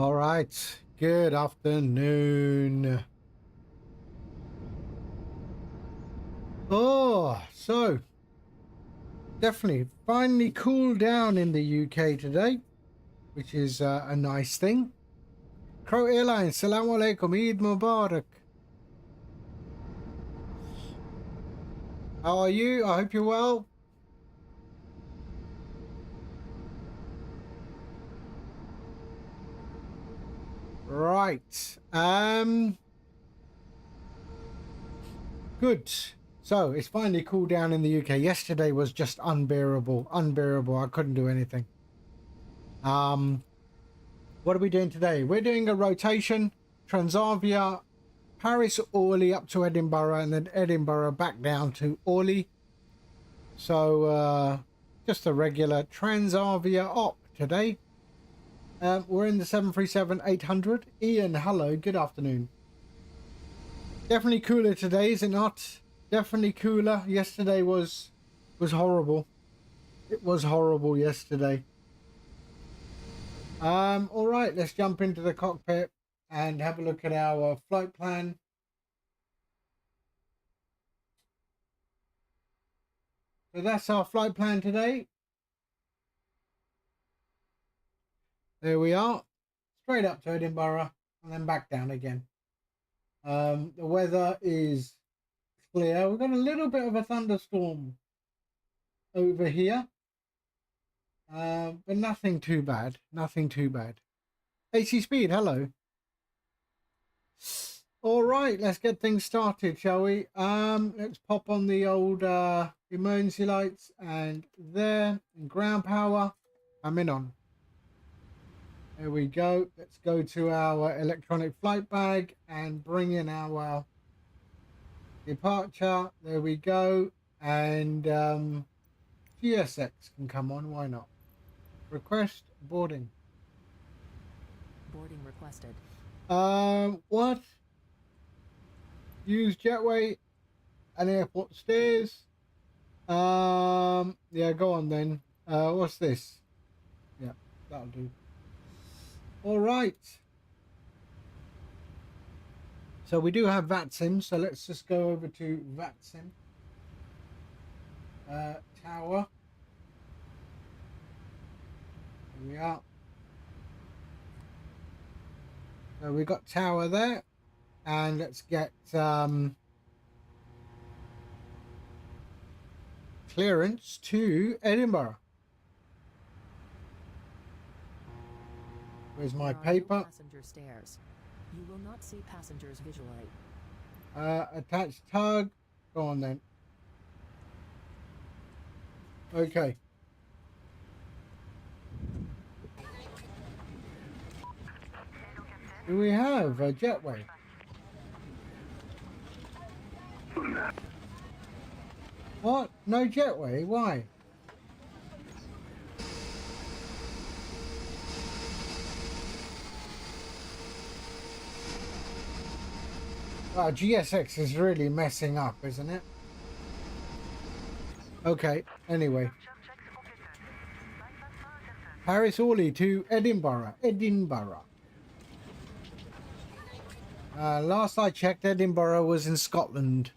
All right. Good afternoon. Oh, so definitely finally cooled down in the UK today, which is a nice thing. Crow Airlines, Salaam Alaikum, Eid Mubarak. How are you? I hope you're well. Right. Good. So it's finally cooled down in the UK. Yesterday was just unbearable. Unbearable. I couldn't do anything. What are we doing today? We're doing a rotation. Transavia, Paris, Orly up to Edinburgh, and then Edinburgh back down to Orly. So just a regular Transavia Op today. We're in the 737-800. Ian, hello, good afternoon. Definitely cooler today, is it not? Definitely cooler. Yesterday was horrible. It was horrible yesterday. All right, let's jump into the cockpit and have a look at our flight plan. So that's our flight plan today. There we are. Straight up to Edinburgh and then back down again. The weather is clear. We've got a little bit of a thunderstorm over here. But nothing too bad. Nothing too bad. AC Speed, hello. All right, let's get things started, shall we? Let's pop on the old emergency lights and there, and ground power. I'm in on. There we go. Let's go to our electronic flight bag and bring in our departure. There we go. And GSX can come on. Why not? Request boarding. Boarding requested. What? Use jetway and airport stairs. Yeah, go on then. What's this? Yeah, that'll do. All right. So we do have VATSIM, so let's just go over to VATSIM. Tower. Here we are. So we got tower there, and let's get clearance to Edinburgh. Where's my paper? Passenger stairs. You will not see passengers visually. Attached tug. Go on then. Okay. Do we have a jetway? What? No jetway? Why? Oh, GSX is really messing up, isn't it? Okay, anyway. Paris Orly to Edinburgh. Last I checked, Edinburgh was in Scotland.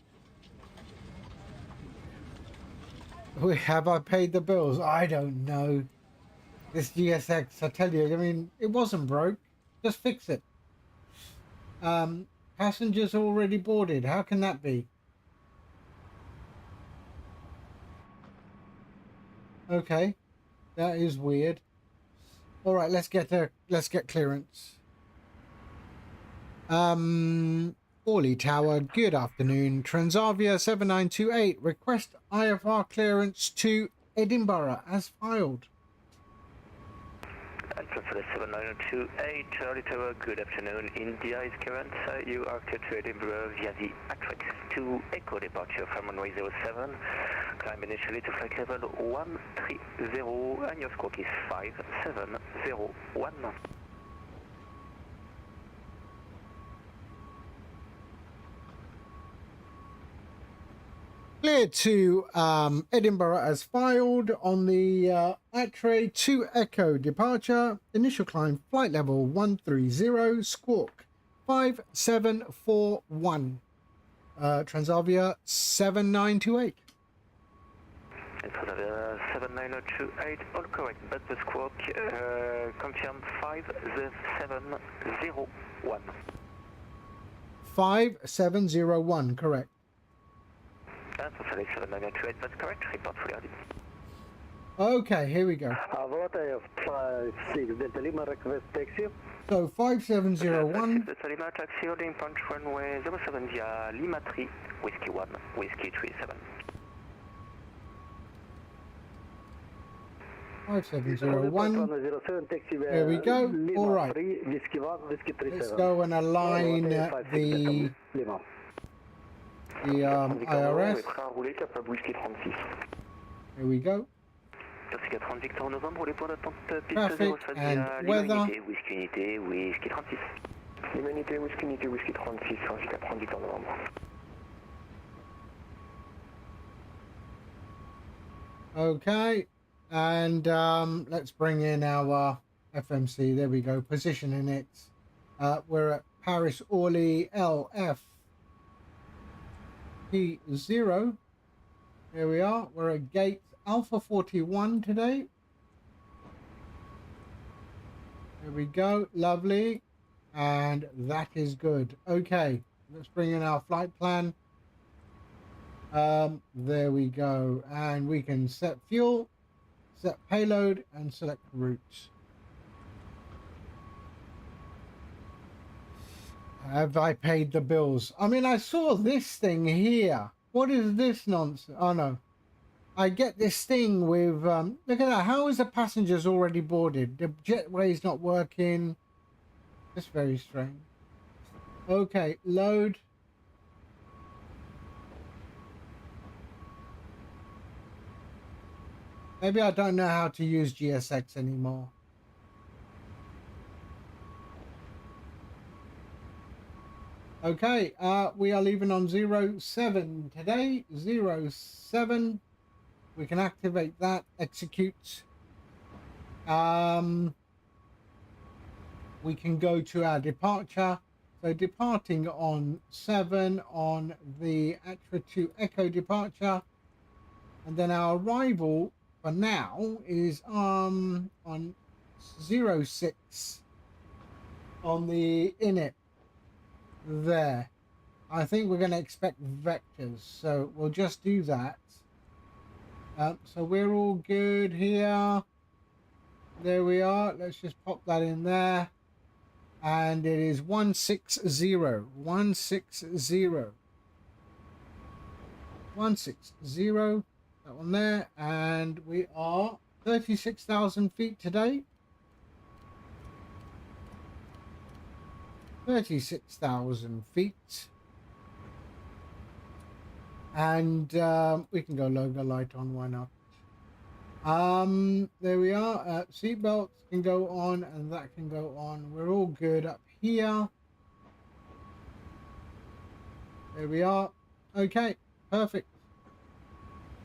Have I paid the bills? I don't know. This GSX, I tell you, I mean, it wasn't broke. Just fix it. Passengers already boarded. How can that be? Okay, that is weird. All right, let's get clearance. Orly Tower, good afternoon. Transavia 7928, request IFR clearance to Edinburgh as filed. Alpha for the 7928, Charlie Tower, good afternoon. India is current. You are cleared to Edinburgh via the Atrix 2 Echo departure from runway 07. Climb initially to flight level 130 and your squawk is 5701. Clear to Edinburgh as filed on the X-ray 2 Echo departure. Initial climb flight level 130, squawk 5741. Transavia 7928. Transavia 7928, all correct, but the squawk confirmed 5701. 5701, correct. Transavia 7928, that's correct, report fully ready. Okay, here we go. Avata 56 Delta Lima, request taxi. So 5701. Delta Lima, taxi holding punch runway 07 via Lima 3, Whiskey 1, Whiskey 37. 5701. 07 taxi. There we go. Lima All right. 3, Whiskey 1, Whiskey 37. Let's go and align the Lima. IRS. Here we go. Taxi 30 Victor Novembre, les points d'attente piste Traffic 07 and via Lima weather. Unité, Whiskey Unité, Whiskey 36. Lima Unité, Whiskey 36, Taxi 30 Victor Novembre. Okay, and let's bring in our FMC. There we go, positioning it. We're at Paris Orly LF P0. Here we are. We're at gate Alpha 41 today. There we go, lovely, and that is good. Okay, let's bring in our flight plan. There we go, and we can set fuel, set payload, and select route. Have I paid the bills? I mean, I saw this thing here. What is this nonsense? Oh no, I get this thing with look at that. How is the passengers already boarded? The jetway is not working. That's very strange. Okay, load. Maybe I don't know how to use GSX anymore. Okay, we are leaving on 07 today. 07. We can activate that, execute. We can go to our departure. So departing on 7 on the Actra 2 Echo departure. And then our arrival for now is on 06 on the init there. I think we're going to expect vectors, so we'll just do that. So we're all good here. There we are. Let's just pop that in there. And it is 160. 160. 160. That one there. And we are 36,000 feet today. 36,000 feet. And we can go logo light on, why not? There we are. Seatbelts can go on and that can go on. We're all good up here. There we are. Okay, perfect.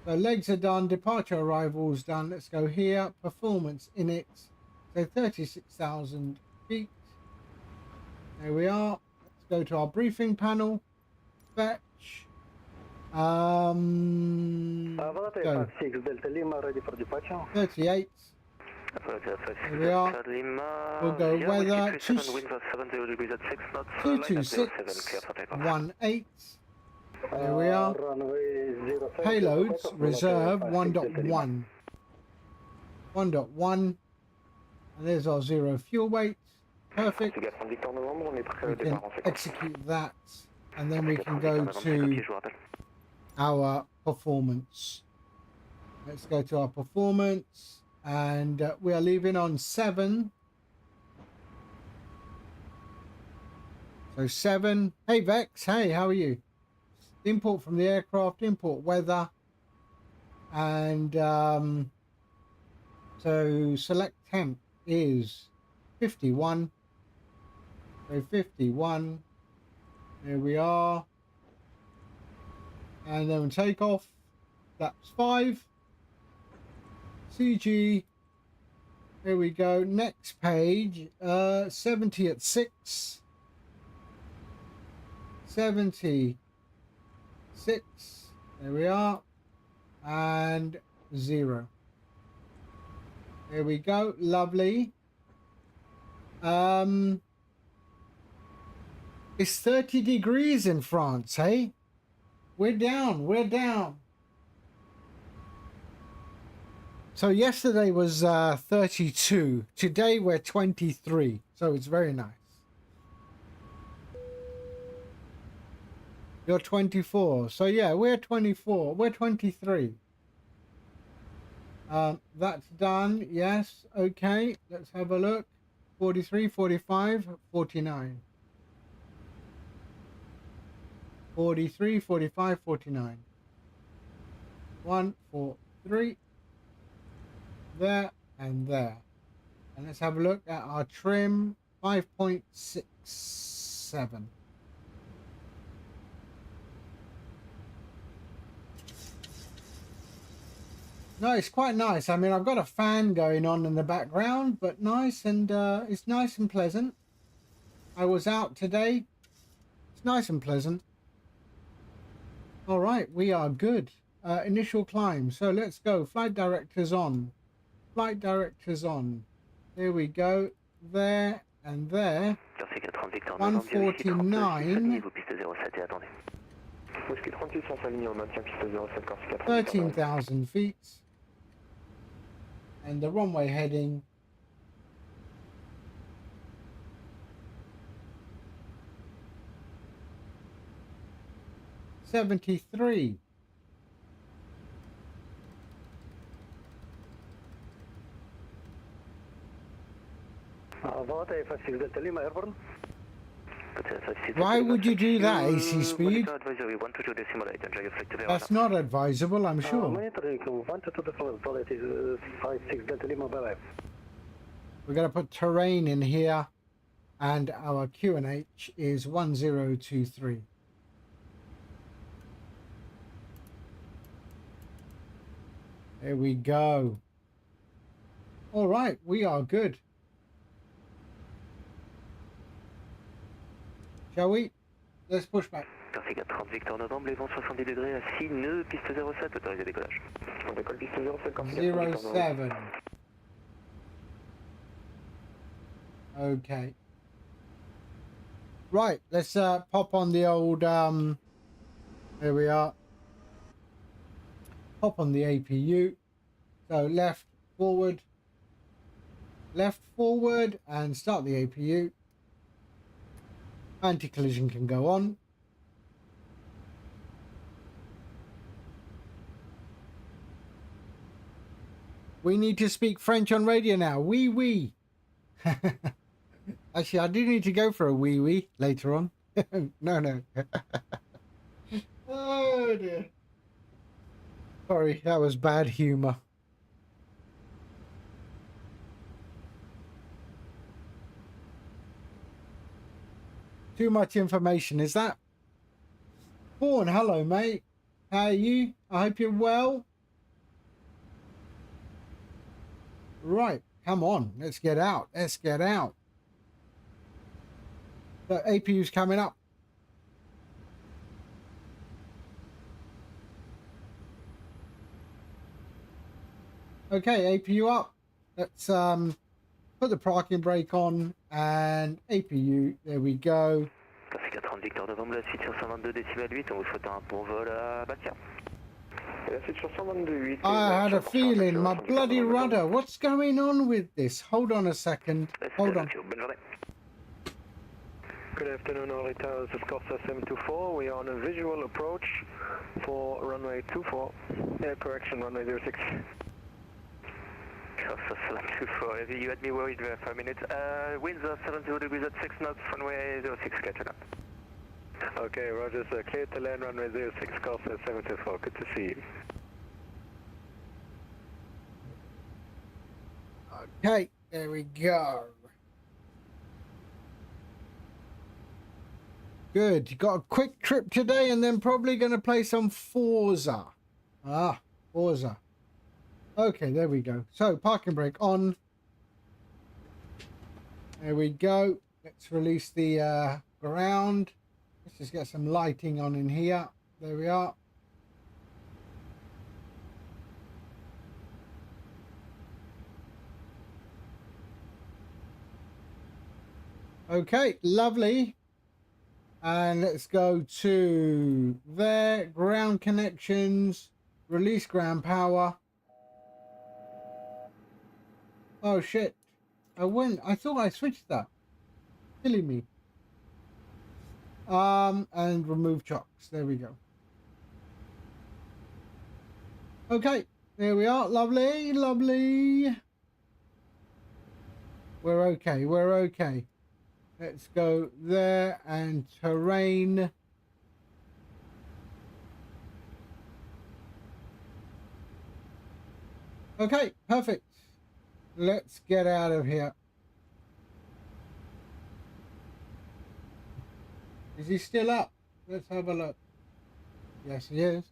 So legs are done, departure arrivals done. Let's go here. Performance in it. So 36,000 feet. There we are. Let's go to our briefing panel. Fetch. Go. 56 Delta Lima, ready for departure. 38. There we are. We'll go weather 22618. There we are. Payloads reserve 1.1. 1.1. And there's our zero fuel weight. Perfect. We can execute that. And then we can go to our performance. Let's go to our performance. And we are leaving on 7. So 7. Hey Vex, hey, how are you? Import from the aircraft, import weather. And so select temp is 51. So 51. There we are. And then take off. That's 5. CG. Here we go. Next page. 70 at 6. 76. There we are. And 0. There we go. Lovely. It's 30 degrees in France, hey? We're down. We're down. So yesterday was 32. Today we're 23. So it's very nice. You're 24. So yeah, we're 24. We're 23. That's done. Yes. Okay. Let's have a look. 43, 45, 49. 43, 45, 49. 1, 4, 3. There and there. And let's have a look at our trim. 5.67. No, it's quite nice. I mean, I've got a fan going on in the background, but nice, and it's nice and pleasant. I was out today. It's nice and pleasant. All right, we are good. Initial climb. So let's go. Flight directors on. Flight directors on. There we go. There and there. 149. 13,000 feet. And the runway heading. 73. Why would you do that, AC Speed? That's not advisable, I'm sure. We're going to put terrain in here, and our QNH is 1023. There we go. All right, we are good. Shall we? Let's push back. Ainsi 30 Victor Novembre, les vents 70 degrés à 6 nœuds, piste 07, autorisé décollage. On décolle piste 07, 07. Okay. Right, let's pop on the old, there we are. Pop on the APU. So left, forward, and start the APU. Anti-collision can go on. We need to speak French on radio now. Oui, oui. Actually, I do need to go for a oui, oui later on. No. Oh, dear. Sorry, that was bad humor. Too much information, is that? Fawn, hello, mate. How are you? I hope you're well. Right, come on. Let's get out. Let's get out. The APU's coming up. Okay, APU up. Let's put the parking brake on and APU. There we go. Ainsi 30 Victor Novembre, la suite sur 122,8, on vous souhaite un bon vol à Bastia. I had a feeling, my bloody rudder. What's going on with this? Hold on a second. Hold on. Good afternoon, Orly Towers of Corsa 724. We are on a visual approach for runway 24. Correction, runway 06. Corsa 724, you had me worried for 5 minutes. Winds are 70 degrees at 6 knots, runway 06, clear to land. Okay, Roger, sir. Clear to land, runway 06, Corsa 724. Good to see you. Okay, there we go. Good. You got a quick trip today and then probably going to play some Forza. Ah, Forza. Okay, there we go. So, parking brake on. There we go. Let's release the ground. Let's just get some lighting on in here. There we are. Okay, lovely. And let's go to there, ground connections, release ground power. Oh shit. I thought I switched that. Killing me. And remove chocks. There we go. Okay, there we are. Lovely, lovely. We're okay, we're okay. Let's go there and terrain. Okay, perfect. Let's get out of here. Is he still up? Let's have a look. Yes, he is.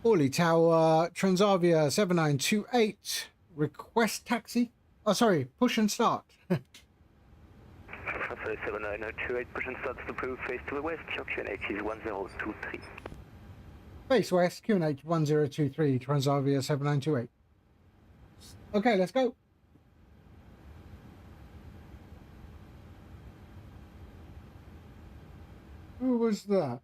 Orly Tower, Transavia 7928. Request taxi. Oh, sorry. Push and start. 7928, push and start to prove face to the west. Your QNH is 1023. Face west, QNH 1023, Transavia 7928. Okay, let's go. Who was that?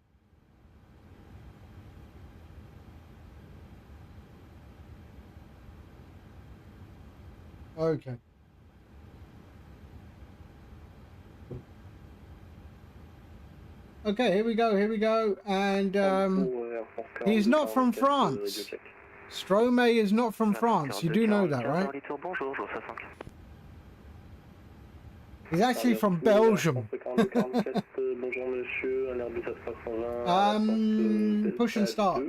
Okay. Okay, here we go, and he's not from France. Stromae is not from France, you do know that, right? He's actually from Belgium. Push and start.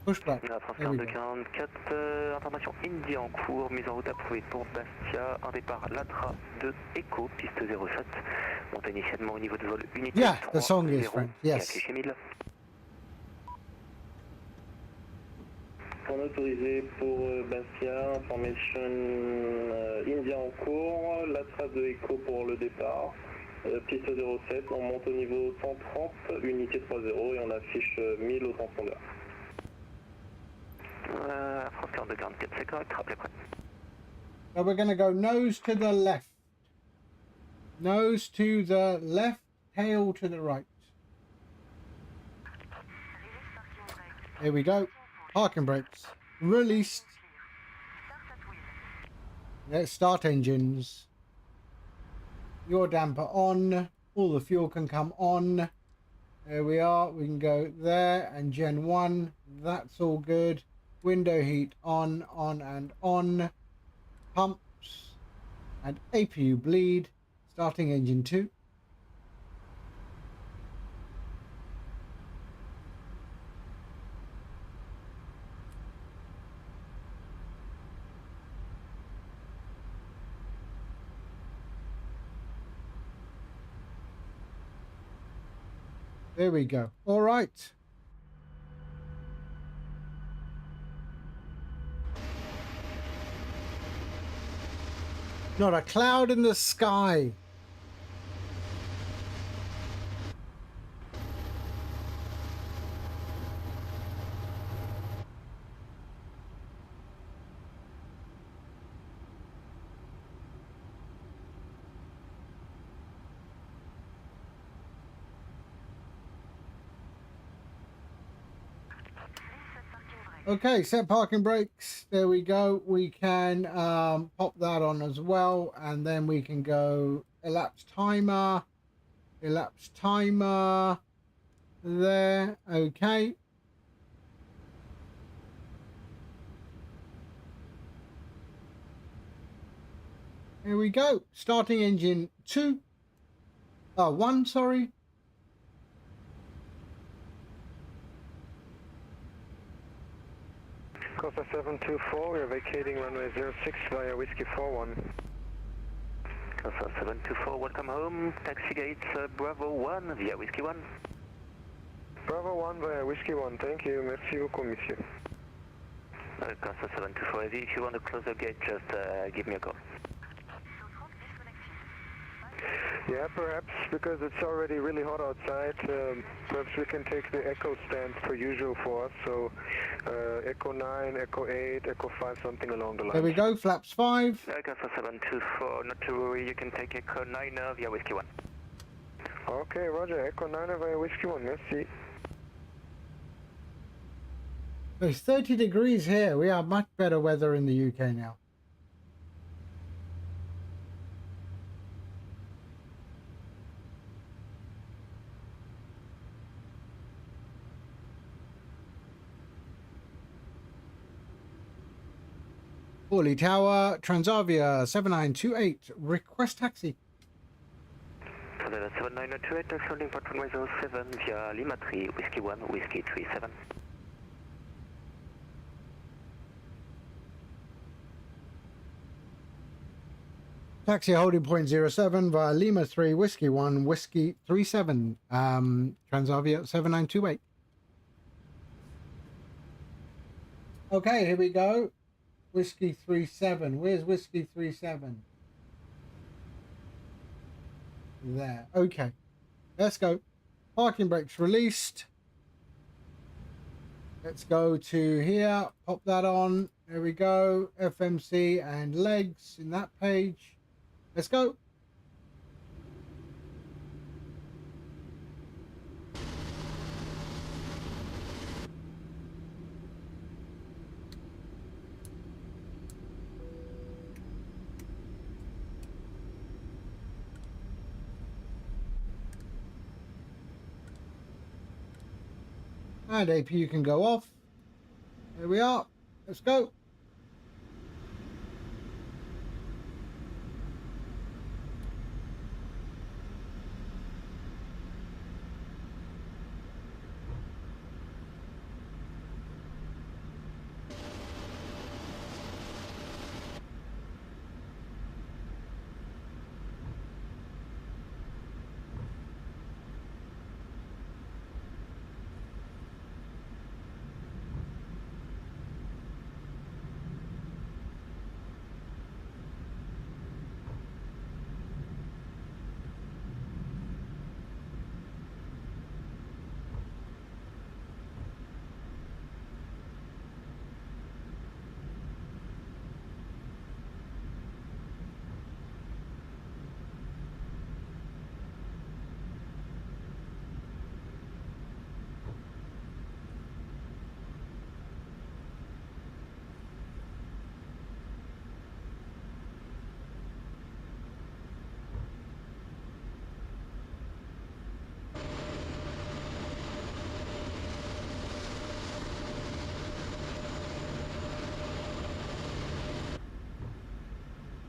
Push back. There we go. 244, information Indy en cours, mise en route approuvée pour Bastia, un départ Latra de Echo, piste 07, monte initialement au niveau de vol unité. Yeah, the song is French, yes. Affiché 1000. On autorisé pour Bastia, information Indy en cours, Latra de Echo pour le départ. Piste 07, on monte au niveau 130, unité 30 et on affiche 1000 au transpondeur. France 4244, c'est correct, rappelez prêt. So we're going to go nose to the left. Nose to the left, tail to the right. Here we go. Parking brakes. Released. Let's start engines. Your damper on. All the fuel can come on. There we are. We can go there and Gen 1. That's all good. Window heat on and on. Pumps and APU bleed. Starting engine 2. There we go. All right. Not a cloud in the sky. Okay, set parking brakes. There we go. We can pop that on as well, and then we can go elapsed timer there. Okay. Here we go. Starting engine 1, sorry. Costa 724, we are vacating runway 06 via Whiskey 41. Costa 724, welcome home. Taxi gates Bravo 1 via Whiskey 1. Bravo 1 via Whiskey 1, thank you. Merci beaucoup, monsieur. Costa 724 heavy, if you want to close the gate, just give me a call. Yeah, perhaps, because it's already really hot outside, perhaps we can take the Echo stance per usual for us, so Echo 9, Echo 8, Echo 5, something along the line. There we go, flaps 5. Costa 724, not to worry, you can take Echo 9 via Whiskey 1. Okay, roger, Echo 9 via Whiskey 1, merci. It's 30 degrees here. We have much better weather in the UK now. Orly Tower, Transavia 7928, request taxi. Transavia 7928, holding port runway 07 via Lima 3, Whiskey 1, Whiskey 37. Taxi holding point 07 via Lima 3, Whiskey 1, Whiskey 37, Transavia 7928. Okay, here we go. Whiskey 37. Where's Whiskey 37? There. Okay. Let's go. Parking brakes released. Let's go to here. Pop that on. There we go. FMC and legs in that page. Let's go. And APU can go off. There we are. Let's go.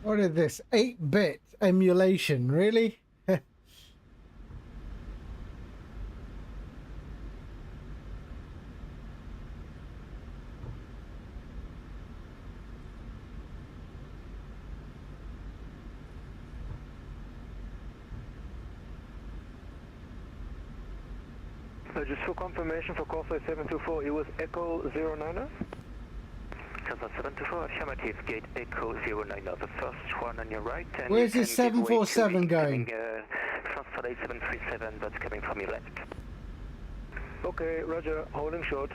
What is this? 8-bit emulation, really? Just for confirmation for Corsair 724, it was Echo 09er? Costa 724, affirmative, gate Echo 09, the first one on your right. And Where's you this can give way to 747 going? Transavia 737, that's coming from your left. Okay, roger, holding short.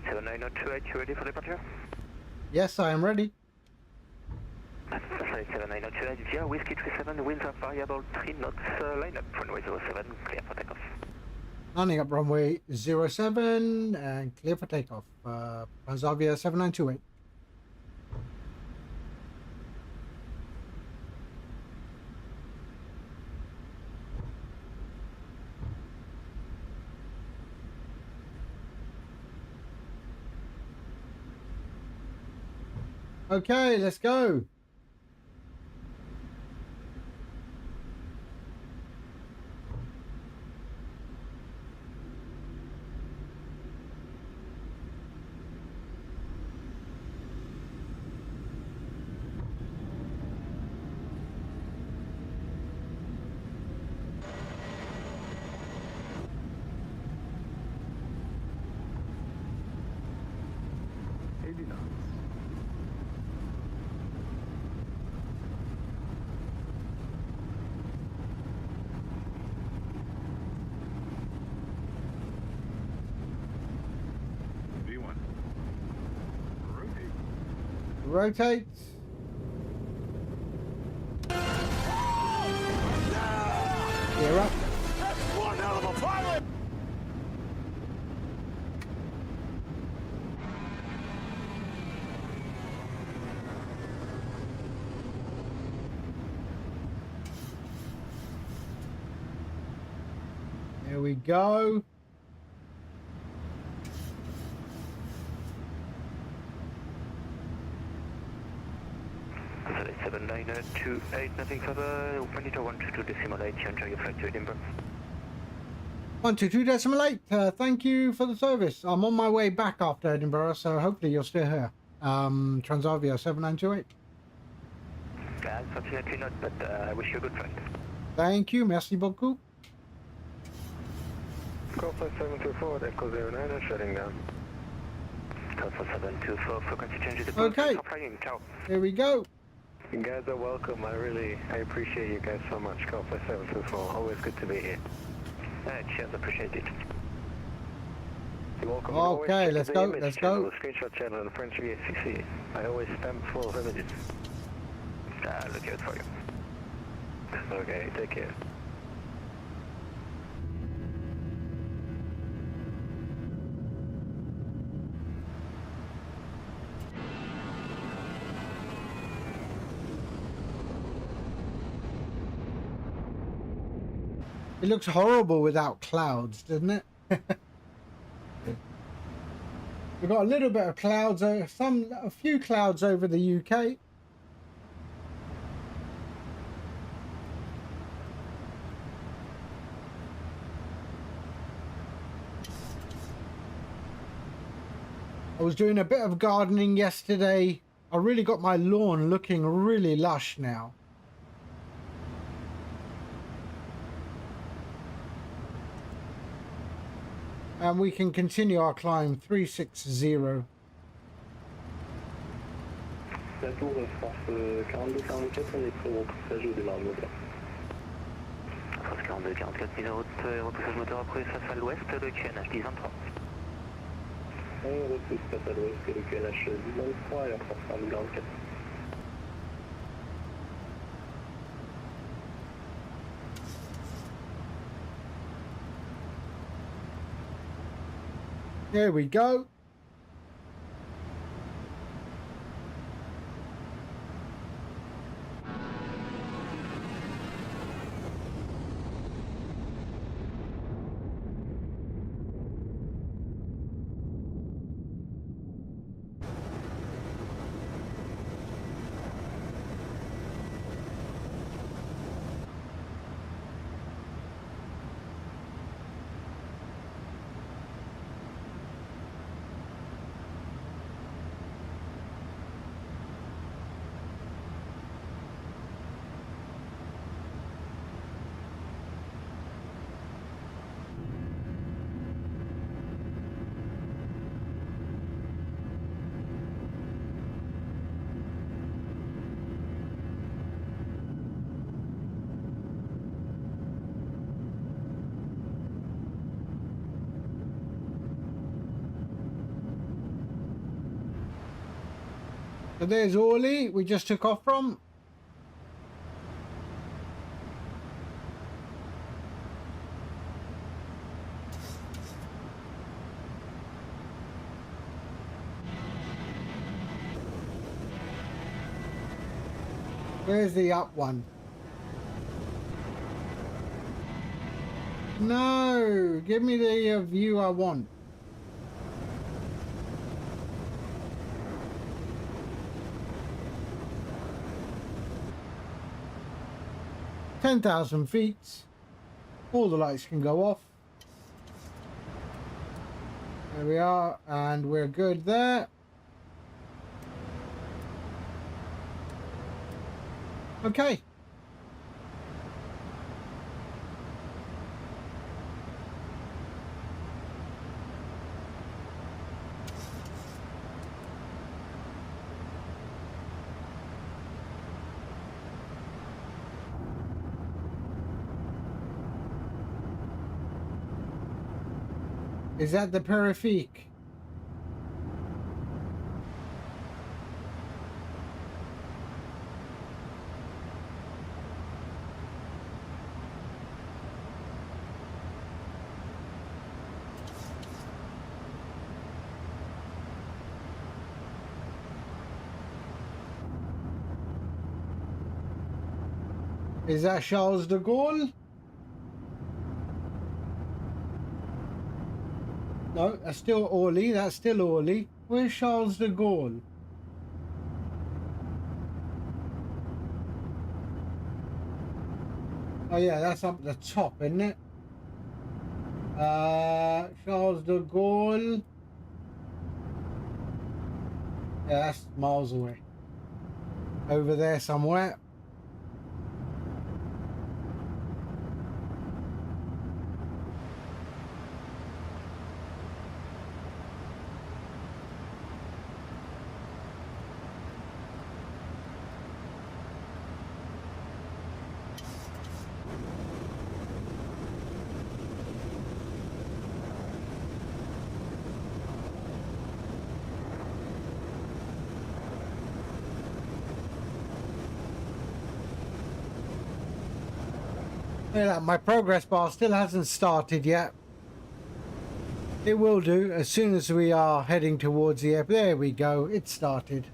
Satellite 79028, you ready for departure? Yes, I am ready. Satellite 79028, via Whiskey 37, winds are variable 3 knots, line up runway 07, clear for takeoff. Landing up runway 07 and clear for takeoff. Transavia 7928. Okay, let's go. Rotate. Gear up. That's one hell of a pilot! There we go. Satellite 79028, nothing further, monitor 122.8, you enjoy your flight to Edinburgh. 122.8. Thank you for the service. I'm on my way back after Edinburgh, so hopefully you're still here. Transavia 7928. Unfortunately not, but I wish you a good flight. Thank you. Merci beaucoup. Call 5724, Echo 09, and shutting down. Call for 724, frequency changes. Okay. Flying, ciao. Here we go. You guys are welcome. I appreciate you guys so much. Call 5724, always good to be here. Cheers, appreciate it. You're welcome. Okay, let's go, let's go. Screenshot channel on French VATSIM. I always stamp full of images. Look out for you. Okay, take care. It looks horrible without clouds, doesn't it? We've got a little bit of clouds, a few clouds over the UK. I was doing a bit of gardening yesterday. I really got my lawn looking really lush now. And we can continue our climb 360. La tour France 42-44, on est prêt au repoussage au démarrage moteur. France 42-44, mise en route, repoussage moteur après face à l'ouest, le QNH 1023. On repousse face à l'ouest, le QNH 1023 et on France 42-44. Here we go. So there's Orly, we just took off from. Where's the up one? No, give me the view I want. "10,000 feet. All the lights can go off. There we are, and we're good there. Okay. Is that the Perifique? Is that Charles de Gaulle? No, that's still Orly. That's still Orly. Where's Charles de Gaulle? Oh yeah, that's up the top, isn't it? Charles de Gaulle. Yeah, that's miles away. Over there somewhere. Yeah, my progress bar still hasn't started yet. It will do as soon as we are heading towards the airport. There we go, it started.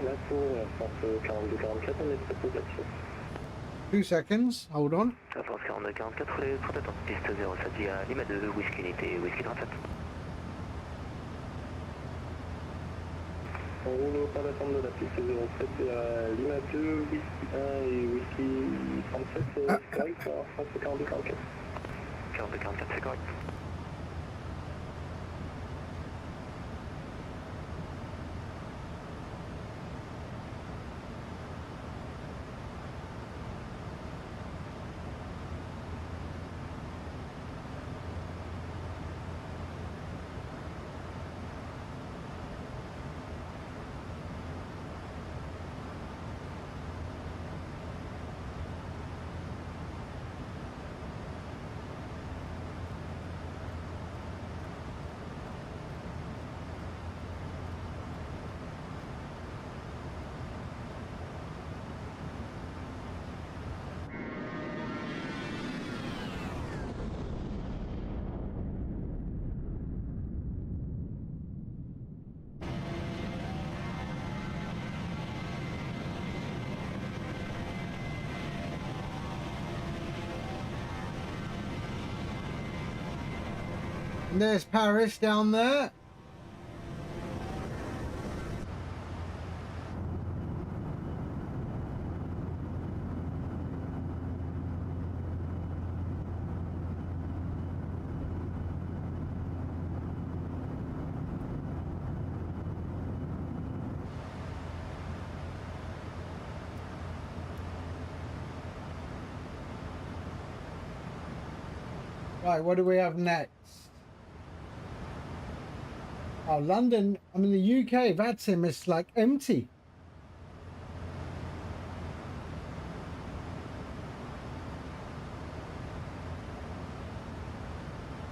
Là pour France 42-44, on est prêt pour Gatien. 2 seconds, hold on. France 42-44, les 30 attentes, piste 07 via Lima 2, Whisky Unité, Whisky 37. On roule au pas d'attente de la piste 07 via Lima 2, Whisky 1 et Whisky 37, c'est correct pour France 42-44. 42-44, c'est correct. And there's Paris down there. Right, what do we have next? Oh, London, I mean the UK, VATSIM is like empty.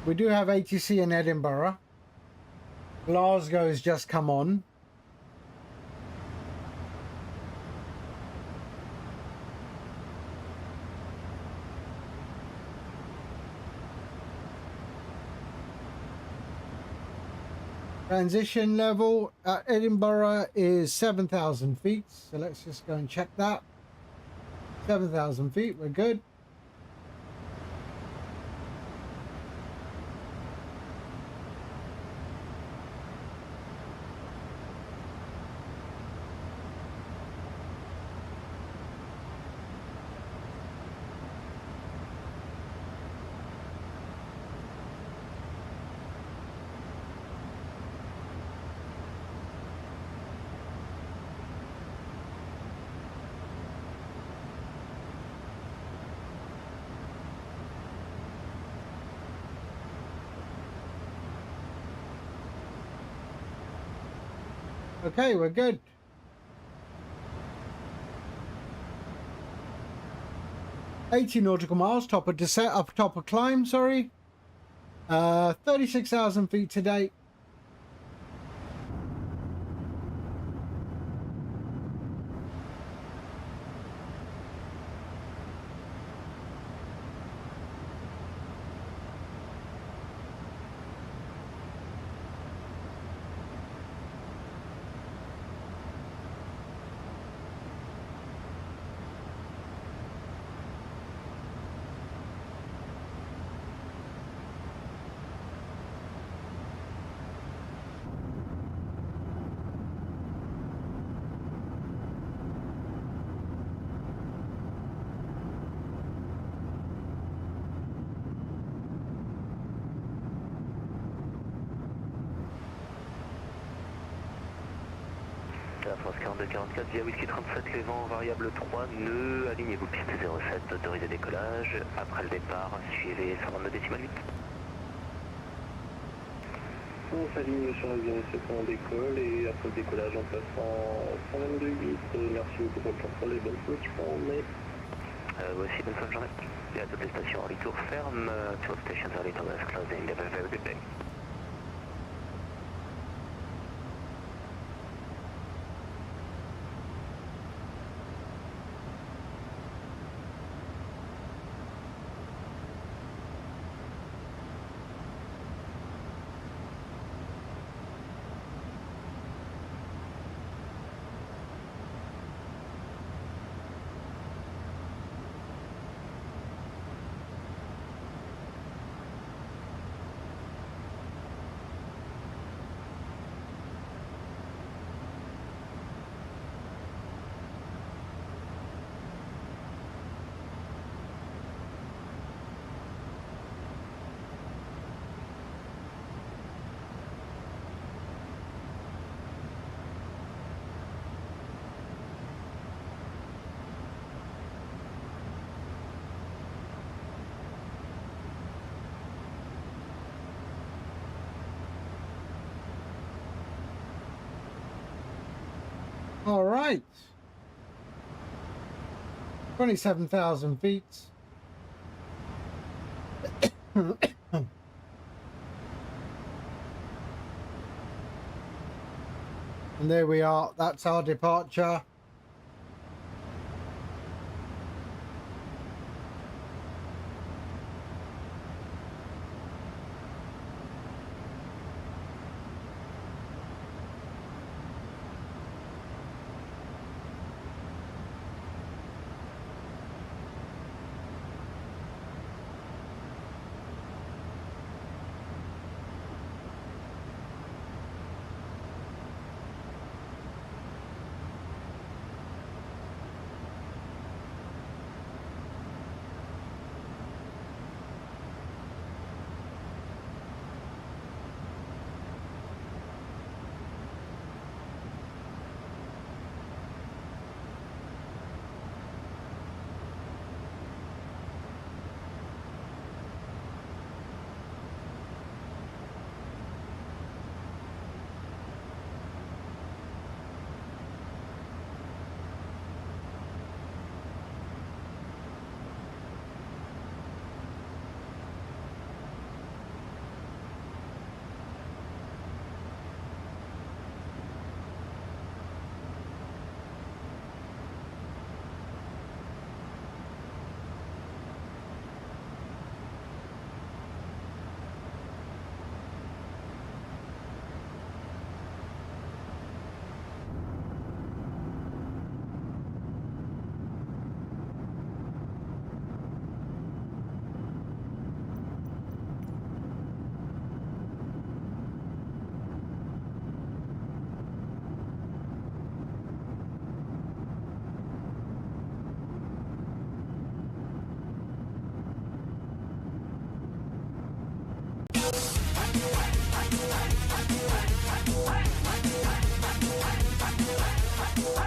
We do have ATC in Edinburgh. Glasgow's just come on. Transition level at Edinburgh is 7,000 feet. So let's just go and check that. 7,000 feet, we're good. Okay, we're good. $80 nautical miles, top of descent, up top of climb, sorry. 36,000 feet to date. Air France 42-44 via Whisky 37, les vents variable 3 nœuds, alignez-vous piste 07, autorisé décollage. Après le départ, suivez 122 décimal 8. On s'aligne sur la 07, on décolle et après le décollage on passe en 122.8. Merci beaucoup pour le contrôle et bonne journée. Voici, bonne fin de journée. Et à toutes les stations Orly Tour ferme. 12 stations Orly Tour is closing. Have a very good day. All right. 27,000 feet. And there we are. That's our departure.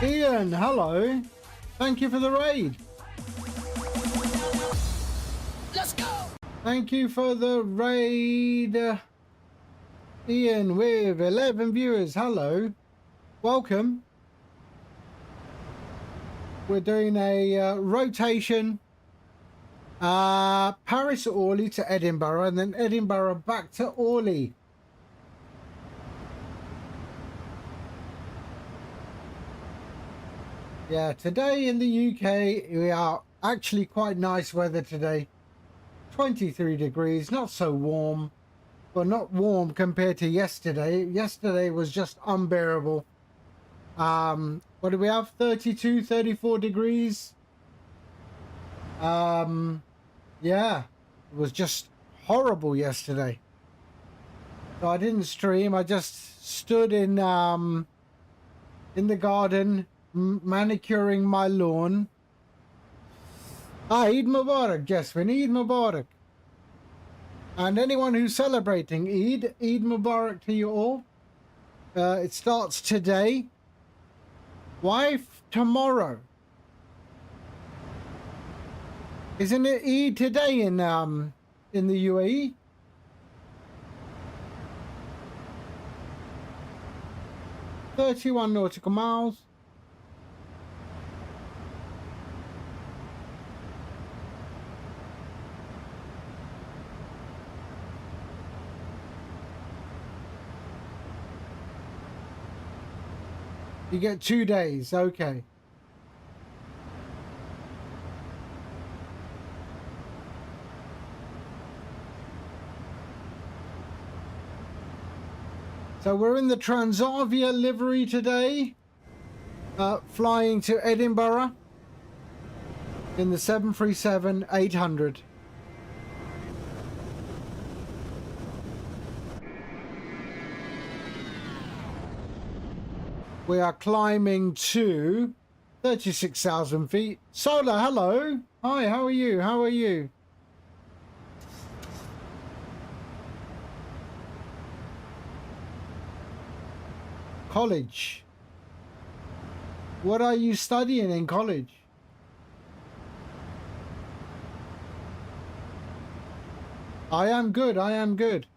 Ian, hello. Thank you for the raid. Let's go! Thank you for the raid. Ian with 11 viewers. Hello. Welcome. We're doing a rotation. Paris, Orly to Edinburgh, and then Edinburgh back to Orly. Yeah, today in the UK, we are actually quite nice weather today. 23 degrees, not so warm, but not warm compared to yesterday. Yesterday was just unbearable. What do we have? 32, 34 degrees. Yeah, it was just horrible yesterday. So I didn't stream. I just stood in the garden, manicuring my lawn. Eid Mubarak, Jasmine. Eid Mubarak. And anyone who's celebrating Eid Mubarak to you all. It starts today. Why tomorrow? Isn't it Eid today in the UAE? "31 nautical miles. You get 2 days, okay. So we're in the Transavia livery today, flying to Edinburgh in the 737-800. We are climbing to 36,000 feet. Solar, hello. Hi, how are you? How are you? College. What are you studying in college? I am good. I am good.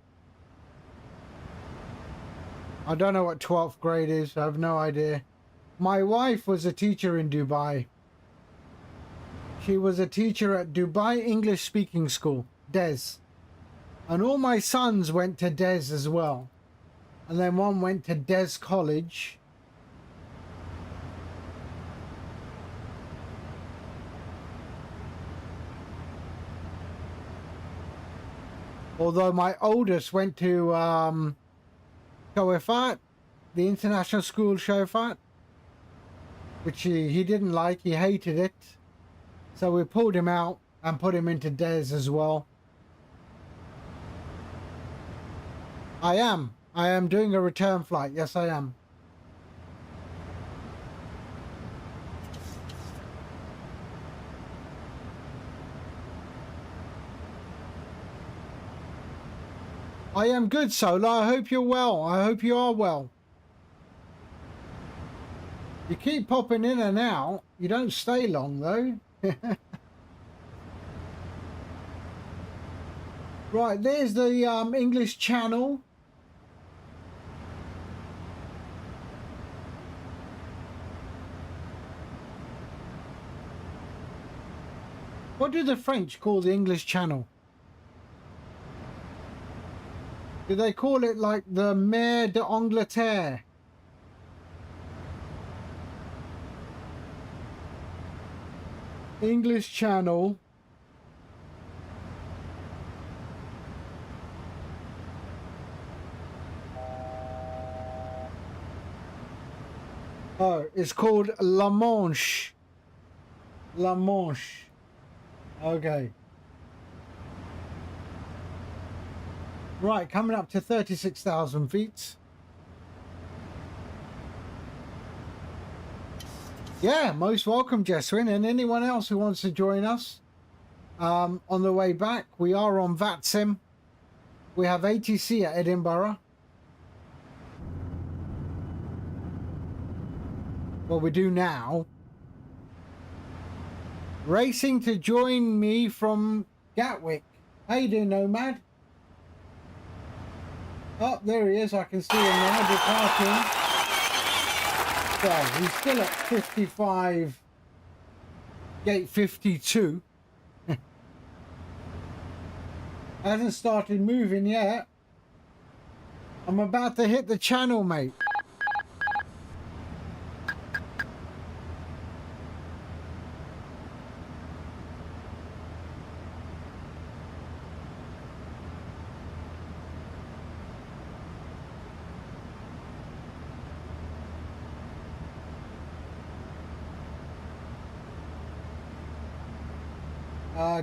I don't know what 12th grade is. I have no idea. My wife was a teacher in Dubai. She was a teacher at Dubai English Speaking School, DES. And all my sons went to DES as well. And then one went to DES College. Although my oldest went to Shofat, the international school Shofat, which he didn't like, he hated it. So we pulled him out and put him into DES as well. I am doing a return flight. Yes, I am. I am good, Solar. I hope you're well. I hope you are well. You keep popping in and out. You don't stay long, though. Right, there's the English Channel. What do the French call the English Channel? Do they call it like the Mer d'Angleterre? English Channel. Oh, it's called La Manche. La Manche. Okay. Right, coming up to 36,000 feet. Yeah, most welcome, Jeswin, and anyone else who wants to join us. On the way back, we are on VATSIM. We have ATC at Edinburgh. What we do now. Racing to join me from Gatwick. How you doing, Nomad? Oh, there he is. I can see him now departing. Well, he's still at 55, gate 52. Hasn't started moving yet. I'm about to hit the channel, mate.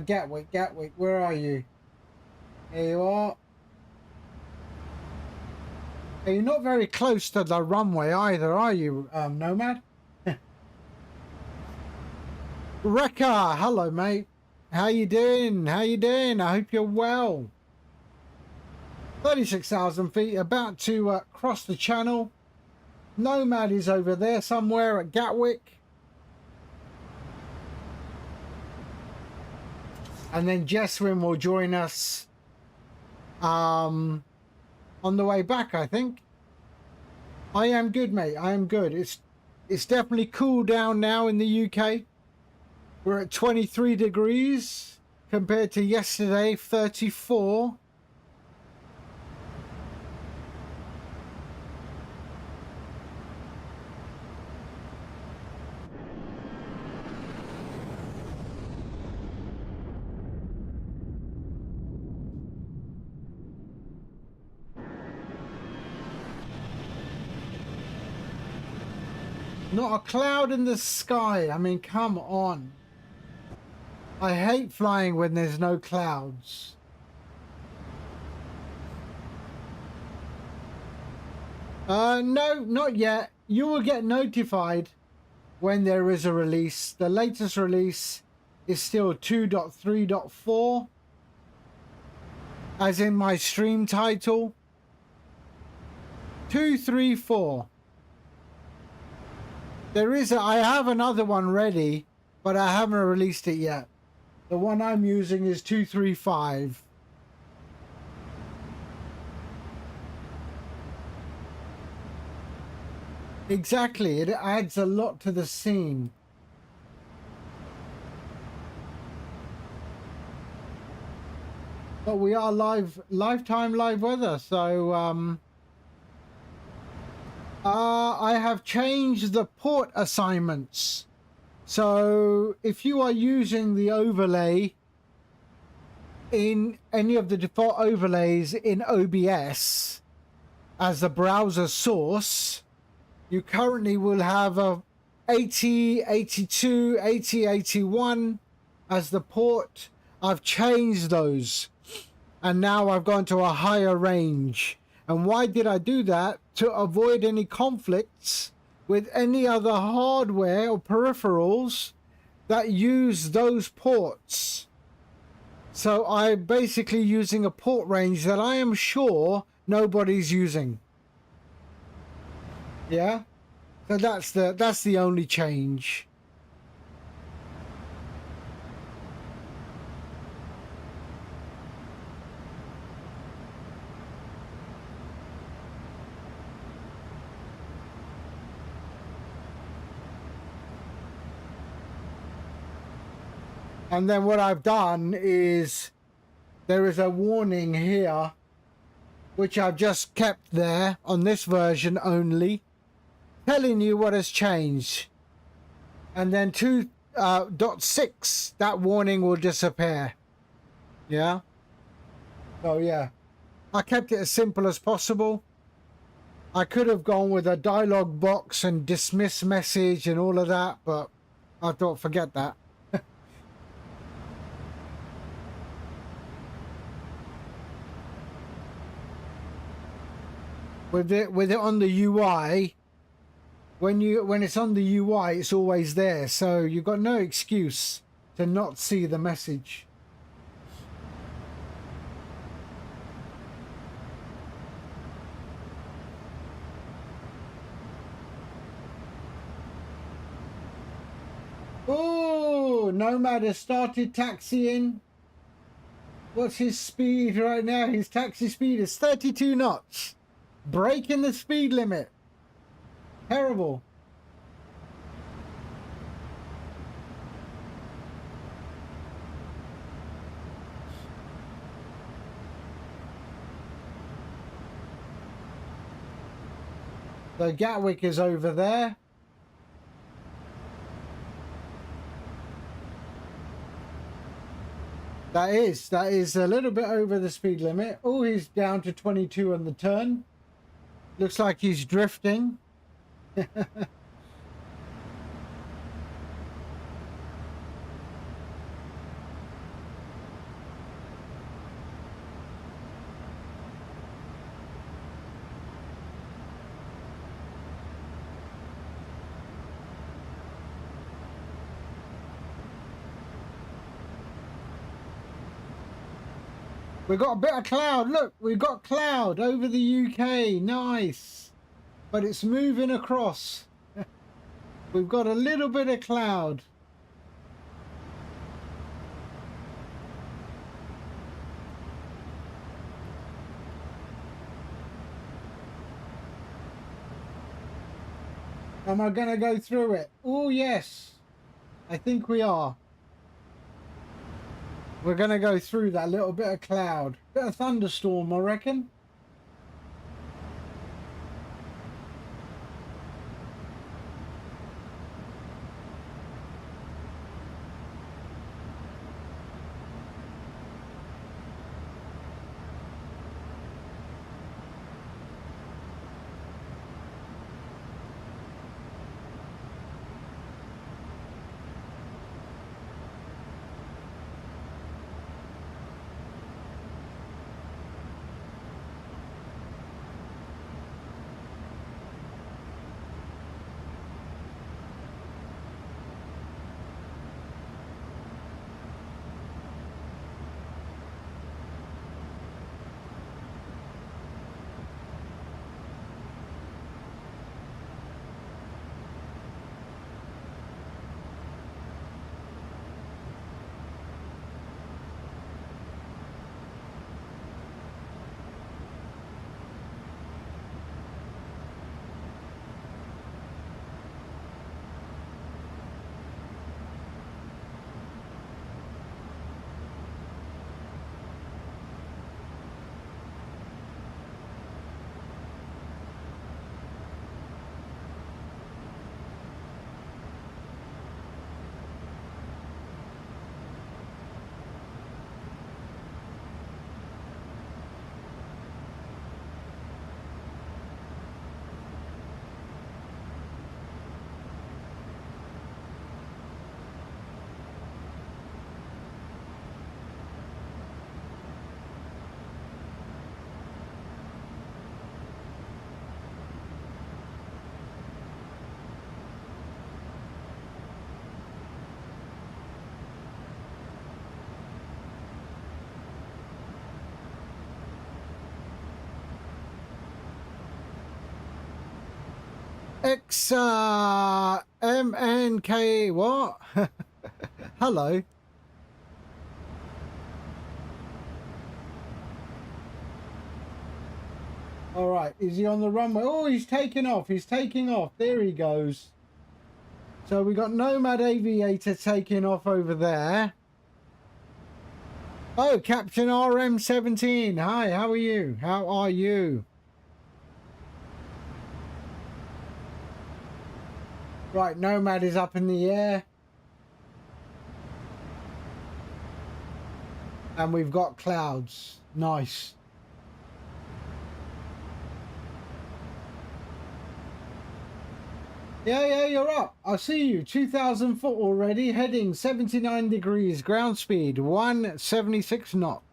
Gatwick, where are you? Here you are. Hey, you're not very close to the runway either, are you, Nomad? Rekka, hello, mate. How you doing? How you doing? I hope you're well. 36,000 feet, about to cross the channel. Nomad is over there somewhere at Gatwick. And then Jeswin will join us on the way back, I think. I am good, mate. I am good. It's definitely cooled down now in the UK. We're at 23 degrees compared to yesterday, 34. Not a cloud in the sky. I mean, come on. I hate flying when there's no clouds. No, not yet. You will get notified when there is a release. The latest release is still 2.3.4, as in my stream title. 2.3.4. I have another one ready, but I haven't released it yet. The one I'm using is 2.3.5. Exactly, it adds a lot to the scene. But we are lifetime live weather, so I have changed the port assignments. So if you are using the overlay in any of the default overlays in OBS as the browser source, you currently will have a 80, 82, 80, 81 as the port. I've changed those and now I've gone to a higher range. And why did I do that? To avoid any conflicts with any other hardware or peripherals that use those ports. So I'm basically using a port range that I am sure nobody's using. Yeah? So that's the only change. And then what I've done is there is a warning here, which I've just kept there on this version only, telling you what has changed. And then 2.6, that warning will disappear. Yeah. So yeah, I kept it as simple as possible. I could have gone with a dialog box and dismiss message and all of that, but I thought forget that. With it on the UI, when it's on the UI, it's always there, so you've got no excuse to not see the message. Oh, Nomad has started taxiing. What's his speed right now? His taxi speed is 32 knots. Breaking the speed limit. Terrible. So Gatwick is over there. That is a little bit over the speed limit. Oh, he's down to 22 on the turn. Looks like he's drifting. We've got a bit of cloud. Look, we've got cloud over the UK. Nice. But it's moving across. We've got a little bit of cloud. Am I going to go through it? Oh, yes. I think we are. We're going to go through that little bit of cloud. Bit of thunderstorm, I reckon. MNK what? Hello. All right, is he on the runway? Oh, he's taking off. He's taking off. There he goes. So we got Nomad Aviator taking off over there. Oh, Captain RM17. Hi, how are you? How are you? Right, Nomad is up in the air. And we've got clouds. Nice. Yeah, you're up. I see you. 2,000 foot already. Heading 79 degrees. Ground speed 176 knots.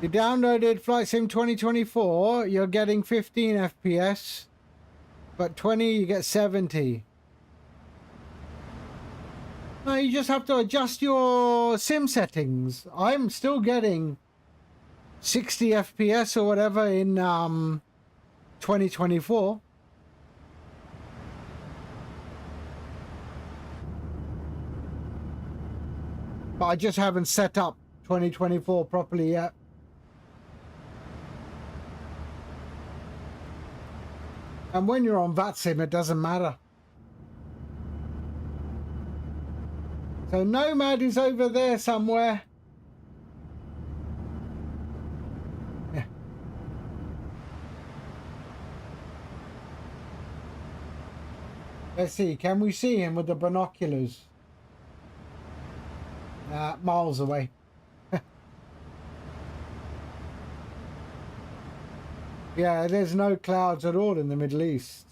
You downloaded Flight Sim 2024, you're getting 15 FPS, but 20 you get 70. No, you just have to adjust your sim settings. I'm still getting 60 FPS or whatever in 2024. But I just haven't set up 2024 properly yet. And when you're on VATSIM, it doesn't matter. So Nomad is over there somewhere. Yeah. Let's see, can we see him with the binoculars? Miles away. Yeah, there's no clouds at all in the Middle East.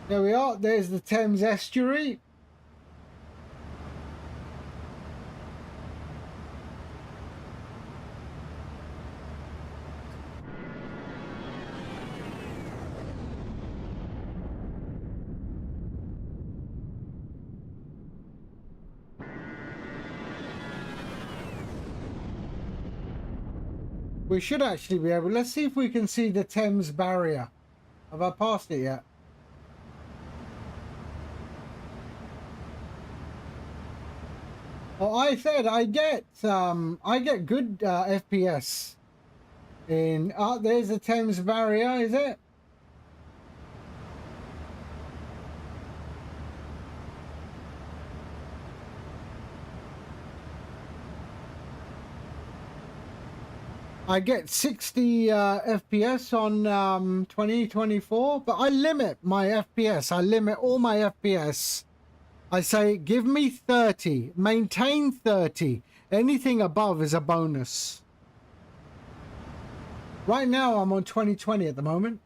There we are. There's the Thames estuary. We should actually be able... Let's see if we can see the Thames barrier. Have I passed it yet? Well, I said I get good FPS in... there's the Thames barrier, is it? I get 60 FPS on 2024, but I limit my FPS. I limit all my FPS. I say, give me 30, maintain 30. Anything above is a bonus. Right now, I'm on 2020 at the moment.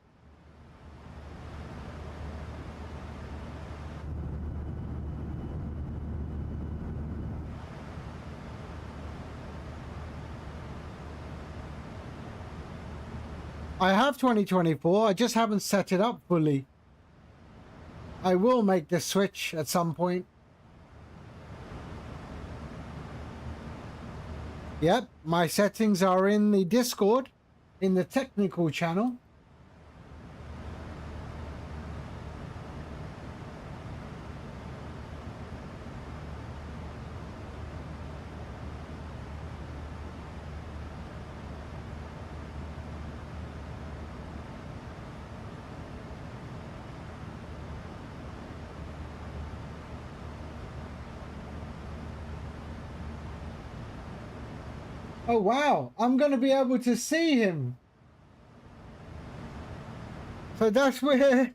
I have 2024, I just haven't set it up fully. I will make the switch at some point. Yep, my settings are in the Discord, in the technical channel. Oh wow, I'm going to be able to see him. So that's where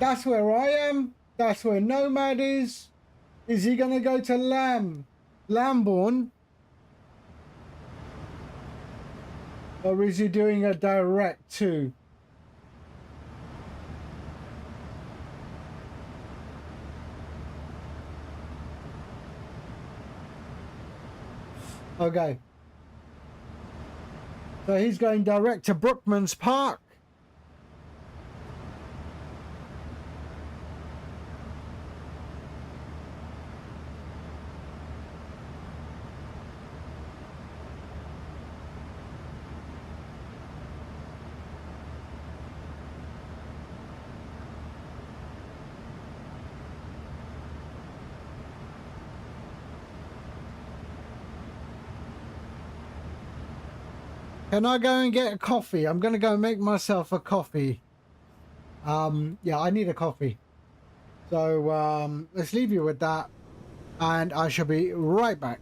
I am. That's where Nomad is. Is he going to go to Lambourne? Or is he doing a direct to? Okay. So he's going direct to Brookman's Park. Can I go and get a coffee? I'm going to go make myself a coffee. Yeah, I need a coffee. So let's leave you with that. And I shall be right back.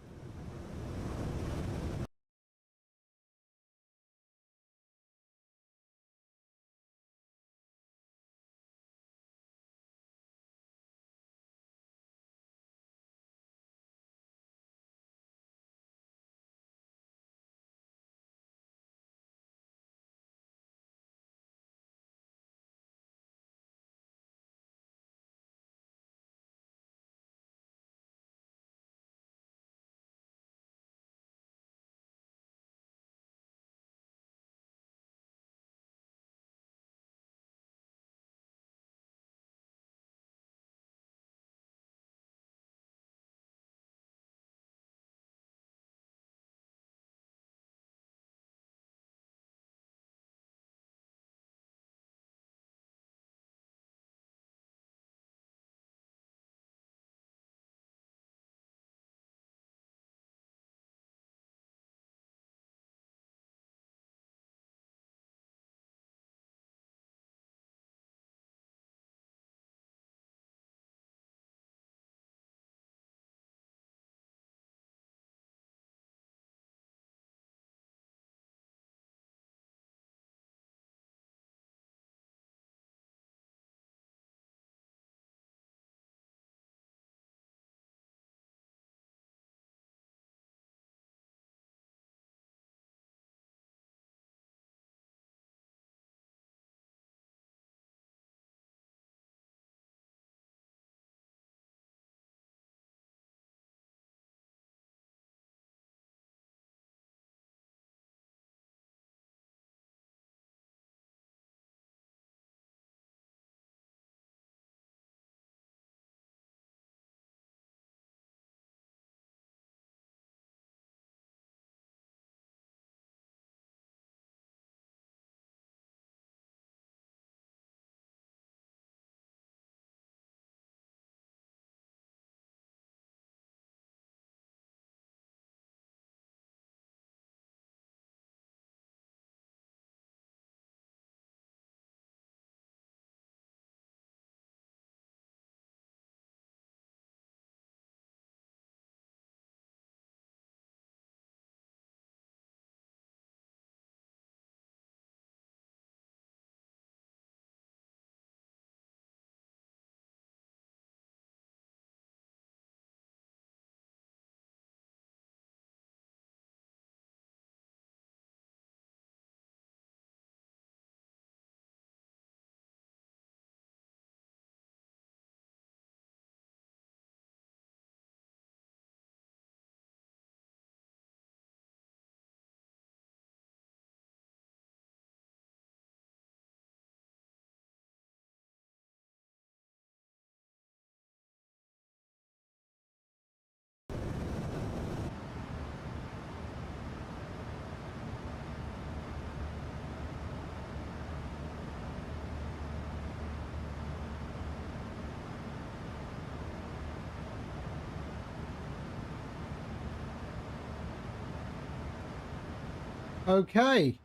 Okay.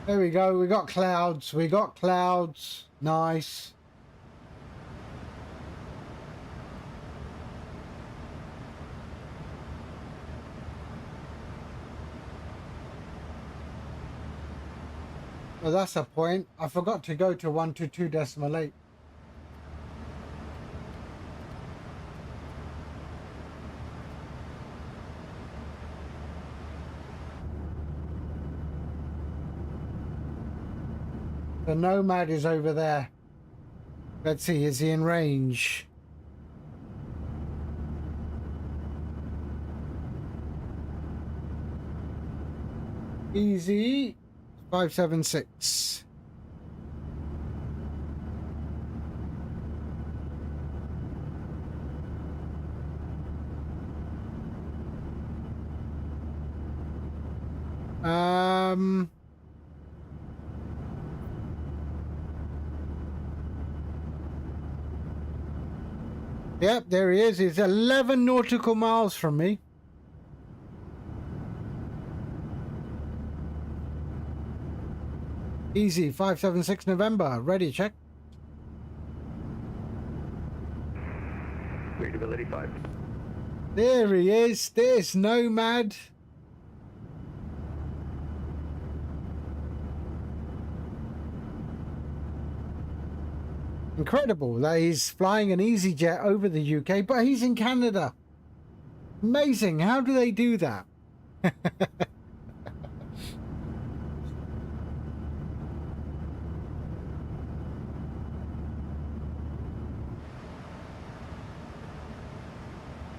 There we go. We got clouds. We got clouds. Nice. Well, that's a point. I forgot to go to 122.8. The Nomad is over there. Let's see, is he in range? Easy. 576. Yep, there he is. He's 11 nautical miles from me. Easy, 576 November. Ready, check. Readability 5. There he is. There's Nomad. Incredible that he's flying an EasyJet over the UK, but he's in Canada. Amazing. How do they do that?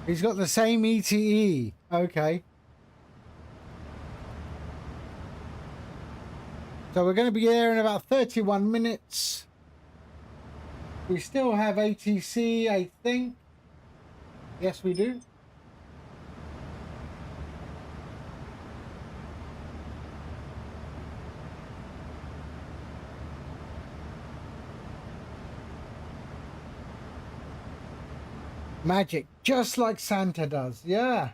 He's got the same ETE. Okay. So we're going to be there in about 31 minutes. We still have ATC, I think. Yes, we do. Magic, just like Santa does. Yeah.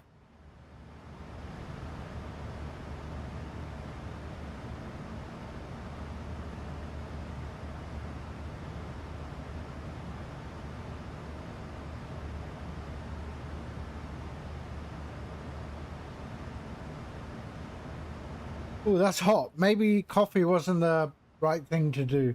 Oh, that's hot. Maybe coffee wasn't the right thing to do.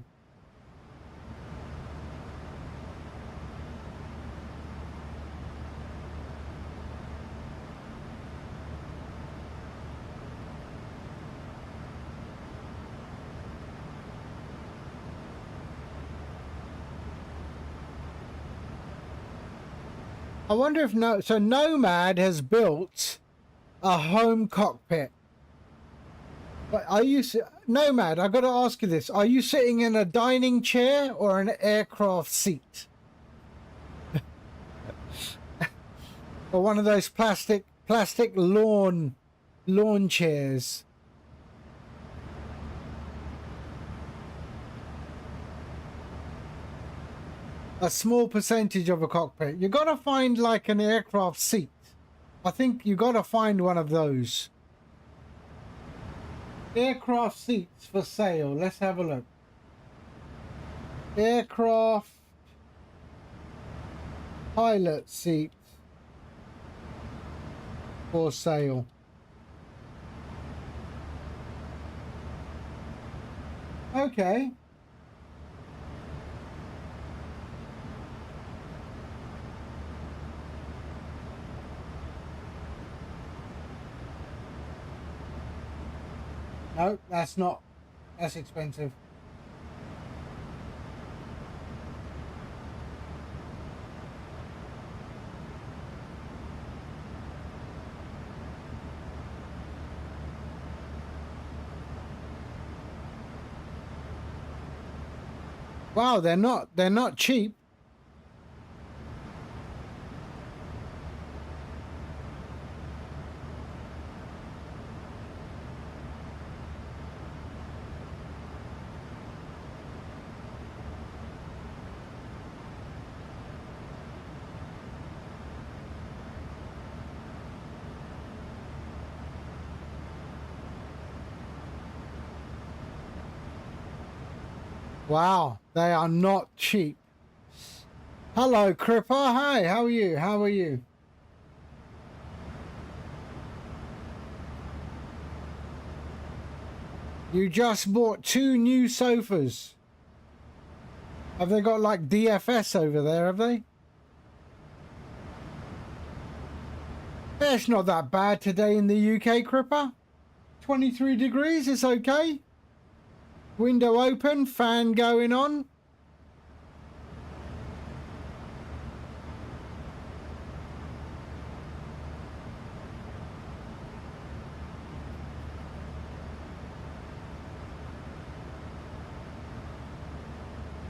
I wonder if Nomad has built a home cockpit. But are you Nomad? I've got to ask you this: are you sitting in a dining chair or an aircraft seat, or one of those plastic lawn chairs? A small percentage of a cockpit. You got to find like an aircraft seat. I think you got to find one of those. Aircraft seats for sale. Let's have a look. Aircraft pilot seats for sale. Okay. No, that's not. That's expensive. Wow, they're not cheap. Wow, they are not cheap. Hello, Cripper. Hi, how are you? How are you? You just bought 2 new sofas. Have they got like DFS over there, have they? It's not that bad today in the UK, Cripper. 23 degrees, it's okay. Window open, fan going on.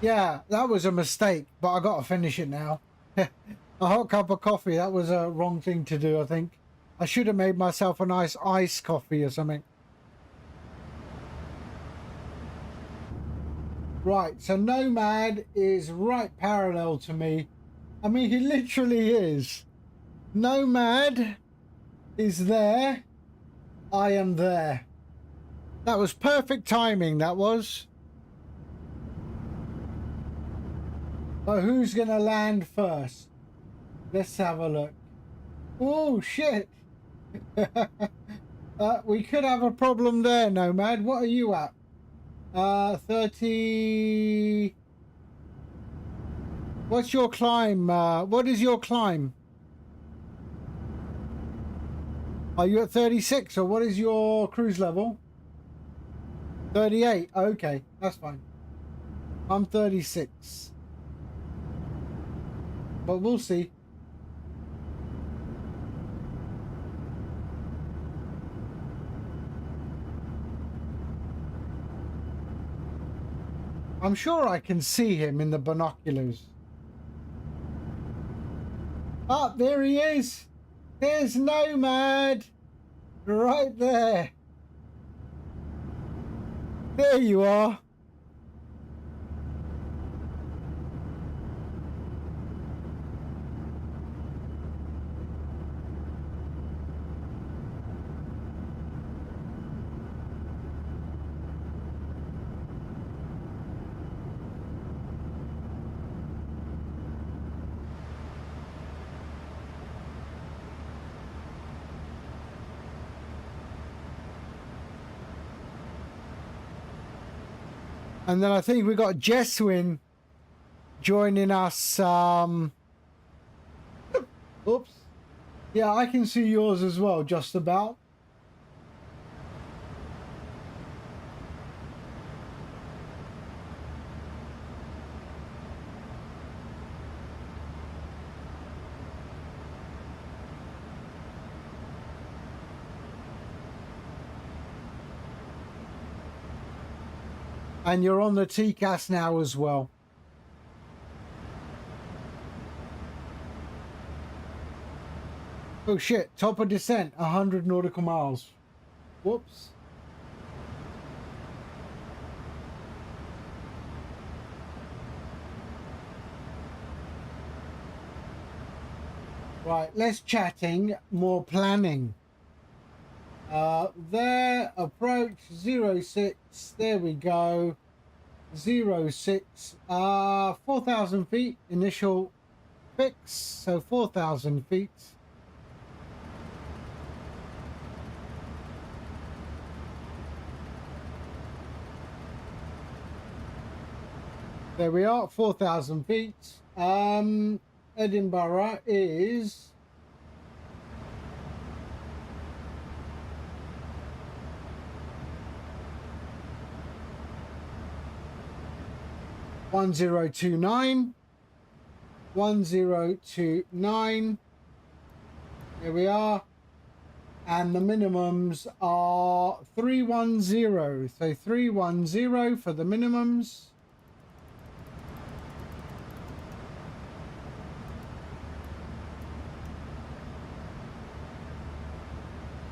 Yeah, that was a mistake, but I got to finish it now. A hot cup of coffee, that was a wrong thing to do, I think. I should have made myself a nice iced coffee or something. Right, so Nomad is right parallel to me. I mean, he literally is. Nomad is there. I am there. That was perfect timing, that was. But who's going to land first? Let's have a look. Oh, shit. We could have a problem there, Nomad. What are you at? 30... What's your climb? What is your climb? Are you at 36 or what is your cruise level? 38. Okay, that's fine. I'm 36. But we'll see. I'm sure I can see him in the binoculars. Ah, there he is. There's Nomad. Right there. There you are. And then I think we got Jeswin joining us. Oops. Yeah, I can see yours as well, just about. And you're on the TCAS now as well. Oh shit, top of descent, 100 nautical miles. Whoops. Right, less chatting, more planning. There, approach 06, there we go. 06, 4,000 feet, initial fix, so 4,000 feet. There we are, 4,000 feet. Edinburgh is... One zero two nine. There we are. And the minimums are 310. So 310 for the minimums.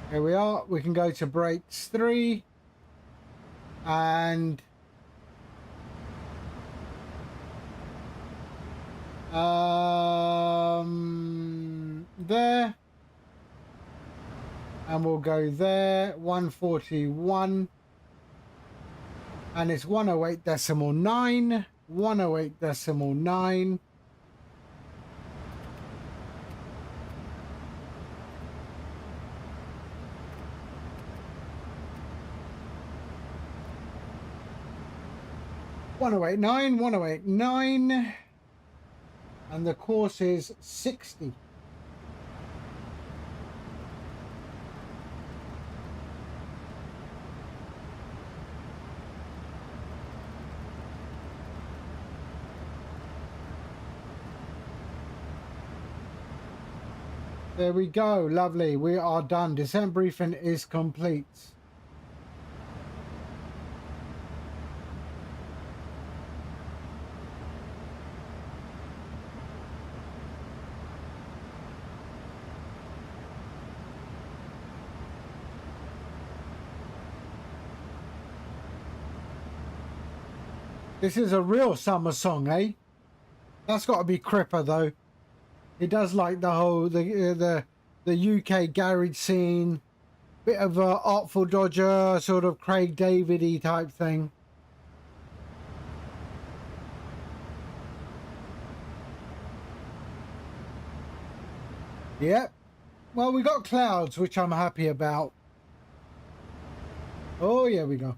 Here we are. We can go to brakes 3 and there, and we'll go there. 141, And it's 108.9, 108.9. .9, 108.9, and the course is 60. There we go, lovely. We are done. Descent briefing is complete. This is a real summer song, eh? That's got to be Cripper, though. He does like the whole the UK garage scene, bit of a Artful Dodger, sort of Craig David-y type thing. Yep. Well, we got clouds, which I'm happy about. Oh, yeah, we go.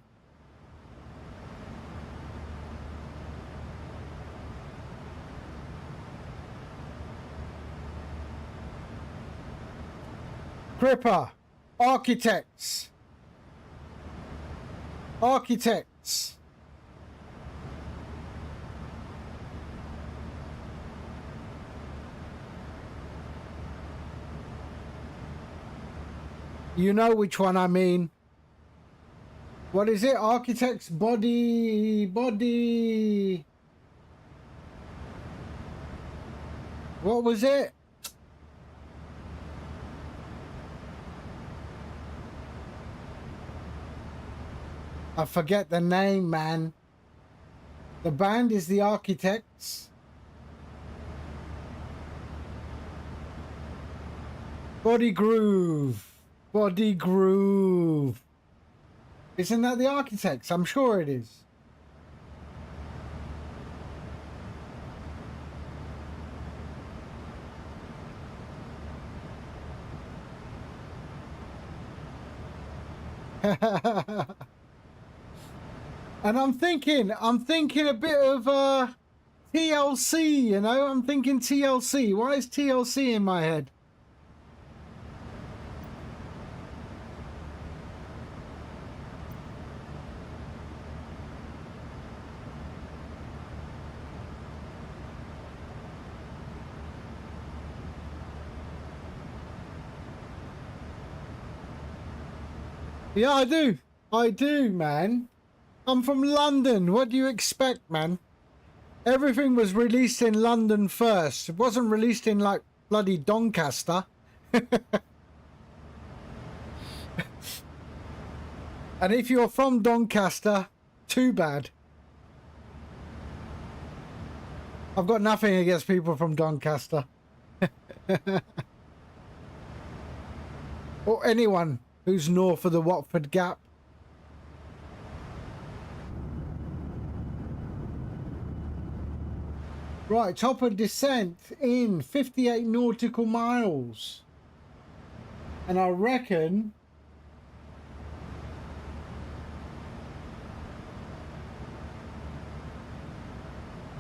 Cripper, architects. Architects. You know which one I mean. What is it? Architects, body. What was it? I forget the name, man. The band is the Architects. Body Groove. Body Groove. Isn't that the Architects? I'm sure it is. And I'm thinking a bit of TLC, you know? I'm thinking TLC. Why is TLC in my head? Yeah, I do, man. I'm from London. What do you expect, man? Everything was released in London first. It wasn't released in, like, bloody Doncaster. And if you're from Doncaster, too bad. I've got nothing against people from Doncaster. Or anyone who's north of the Watford Gap. Right, top of descent in 58 nautical miles. And I reckon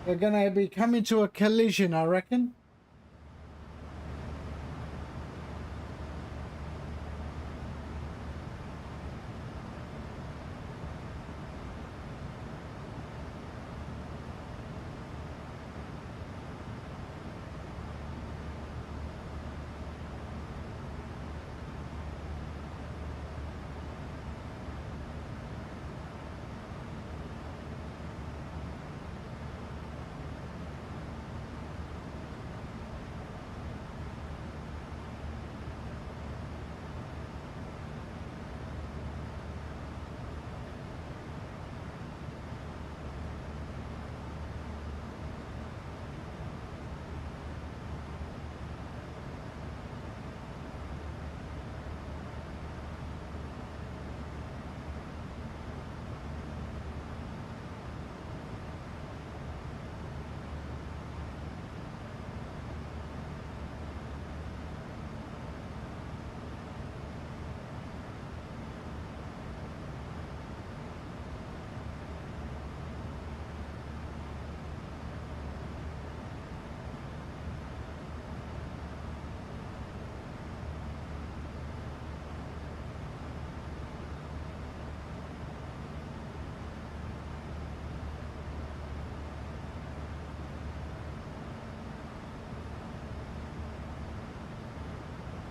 we're going to be coming to a collision, I reckon.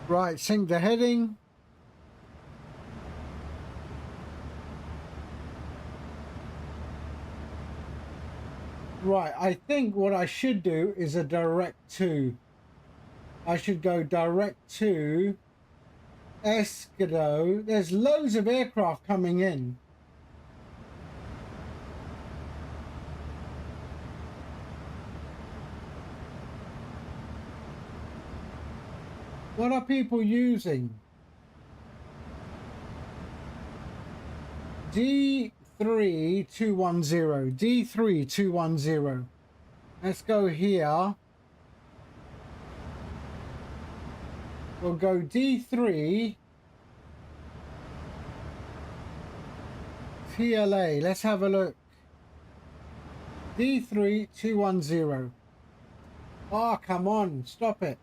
Right, sync the heading. Right, I think what I should do is a direct to. I should go direct to Escado. There's loads of aircraft coming in. What are people using? D3210. D3210. Let's go here. We'll go D3 TLA. Let's have a look. D3210. Oh, come on. Stop it.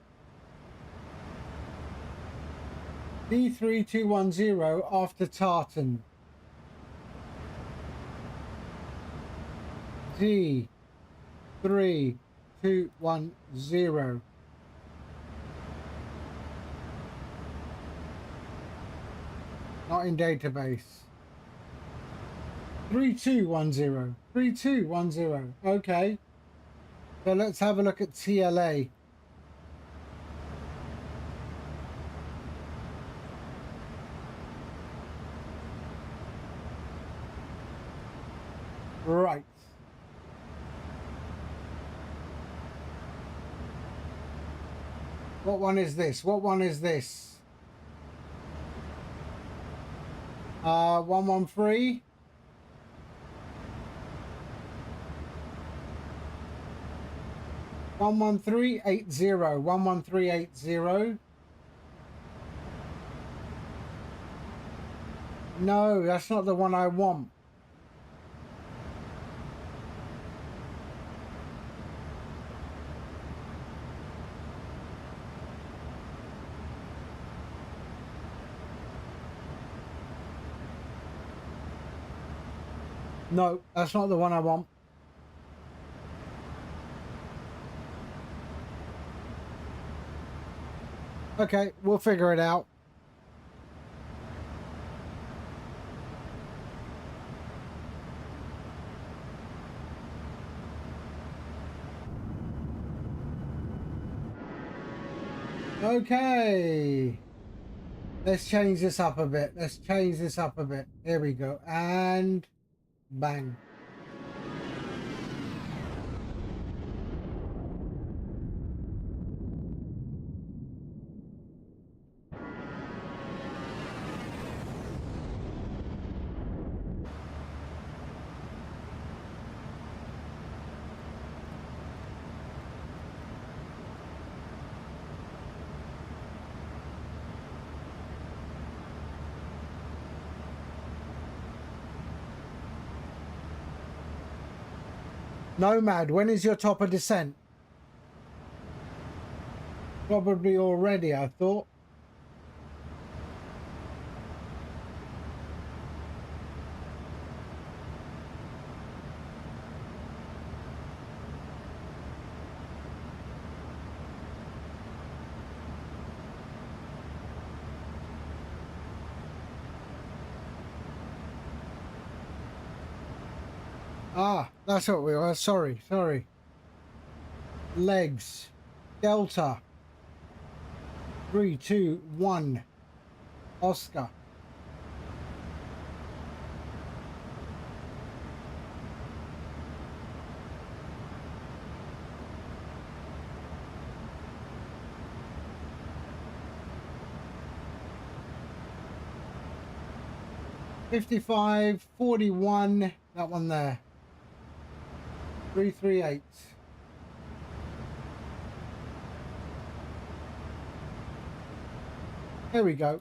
D3210 after Tartan. D3210. Not in database. 3210. 3210. Okay. So let's have a look at TLA. Right. What one is this? What one is this? 113. One 11380. 11380. No, that's not the one I want. No, that's not the one I want. Okay, we'll figure it out. Okay. Let's change this up a bit. Let's change this up a bit. Here we go. And bang. Nomad, when is your top of descent? Probably already, I thought. Ah, that's what we were. Sorry. Legs. Delta. 3, 2, 1. Oscar. $55, 41. That one there. 338. There we go.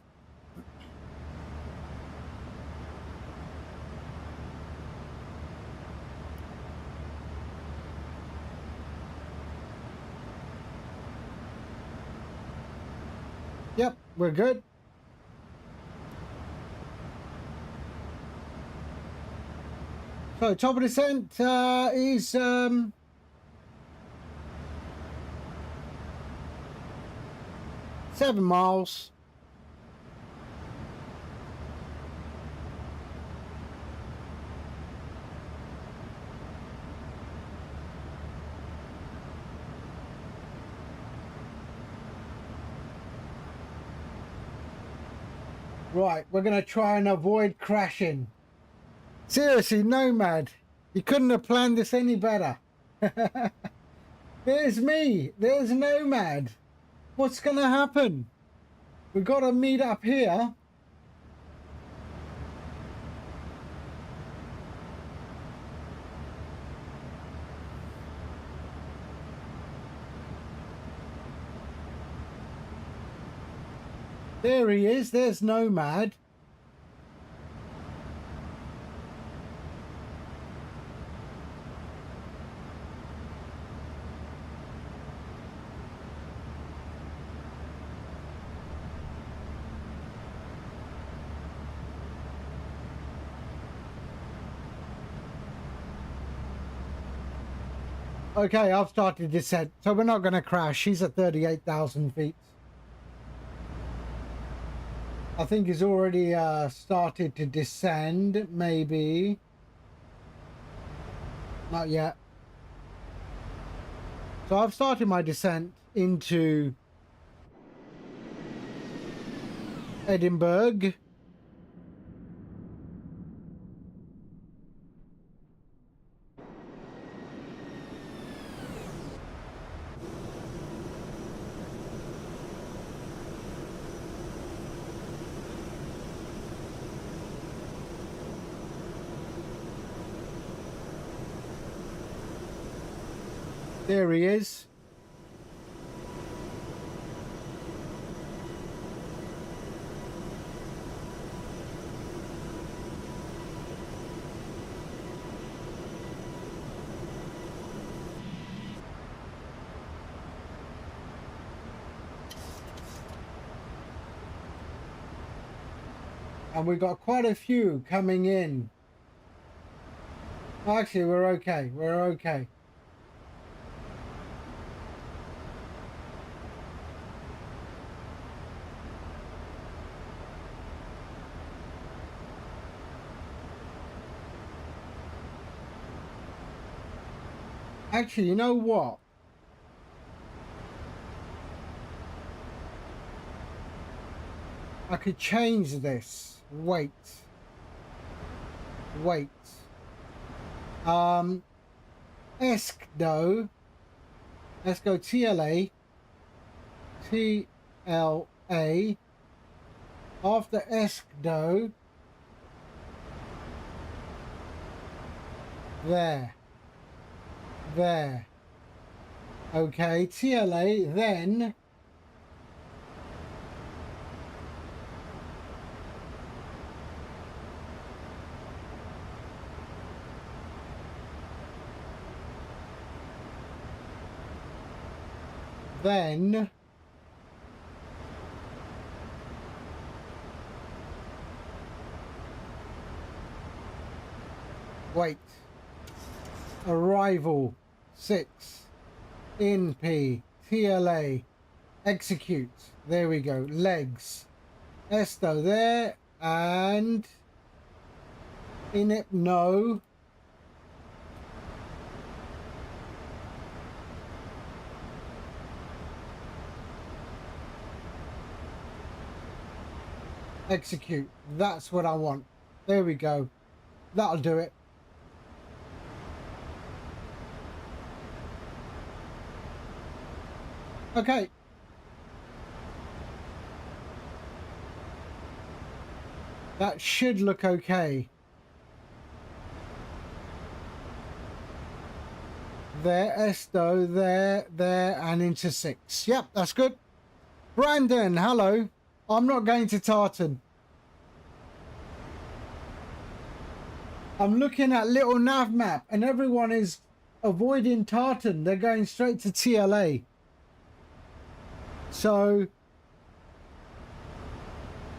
Yep, we're good. So top of descent is 7 miles. Right, we're going to try and avoid crashing. Seriously, Nomad, you couldn't have planned this any better. There's me. There's Nomad. What's going to happen? We've got to meet up here. There he is. There's Nomad. Okay, I've started descent, so we're not going to crash. He's at 38,000 feet. I think he's already started to descend, maybe. Not yet. So I've started my descent into Edinburgh. There he is. And we've got quite a few coming in. Actually, we're okay. We're okay. Actually, you know what? I could change this. Wait. Escdo. Let's go TLA. TLA. After Escdo. There. Okay, TLA, then wait. Arrival 6 in P TLA execute. There we go. Legs Esto there and init no. Execute. That's what I want. There we go. That'll do it. Okay. That should look okay. There, Esto, there, and into 6. Yep, that's good. Brandon, hello. I'm not going to Tartan. I'm looking at little nav map and everyone is avoiding Tartan. They're going straight to TLA. So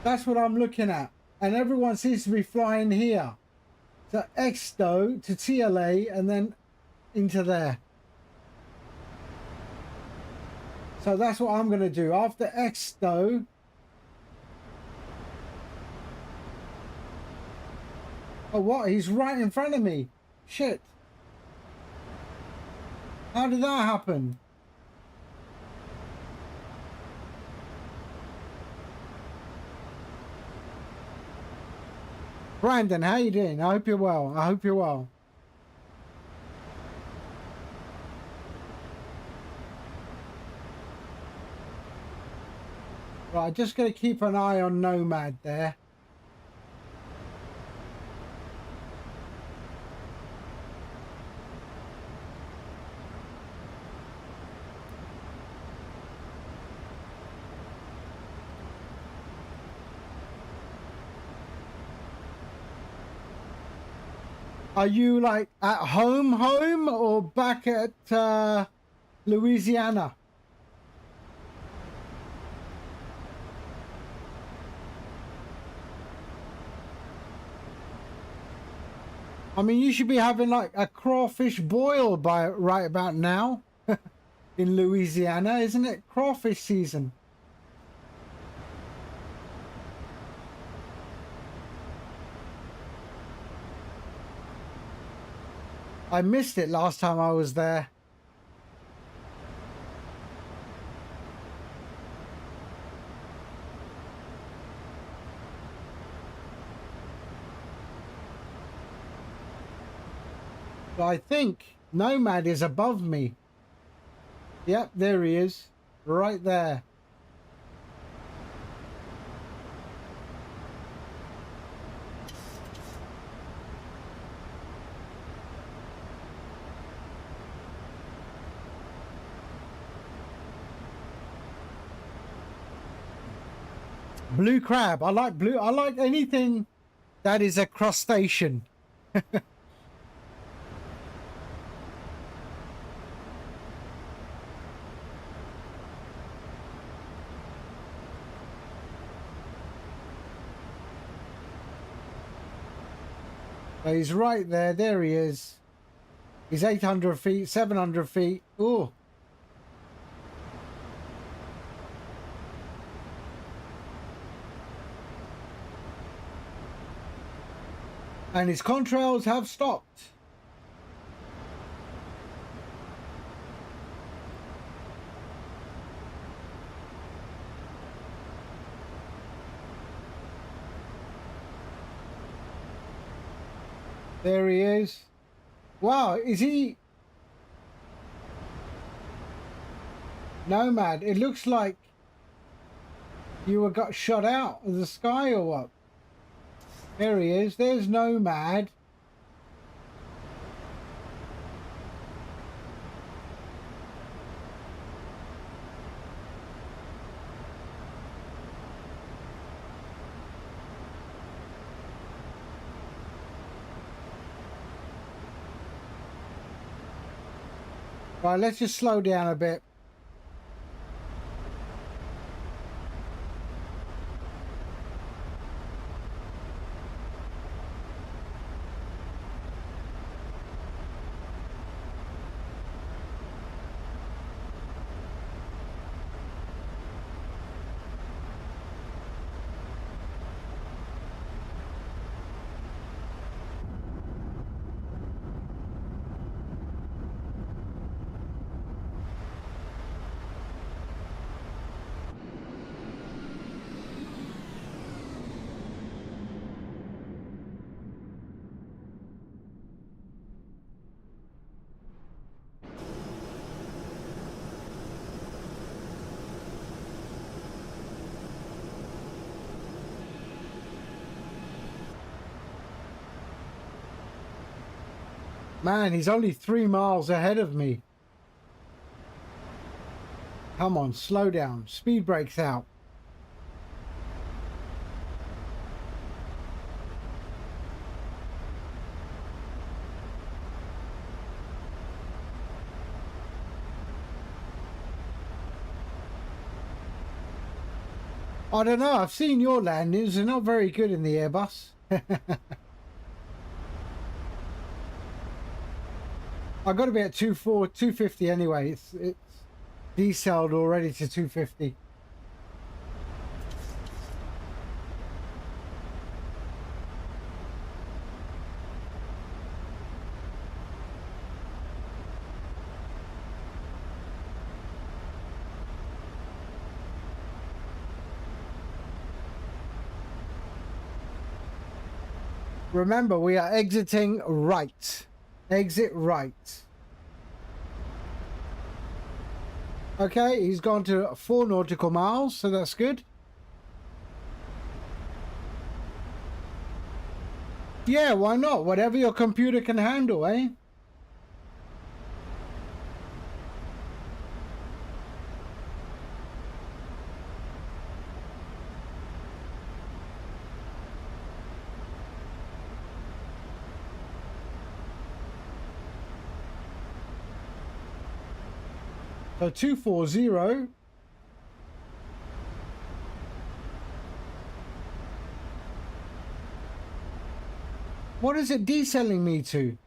that's what I'm looking at. And everyone seems to be flying here. So Exto to TLA and then into there. So that's what I'm going to do. After Exto, oh, what? He's right in front of me. Shit. How did that happen? Brandon, how you doing? I hope you're well. I hope you're well. Right, just going to keep an eye on Nomad there. Are you like at home or back at Louisiana? I mean, you should be having like a crawfish boil by right about now in Louisiana, isn't it? Crawfish season. I missed it last time I was there. But I think Nomad is above me. Yep, there he is. Right there. Blue crab. I like blue. I like anything that is a crustacean. So he's right there. There he is. He's 800 feet, 700 feet. Ooh. And his contrails have stopped. There he is. Wow, is he... Nomad, it looks like you got shot out of the sky or what? There he is. There's Nomad. Right, let's just slow down a bit. Man, he's only 3 miles ahead of me. Come on, slow down. Speed brakes out. I don't know. I've seen your landings. They're not very good in the Airbus. I got to be at 250 anyway. It's decelled already to 250. Remember, we are exiting right. Exit right. Okay, he's gone to 4 nautical miles, so that's good. Yeah, why not? Whatever your computer can handle, eh? So 240. What is it deselling me to?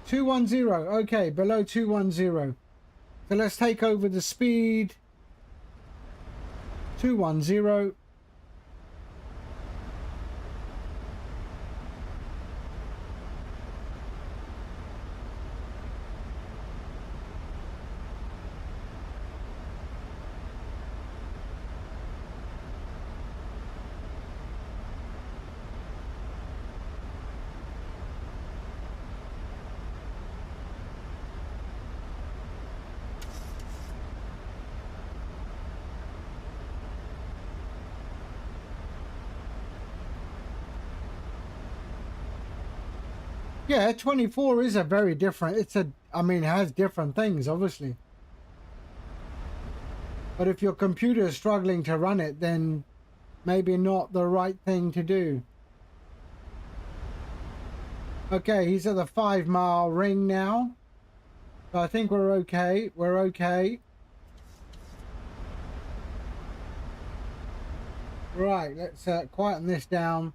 210. Okay, below 210. So let's take over the speed. 210. Yeah, 24 is a very different, I mean, it has different things, obviously. But if your computer is struggling to run it, then maybe not the right thing to do. Okay, he's at the 5 mile ring now. So I think we're okay. We're okay. Right, let's quieten this down.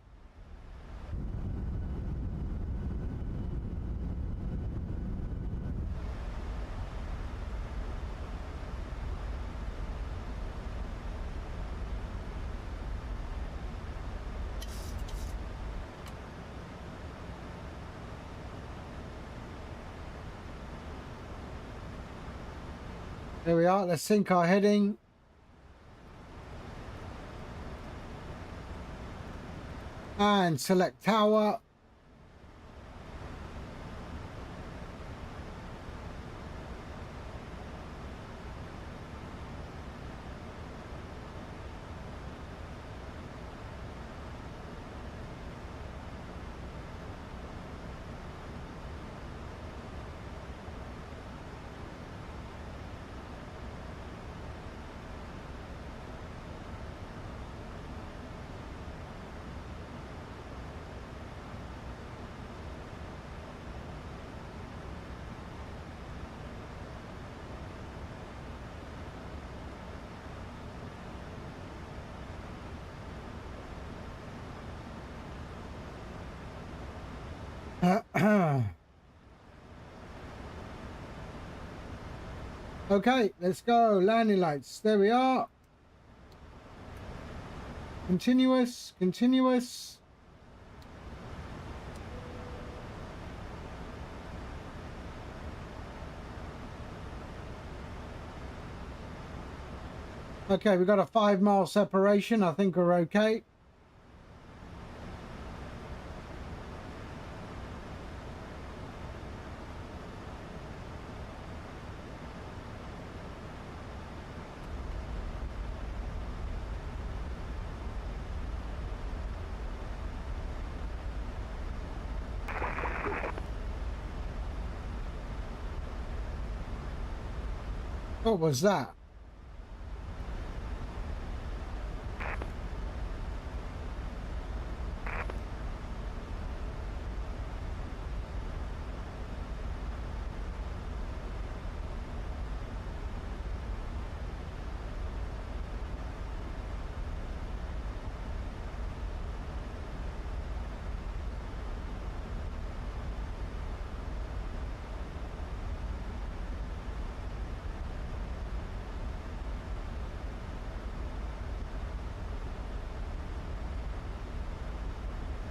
There we are. Let's sync our heading. And select tower. Okay, let's go. Landing lights. There we are. Continuous, continuous. Okay, we've got a 5 mile separation. I think we're okay. What was that?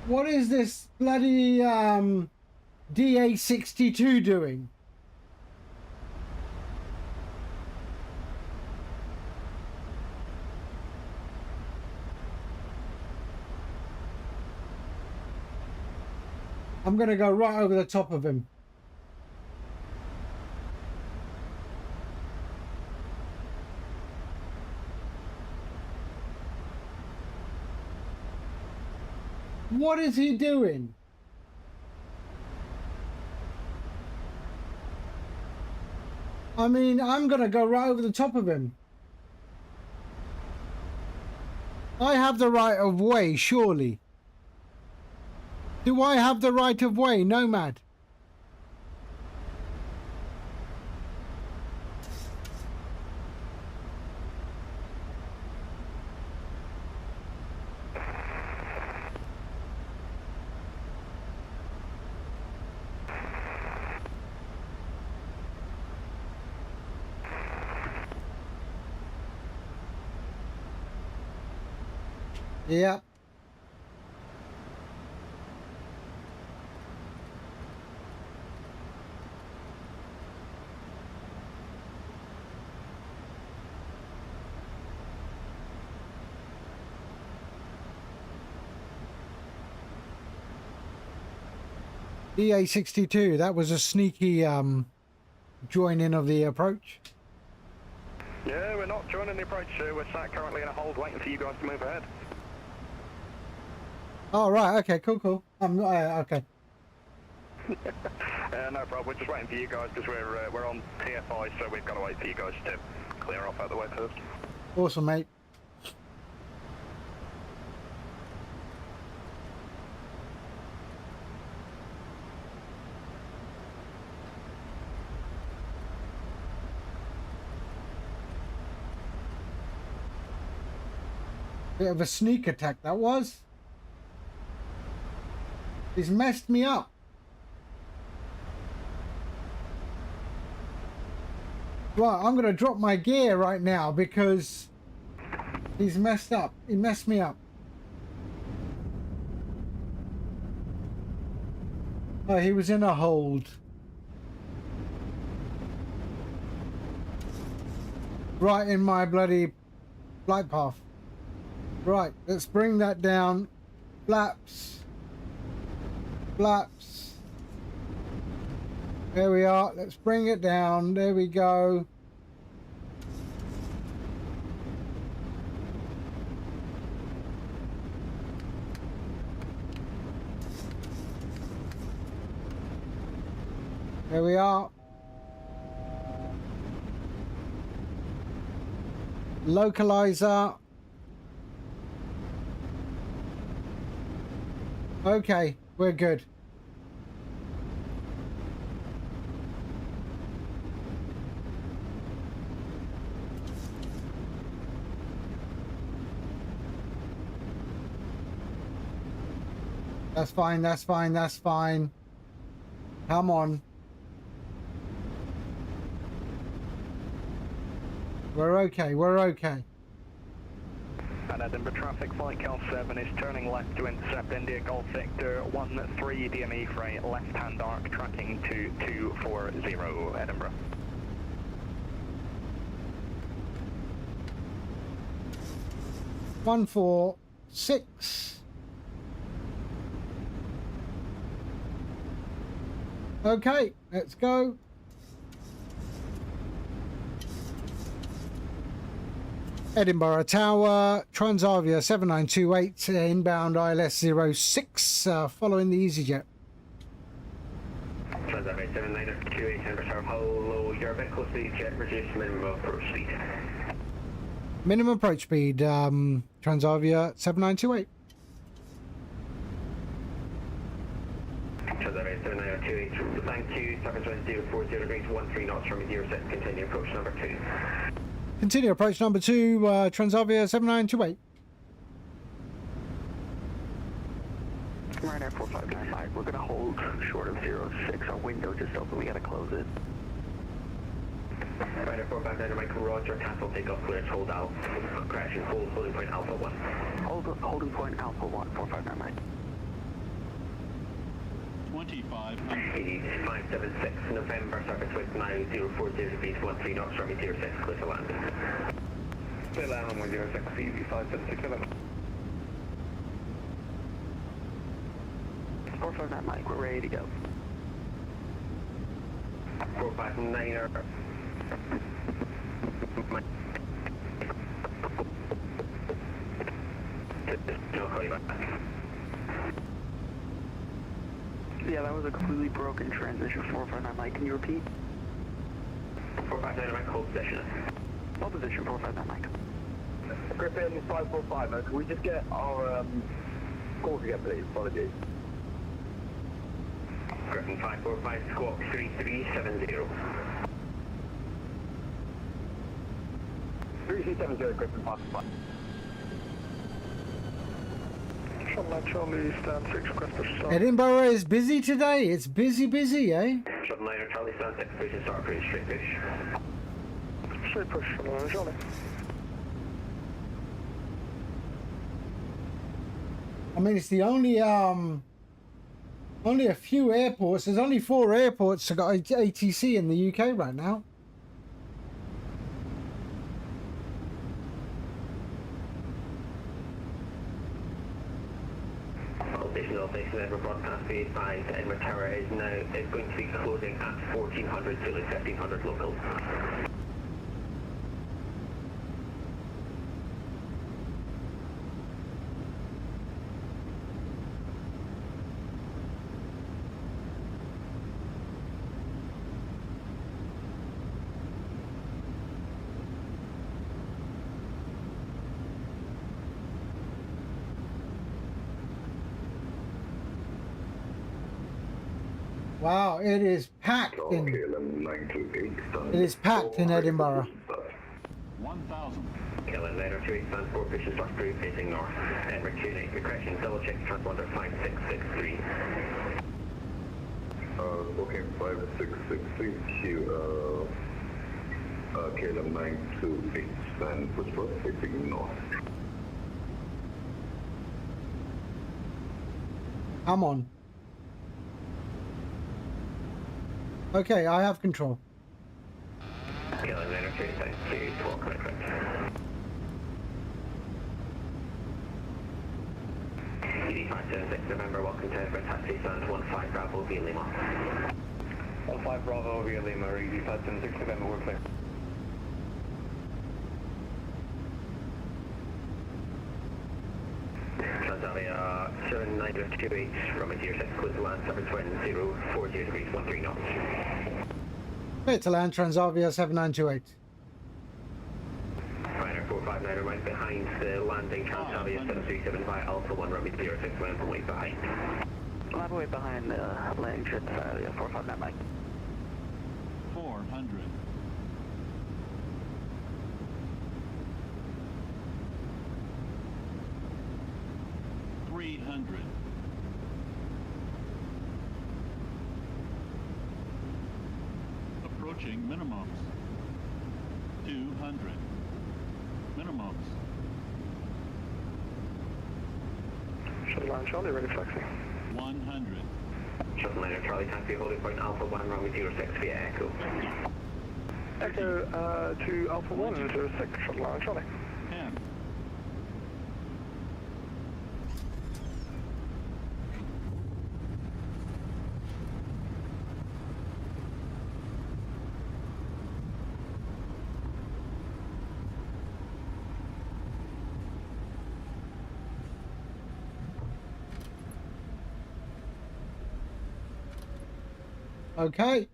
What is this bloody DA62 doing? I'm gonna go right over the top of him. What is he doing? I mean, I'm gonna go right over the top of him. I have the right of way, surely. Do I have the right of way, Nomad? Yep. DA62, that was a sneaky join-in of the approach. Yeah, we're not joining the approach, sir. We're sat currently in a hold waiting for you guys to move ahead. Oh, right, okay, cool. I'm not, okay. No problem, we're just waiting for you guys because we're on TFI, so we've got to wait for you guys to clear off out the way first. Awesome, mate. Bit of a sneak attack, that was. He's messed me up. Right, I'm going to drop my gear right now because he's messed up. He messed me up. Oh, he was in a hold. Right in my bloody flight path. Right, let's bring that down. Flaps. Flaps. There we are. Let's bring it down. There we go. There we are. Localizer. Okay, we're good. That's fine, that's fine, that's fine. Come on. We're okay, we're okay. And Edinburgh traffic, flight Cal 7 is turning left to intercept India Golf Victor 13 DME freight, left-hand arc, tracking to 240 Edinburgh. One, 4, 6. Okay, let's go. Edinburgh Tower, Transavia 7928, inbound ILS 06, following the EasyJet. Transavia 7928, Edinburgh, hello, you're a bit close to the jet, reduce minimum approach speed. Minimum approach speed, Transavia 7928. Transavia 7928, thank you, 72040 degrees, 13 knots from 06, continue approach number 2. Continue approach number 2, Transavia 7928. Ryanair 4595, we're going to hold short of 06, our window just open, we got to close it. Ryanair 459, Michael Roger, cancel takeoff, clearance, hold out, crashing, holding point Alpha 1. Holding point Alpha 1, 4599. 2500. 576 November, circuit with now 040 degrees 13 knots, runway 06, clear to land. Clear land runway 06, CV 576 November. 459 Mike, we're ready to go. 459er. No, call you back. Yeah, that was a completely broken transmission. 459 Mike, can you repeat? 459 Mike, hold position. Hold position, 459 Mike. Griffin 545, can we just get our calls again, please? Apologies. Griffin 545, squawk 3370. 3370, Griffin 545. Charlie, stand 6, request push start. Edinburgh is busy today. It's busy, eh? Shuttle Niner, Charlie, stand 6, push and start, cruise, straight push. Straight push, Charlie. I mean, it's the only a few airports. There's only 4 airports that got ATC in the UK right now. Station Edinburgh broadcast phase 5 to Edinburgh Tower is going to be closing at 1400 Zulu, 1500 local. Wow, it is packed in. It is packed in Edinburgh. 1000. KLM 928 stand 4, push and start through facing north. Edinburgh 29, correction, double check transponder 5663. Okay, 5663, KLM 928, stand push for facing north. Come on. Okay, I have control. KLM 928 stand 212, correct. 576 November, welcome to Edinburgh, taxi stand 15 Bravo via Lima. 15 Bravo via Lima, ED 576 November, we're clear. Transavia 7928, runway 06, close to land, 720, 40 degrees 13 knots. Clear to land, Transavia 7928. Ryanair 459 right behind the landing, Transavia 737 via Alpha 1, runway 06, land from way behind. Land way behind the landing strip, yeah, 459 Mike. 400. Approaching minimums. 200. Minimums. Shuttle line Charlie, ready flexing. 100. Shuttle Niner Charlie, taxi holding point Alpha 1, runway 06 via Echo. Echo to Alpha 1, 06, shuttle line Charlie. 10. Okay.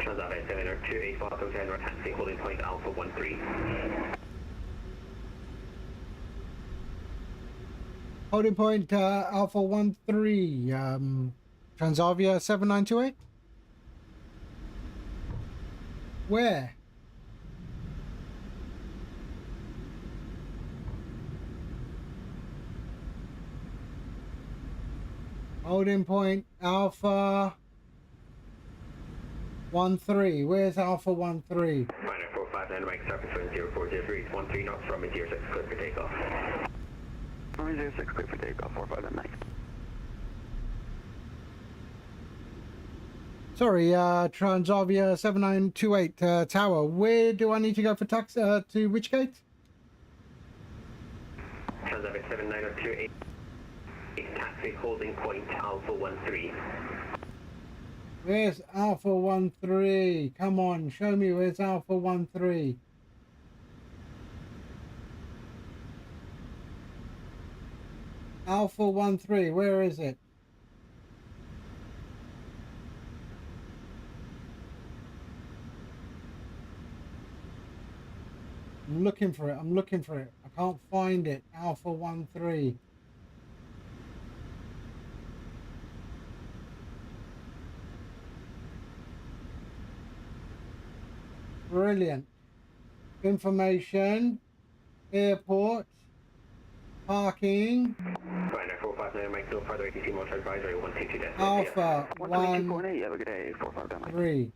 Transavia 728 Fox Hotel, taxi holding point Alpha 13. Holding point Alpha 13, Transavia 7928. Where? Holding point Alpha 13. Where's Alpha 13? Minor 459, Mike, surface wind 04 degrees, 13 knots, runway 06, clear for takeoff. Runway 06, clear for takeoff, 459. Sorry, Transavia 7928 Tower. Where do I need to go for taxi? To which gate? Transavia 7928, taxi holding point Alpha 13. Where's Alpha 13? Come on, show me where's Alpha 13. Alpha 13, where is it? I'm looking for it. I'm looking for it. I can't find it. Alpha 13. Brilliant. Information. Airport. Parking. Minor 459, Mike, no further ATC motor advisory 122. Alpha 122.8, have a good day, 459. 13.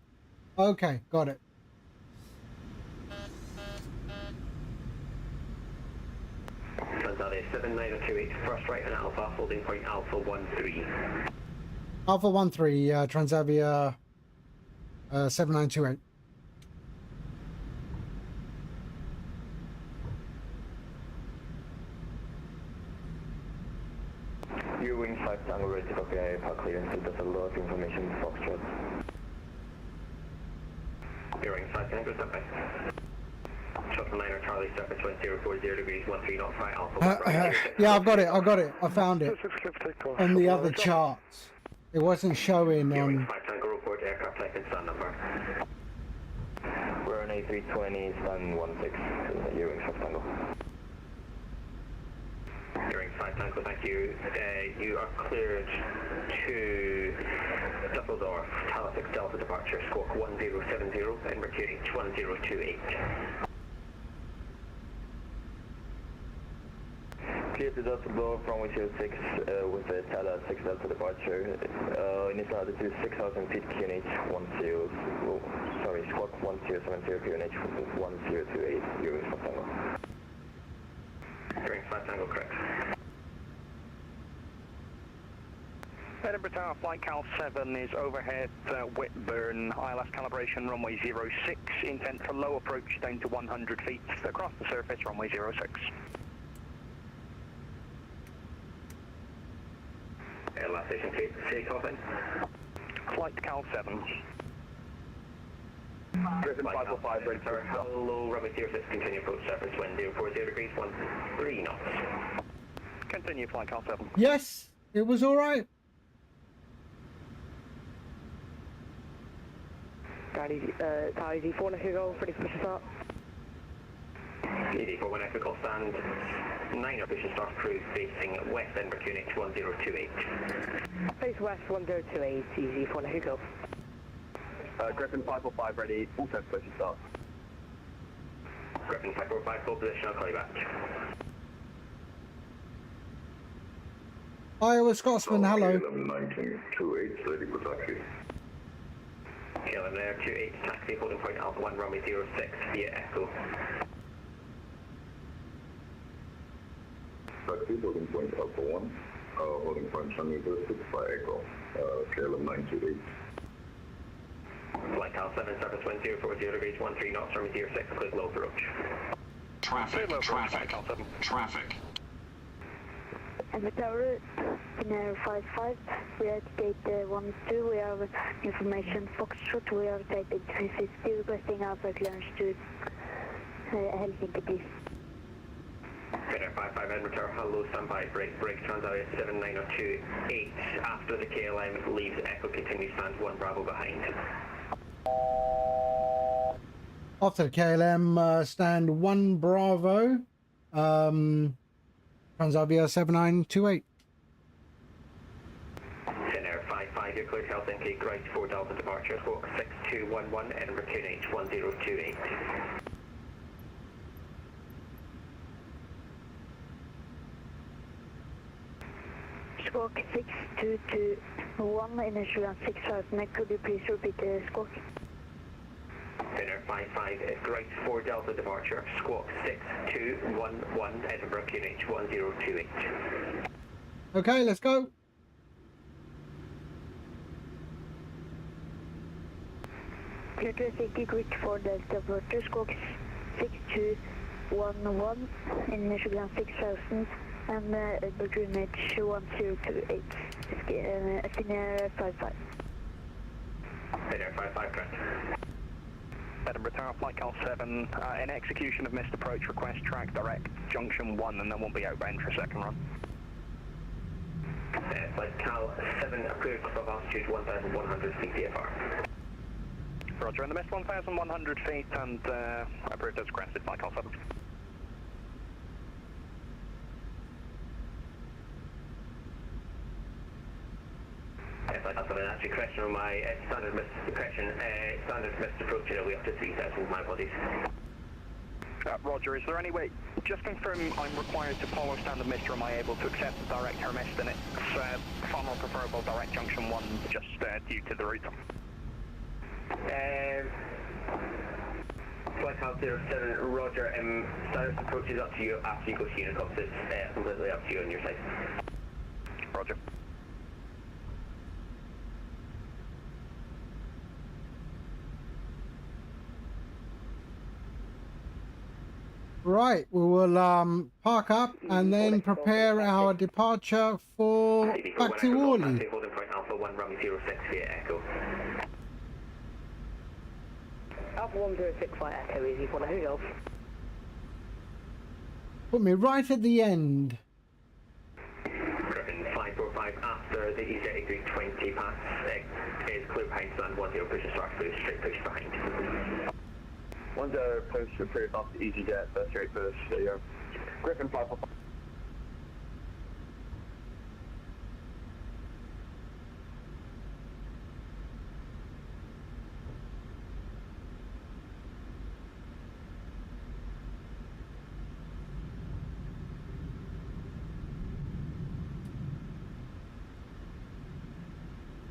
Okay, got it. Transavia 7928, first right on Alpha, holding point Alpha 13. Alpha 13, Transavia 7928. Your wing 5 Tango ready to copy park clearance. That's a lot of information, Foxtrot. Your wing 5 Tango, stand by. Shuttle Liner Charlie, surface wind 040 degrees, 13 knots, right Alpha. Yeah, I've got it. I got it. I found it on the other charts. It wasn't showing Your wing on. 5 Tango, report aircraft type and stand number. We're on A320, stand 16. Your wing 5 Tango. Your wing 5 Tango, thank you. You are cleared to Dusseldorf, Tower 6 Delta departure, squawk 1070, Edinburgh QH 1028. Clear to Dusseldorf, runway 06 with the Tower 6 Delta departure. Initial altitude 6,000 feet, QNH 10, sorry, squawk 1070, QNH 1028, your wing 5 Tango. Your wing 5 Tango, correct. Edinburgh Tower, flight Cal 7 is overhead Whitburn, ILS calibration runway 06, intent for low approach down to 100 feet, across the surface runway 06. Last station, takeoff in. Flight Cal 7. Griffin 505, ready for hello, runway 06, continue approach surface wind 040 degrees, 13 knots. Continue flight Cal 7. Yes, it was all right. Tower ED4, let's go, ready for push start. ED4, 1 echo call stand 9, push start cruise facing west Edinburgh QNH 1028. Face west 1028, ED4, let's go. Griffin 505, ready, also push start. Griffin 545, full position, I'll call you back. Iowa Scotsman, hello. 1928, ready for taxi. KLM Air 28, taxi, holding point Alpha 1, runway 06, via Echo. Taxi, holding point Alpha 1, holding point runway 06 by Echo, KLM 928. Flight Cal 7, surface wind 040 degrees, 13 knots, runway 06, clear low approach. Traffic, traffic. Edinburgh Tower, Pinero 55, we are at gate 12, we have information Foxtrot, we are at gate 350, requesting Alpha clearance to Helsinki, please. Pinero 55, Edinburgh Tower, hello, standby, break, Transavia 7928, after the KLM leaves Echo, continue stand 1 Bravo behind. After KLM, stand 1 Bravo. Transavia 7928. Pinero 55, you're clear to Helsinki, right 4 Delta departure, squawk 6211, Edinburgh QNH 1028. Squawk 6221, initial ground 6000. Could you please repeat the squawk? Dinner 55 is great for Delta departure. Squawk 6211 Edinburgh QNH 1028. Okay, let's go. Clear to safety, quick for Delta departure. Squawk 6211, initial ground 6000. And Edinburgh QNH 1028. Dinner 55. Dinner 55, correct. Edinburgh Tower, Flight Cal 7, in execution of missed approach, request track direct junction 1, and then we'll be outbound for a second run. Flight Cal 7, approved above altitude 1,100 feet VFR. Roger, in the missed 1,100 feet, and approved as requested, Flight Cal 7. That's your correction on my standard missed approach, we up to 3,000, my apologies. Roger, is there any way, just confirm I'm required to follow standard missed, or am I able to accept the direct air missed, and it's far more preferable direct junction 1, just due to the route? Flight Cal 07, Roger, standard approach is up to you after you go to Unicop, it's completely up to you on your side. Roger. Right, we will park up and then prepare our departure for back to Orly. Holding point Alpha 1, runway 06 via Echo. Alpha 106 via Echo, easy for the who else? Put me right at the end. Griffin 545 after the EZ8320 pass is clear behind stand 10 pushes start through straight push behind. 10 push approved off the EasyJet, straight push, there you go. Griffin 545.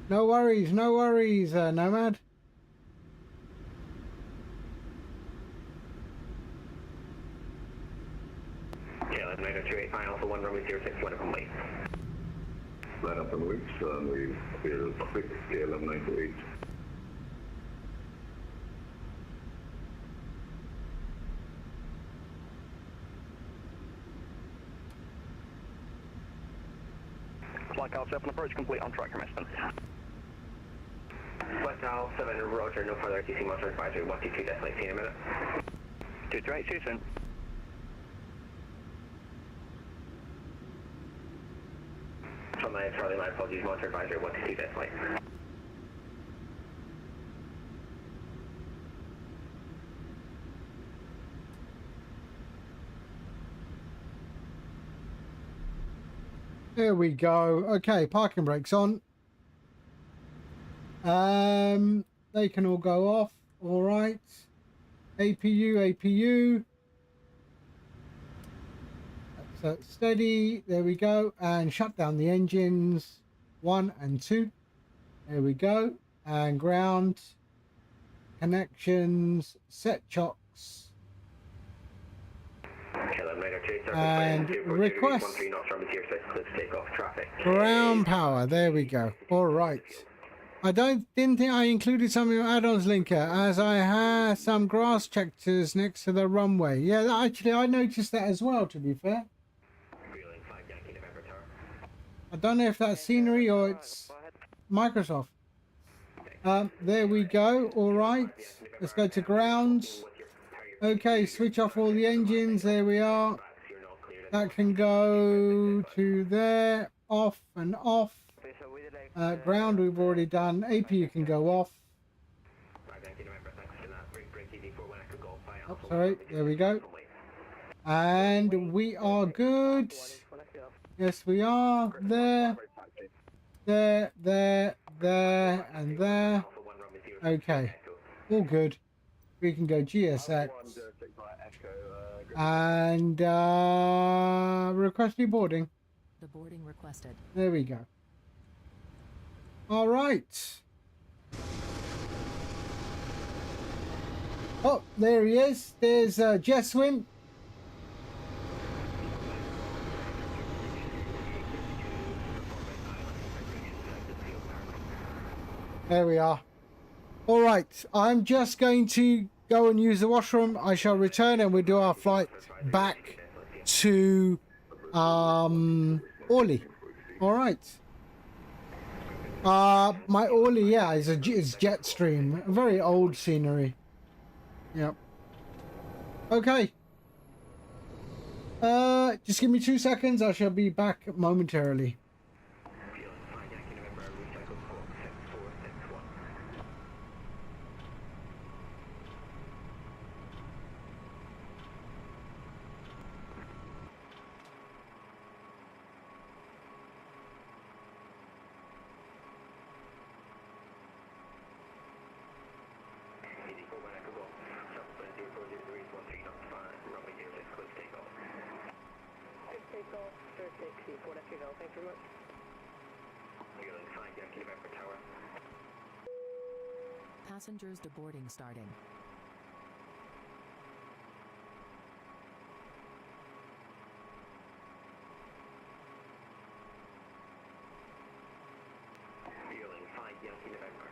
No worries, Nomad. KLM 928, fine, Alpha 1, runway 06, 1 up and wait. Line up and wait, runway 06, KLM 928. Flight Cal 7, approach complete on track, Hermiston. Flight Cal 7, Roger, no further TC motor advisory, 122, definitely see in a minute. 228, see you soon. From my Charlie, my apologies, monitor advisory, 122, definitely. There we go. Okay, parking brakes on. They can all go off. All right. APU. So steady. There we go. And shut down the engines. 1 and 2. There we go. And ground connections. Set chocks. And request ground power. There we go. All right. I didn't think I included some add-ons linker, as I had some grass tractors next to the runway. Yeah, actually I noticed that as well, to be fair. I don't know if that's scenery or it's Microsoft. There we go. All right. Let's go to grounds. Okay, switch off all the engines. There we are. That can go to there. Off and off. Ground we've already done. APU can go off. Oh, sorry. There we go. And we are good. Yes, we are. There. There, and there. Okay. All good. We can go GSX. And request deboarding. The Boarding requested. There we go. All right. Oh, there he is. There's Jeswin. There we are. All right. I'm just going to go and use the washroom. I shall return and we'll do our flight back to Orly. All right. My Orly, yeah, is Jetstream. Very old scenery. Yep. Okay. Just give me 2 seconds. I shall be back momentarily. Passengers to boarding starting. Fueling 5 Yankee November.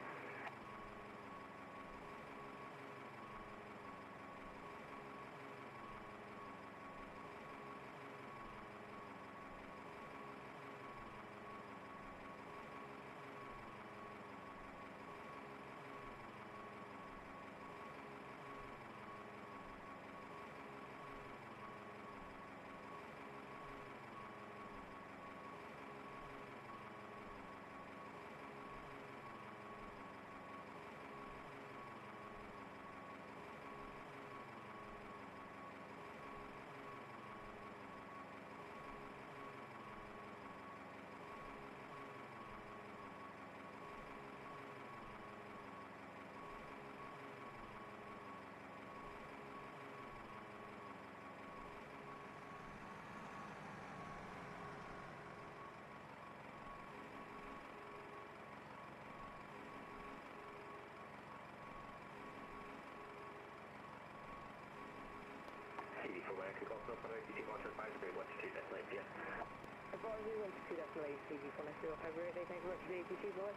CD4 Echo Golf November, departure advisory 122 destination, yeah. Advisory 122 destination, CD4 Echo Golf November, thank you very much for the APC, boy.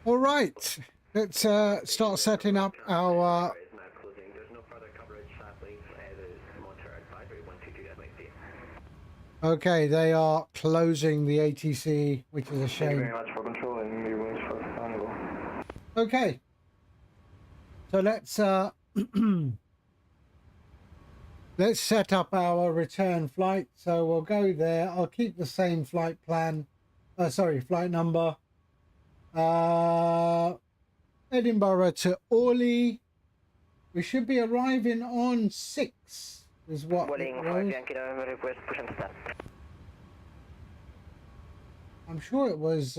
All right, let's start setting up our. Okay, they are closing the ATC, which is a shame. Thank you very much for controlling your wings for Carnival. Okay, so let's let's set up our return flight. So we'll go there. I'll keep the same flight plan. Sorry, flight number. Edinburgh to Orly. We should be arriving on 6. Is what it was. I'm sure it was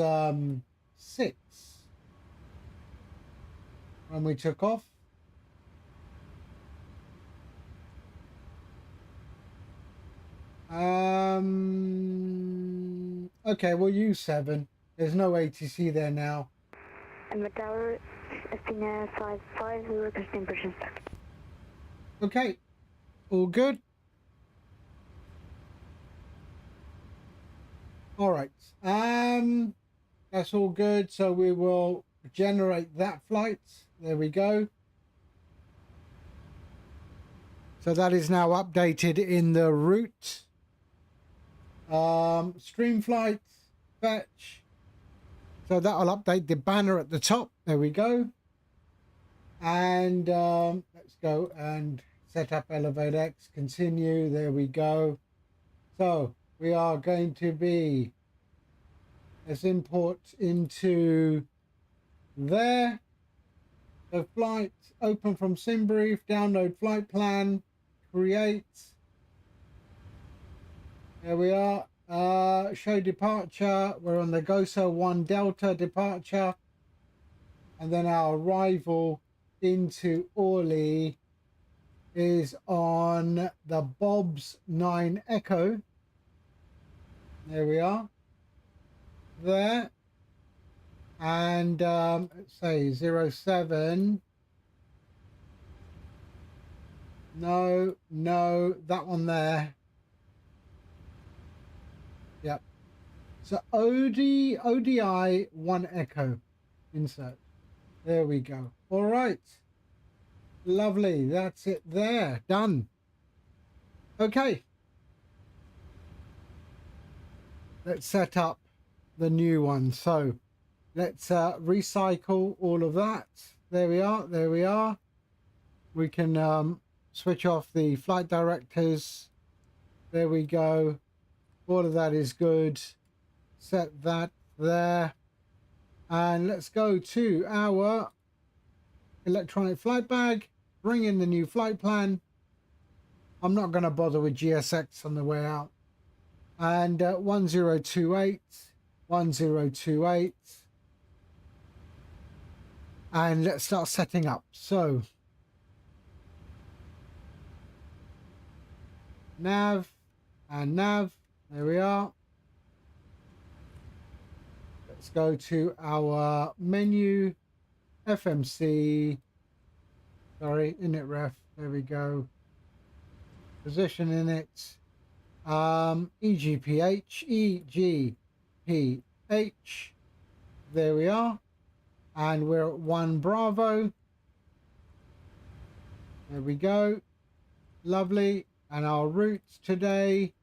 6 when we took off. Okay, we'll use 7. There's no ATC there now. And the tower, Athena 55, we requesting permission start. Okay, all good. All right, that's all good. So we will generate that flight. There we go. So that is now updated in the route. StreamFlight fetch. So that'll update the banner at the top. There we go. And let's go and set up Elevate X. Continue. There we go. So we are going to be, let's import into there. So flight, open from SimBrief, download flight plan, create. There we are. Show departure. We're on the GOSA 1 Delta departure. And then our arrival into Orly is on the Bob's 9 Echo. There we are. There. And let's say 07. No, that one there. Yep. So ODI 1 Echo. Insert. There we go. All right. Lovely. That's it there. Done. Okay. Let's set up the new one. So let's recycle all of that. There we are. There we are. We can switch off the flight directors. There we go. All of that is good. Set that there. And let's go to our electronic flight bag. Bring in the new flight plan. I'm not going to bother with GSX on the way out. And 1028. 1028. And let's start setting up. So nav and nav. There we are. Let's go to our menu, FMC, sorry, init ref, there we go. Position in it, EGPH, EGPH, there we are. And we're at 1 Bravo. There we go. Lovely. And our route today,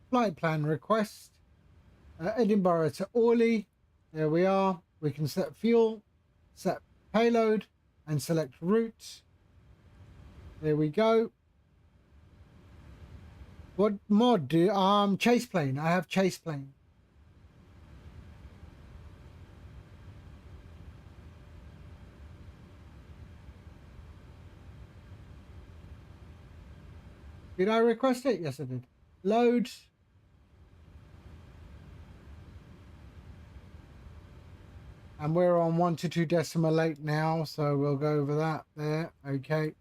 flight plan request, Edinburgh to Orly. There we are. We can set fuel, set payload, and select route. There we go. What mod do chase plane? I have chase plane. Did I request it? Yes, I did. Load. And we're on 122.8 now, so we'll go over that there. Okay.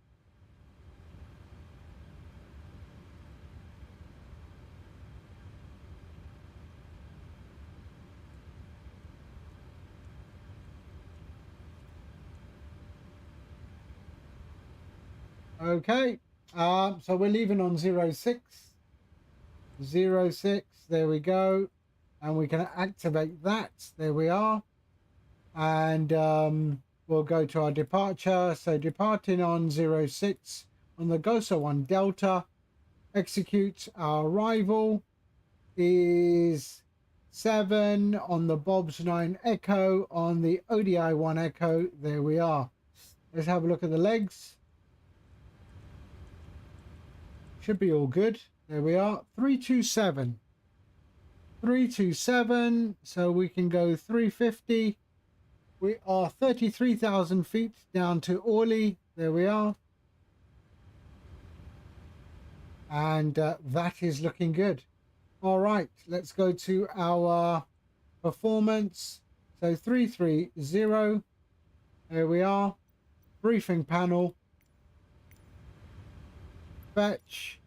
Okay. So we're leaving on 06. 06. There we go. And we can activate that. There we are. and we'll go to our departure. So departing on 06 on the Gosa 1 Delta, execute. Our arrival is 7 on the Bob's 9 Echo on the ODI 1 Echo. There we are. Let's have a look at the legs. Should be all good. There we are. 327. 327. So we can go 350. We are 33,000 feet down to Orly. There we are. And that is looking good. All right, let's go to our performance. So 330. There we are. Briefing panel. Fetch.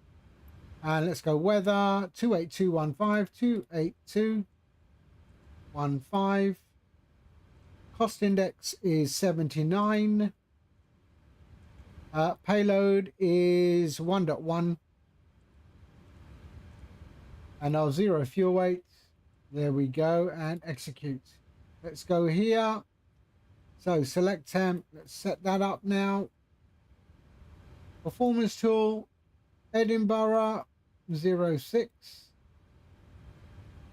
And let's go weather. 28215. 28215. Cost index is 79. Payload is 1.1. And our 0 fuel weight. There we go. And execute. Let's go here. So select temp. Let's set that up now. Performance tool. Edinburgh 06.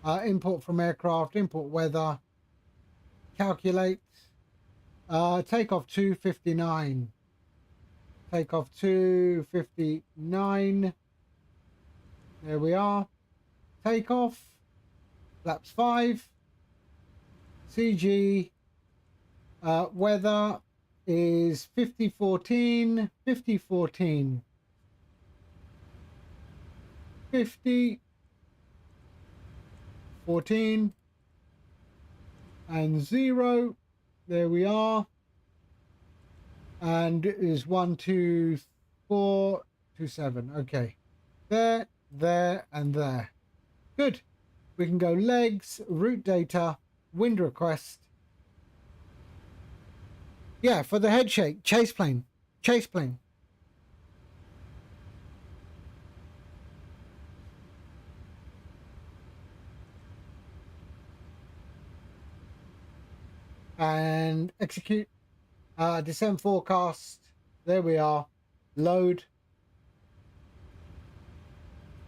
Import from aircraft. Import weather. Calculate. Takeoff 259. Takeoff 259. There we are. Takeoff. Flaps 5. CG. Weather is 5014. 5014. 5014. And 0. There we are. And it is 12427. Okay. There, and there. Good. We can go legs, route data, wind request. Yeah, for the head shake, chase plane. Chase plane. And execute. Descent forecast. There we are. Load.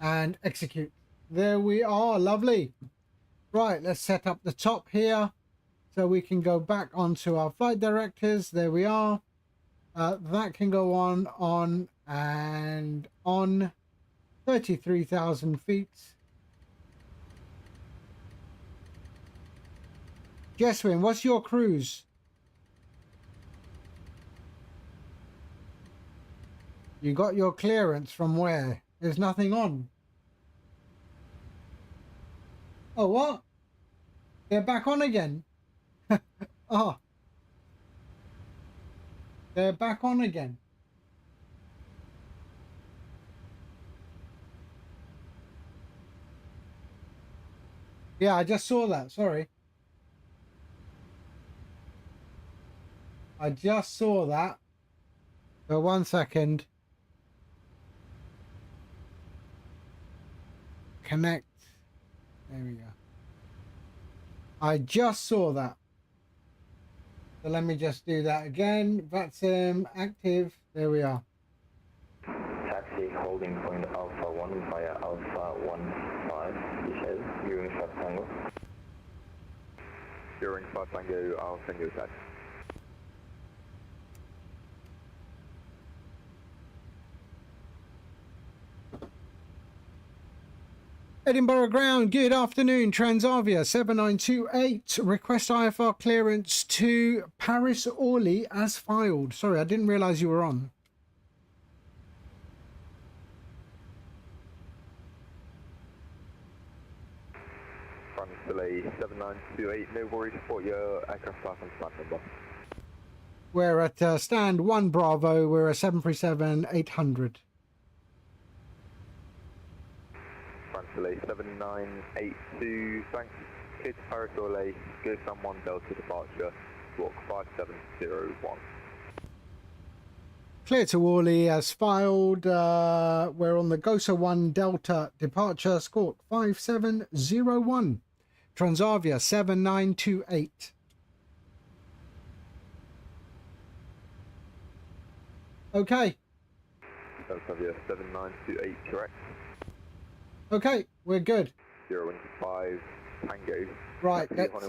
And execute. There we are. Lovely. Right, let's set up the top here so we can go back onto our flight directors. There we are. That can go on, and on. 33,000 feet. Jeswin, what's your cruise? You got your clearance from where? There's nothing on. Oh, what? They're back on again. Oh. They're back on again. Yeah, I just saw that. Sorry. I just saw that. So 1 second. Connect. There we go. I just saw that. So let me just do that again. VATSIM active. There we are. Taxi holding point Alpha 1 via Alpha 15. Michel, viewing 5 Tango. During 5 Tango, I'll send you a text. Edinburgh ground, good afternoon. Transavia 7928. Request IFR clearance to Paris Orly as filed. Sorry, I didn't realise you were on. France delay 7928. No worries, report your aircraft class and flight number. We're at stand 1 Bravo. We're a 737-800. France delay 7982. Thanks. Clear to Paris Orly. Go Sun 1 Delta departure. Walk 5701. Clear to Orly as filed. We're on the Gosa 1 Delta departure. Squawk 5701. Transavia 7928. Okay. Transavia 7928, correct? Okay, we're good. 015 Tango. Right, let's,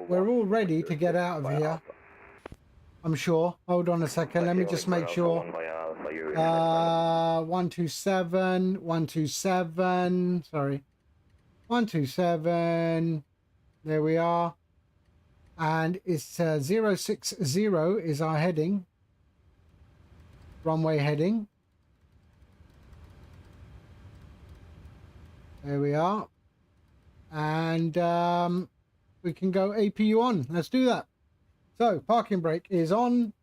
we're all ready to get out of here. I'm sure. Hold on a second. Let me just make sure. 127, 127. Sorry. 127. There we are. And it's 060 is our heading. Runway heading. There we are. And we can go APU on. Let's do that. So parking brake is on.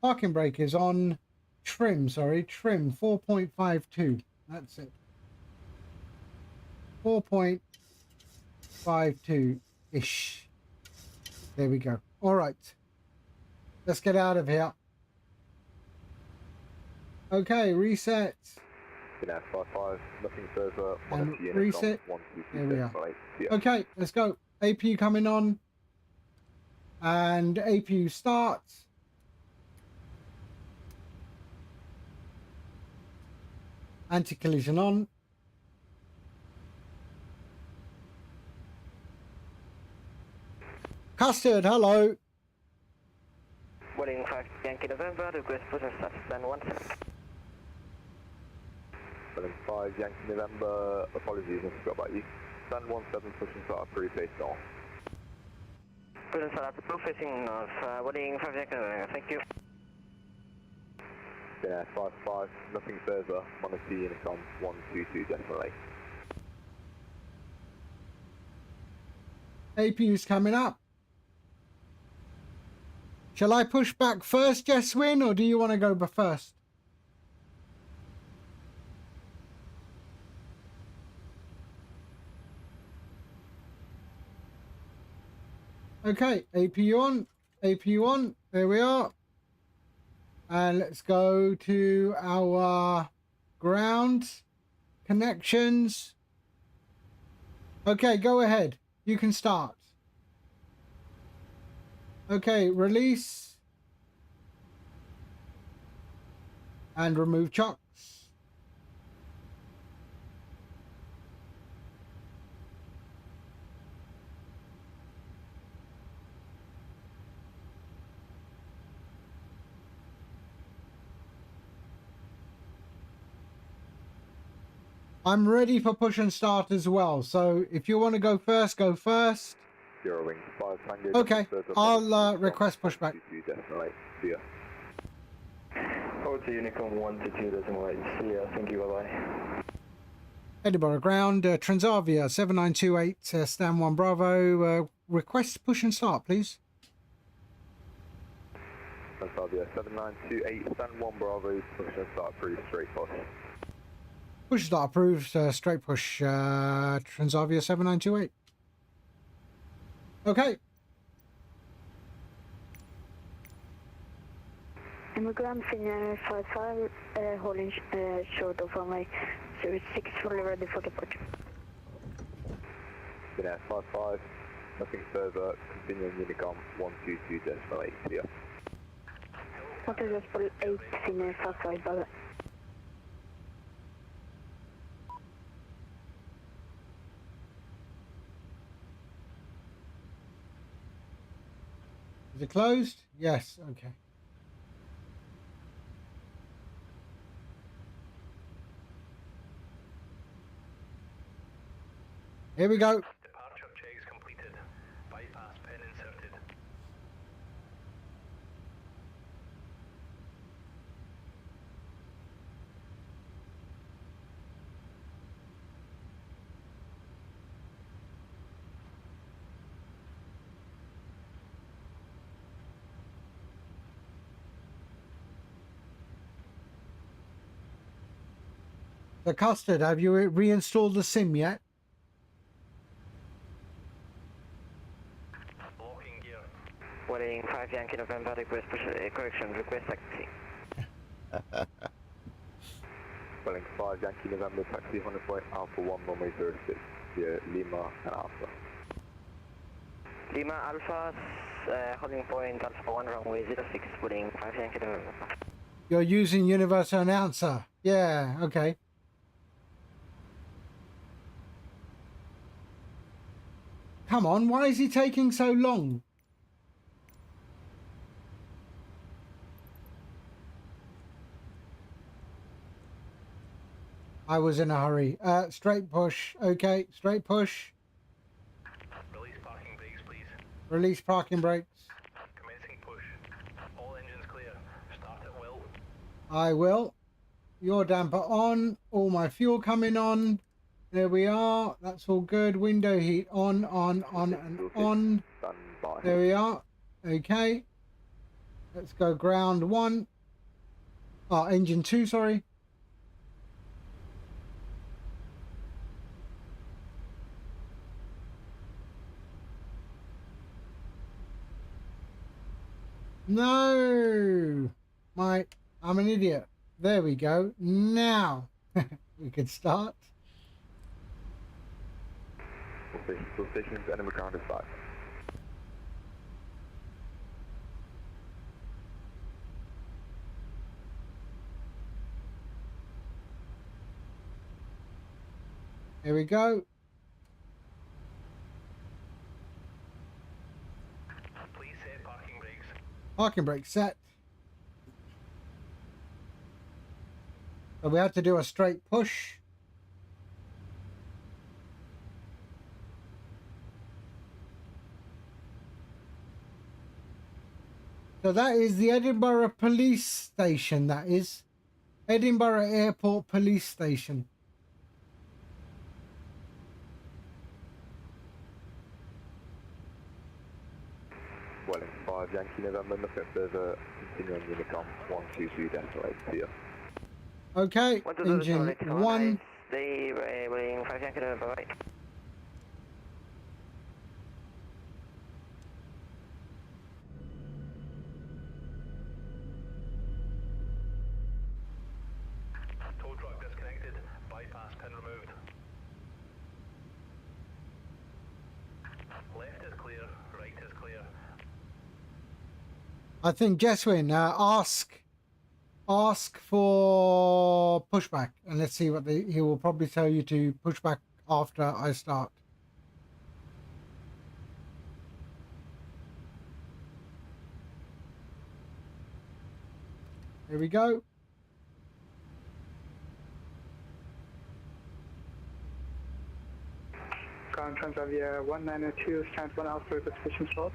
Parking brake is on. Trim, sorry, trim 4.52. That's it. 4.52-ish. There we go. All right. Let's get out of here. Okay, reset. Yeah, 55, nothing further. And reset. There we are. Okay, let's go. APU coming on. And APU starts. Anti-collision on. Custard, hello. Boarding 5 Yankee November, request push and start, stand 17. Boarding 5 Yankee November, apologies, I forgot about you. Stand 17, push and start, approved, face north. Push and start, approved, facing north, boarding 5 Yankee November, thank you. Yeah, 55, nothing further, monitor Unicom 122 definitely. APU's coming up. Shall I push back first, Jeswin, or do you want to go first? Okay, APU on, APU on, there we are. And let's go to our ground connections. Okay, go ahead. You can start. Okay, release. And remove chocks. I'm ready for push and start as well. So if you want to go first, go first. Zeroing 5 Tango. Okay, I'll request pushback. Definitely. See ya. Forward to Unicom 122.8. See ya. Thank you. Bye bye. Edinburgh ground, Transavia 7928, stand 1 Bravo. Request push and start, please. Transavia 7928, stand 1 Bravo, push and start, approved, straight push. Push start approved, straight push, Transavia 7928. Okay. Immigrant Finnair 55, holding short of runway 06, fully ready for departure. Finnair 55, nothing further, continuing Unicom 122.8, see ya. Water Gospel 8, Finnair 55, bye bye. Is it closed? Yes, okay. Here we go. Departure checks completed. Bypass pin inserted. The Custard, have you reinstalled the SIM yet? Blocking gear. Boarding 5 Yankee November, request push, correction, request taxi. Boarding 5 Yankee November, taxi 100 point Alpha 1, runway 06, via Lima and Alpha. Lima Alpha, holding point Alpha 1, runway 06, boarding 5 Yankee November. You're using universal announcer. Yeah, okay. Come on, why is he taking so long? I was in a hurry. Straight push. Okay, straight push. Release parking brakes, please. Release parking brakes. Commencing push. All engines clear. Start at will. I will. Your damper on. All my fuel coming on. There we are. That's all good. Window heat on, and on. There we are. Okay. Let's go ground 1. Engine 2, sorry. No. I'm an idiot. There we go. Now we could start. Full stations, Edinburgh ground is 5. Here we go. Please set parking brakes. Parking brake set. So we had to do a straight push. So that is the Edinburgh Police Station, that is. Edinburgh Airport Police Station. Welling 5, Yankee November, look at the continuing Unicom 122.8 to you. Okay, engine 1. The Welling 5 Yankee November, right. Tow truck disconnected. Bypass pin removed. Left is clear. Right is clear. I think Jeswin, ask for pushback, and let's see what he will probably tell you to push back after I start. Here we go. Ground Transavia 192, stand 1 Alpha for position slot.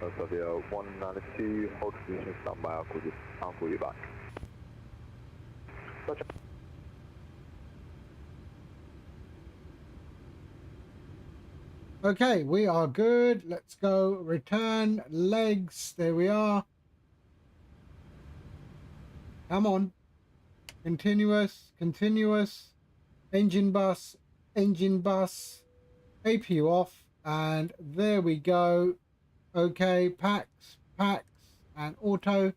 Transavia 192, hold position, stand by, I'll call you back. Roger. Okay, we are good. Let's go. Return legs. There we are. Come on. Continuous. Engine bus. APU off. And there we go. Okay, packs, and auto.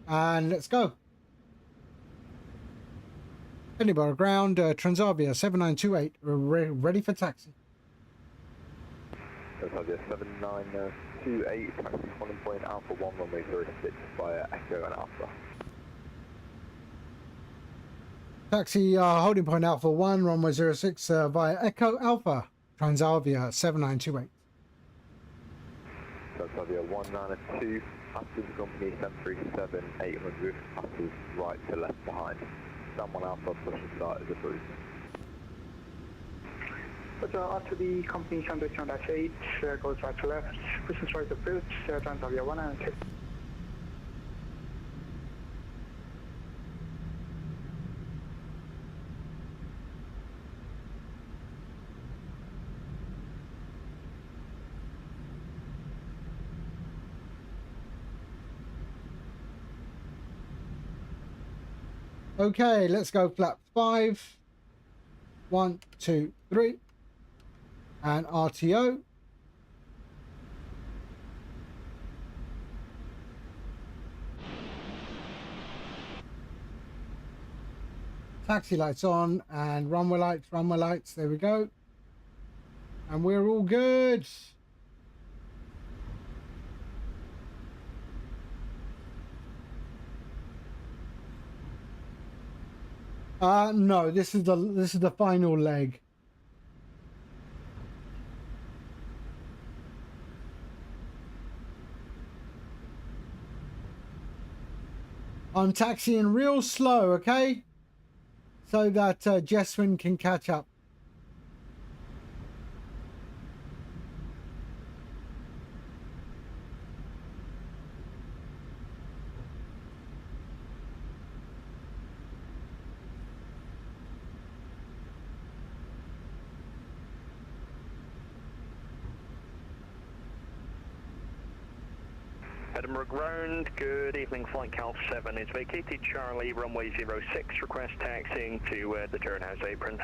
And let's go. Edinburgh ground, Transavia 7928, ready for taxi. Transavia 7928, taxi calling point Alpha 1, runway 06 via Echo and Alpha. Taxi holding point Alpha 1, runway 06 via Echo Alpha, Transavia 7928. Transavia 192, passes company 737 800, passes right to left behind. Someone Alpha push and start is approved. But after the company transition -8 goes right to left, push and start approved, Transavia 192. Okay, let's go flap 5. 1, 2, 3. And RTO. Taxi lights on and runway lights. There we go. And we're all good. No, this is the final leg. I'm taxiing real slow, okay? So that Jeswin can catch up. Edinburgh ground, good evening, flight Cal 7 is vacated, Charlie, runway 06, request taxiing to the turnhouse apron.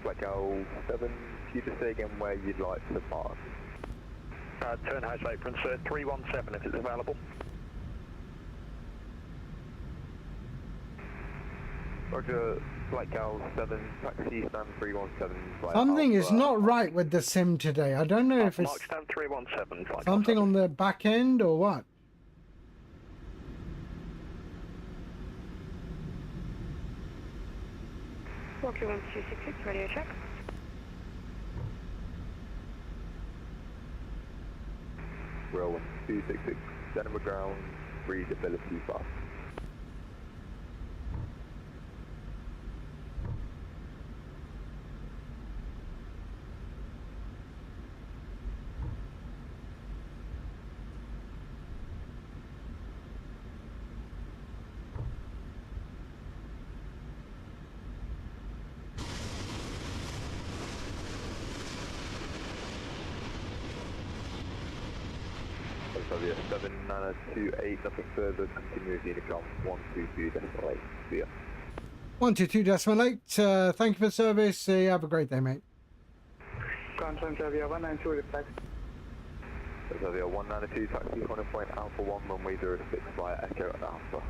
Flight Cal 7, can you just say again where you'd like to park? Turnhouse apron, sir, 317 if it's available. Roger, Flight Cal 7, taxi stand 317. Something is not right with the sim today. I don't know if it's Mark stand 317, flight something on the back end or what. Walker 1266, radio check. Rail 1266, Edinburgh ground, readability bus. Transavia 7928, nothing further, continue with Unicom 122.8, see ya. 122.8, thank you for service, have a great day, mate. Transavia 192, reflect. Transavia 192, taxi corner point Alpha 1, runway 06, via Echo and Alpha.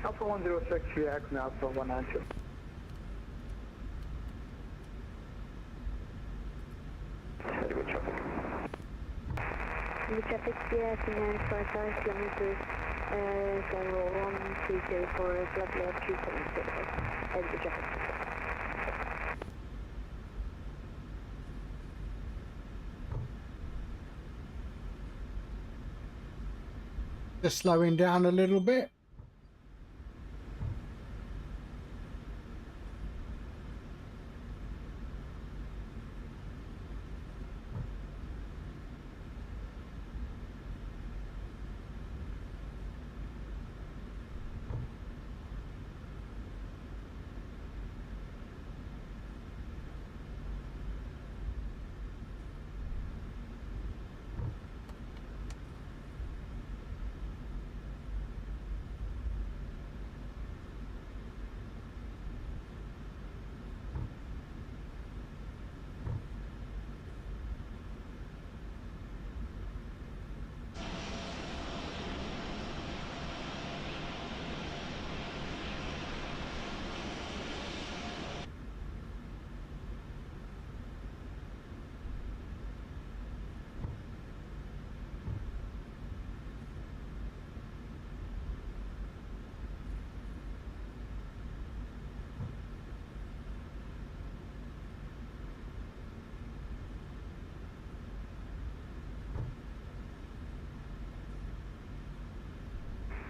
Alpha 106, react and Alpha 192. Very good traffic. The traffic, yes, 955 kilometers, Skyroll 1304, flat left 270, and the traffic. Just slowing down a little bit.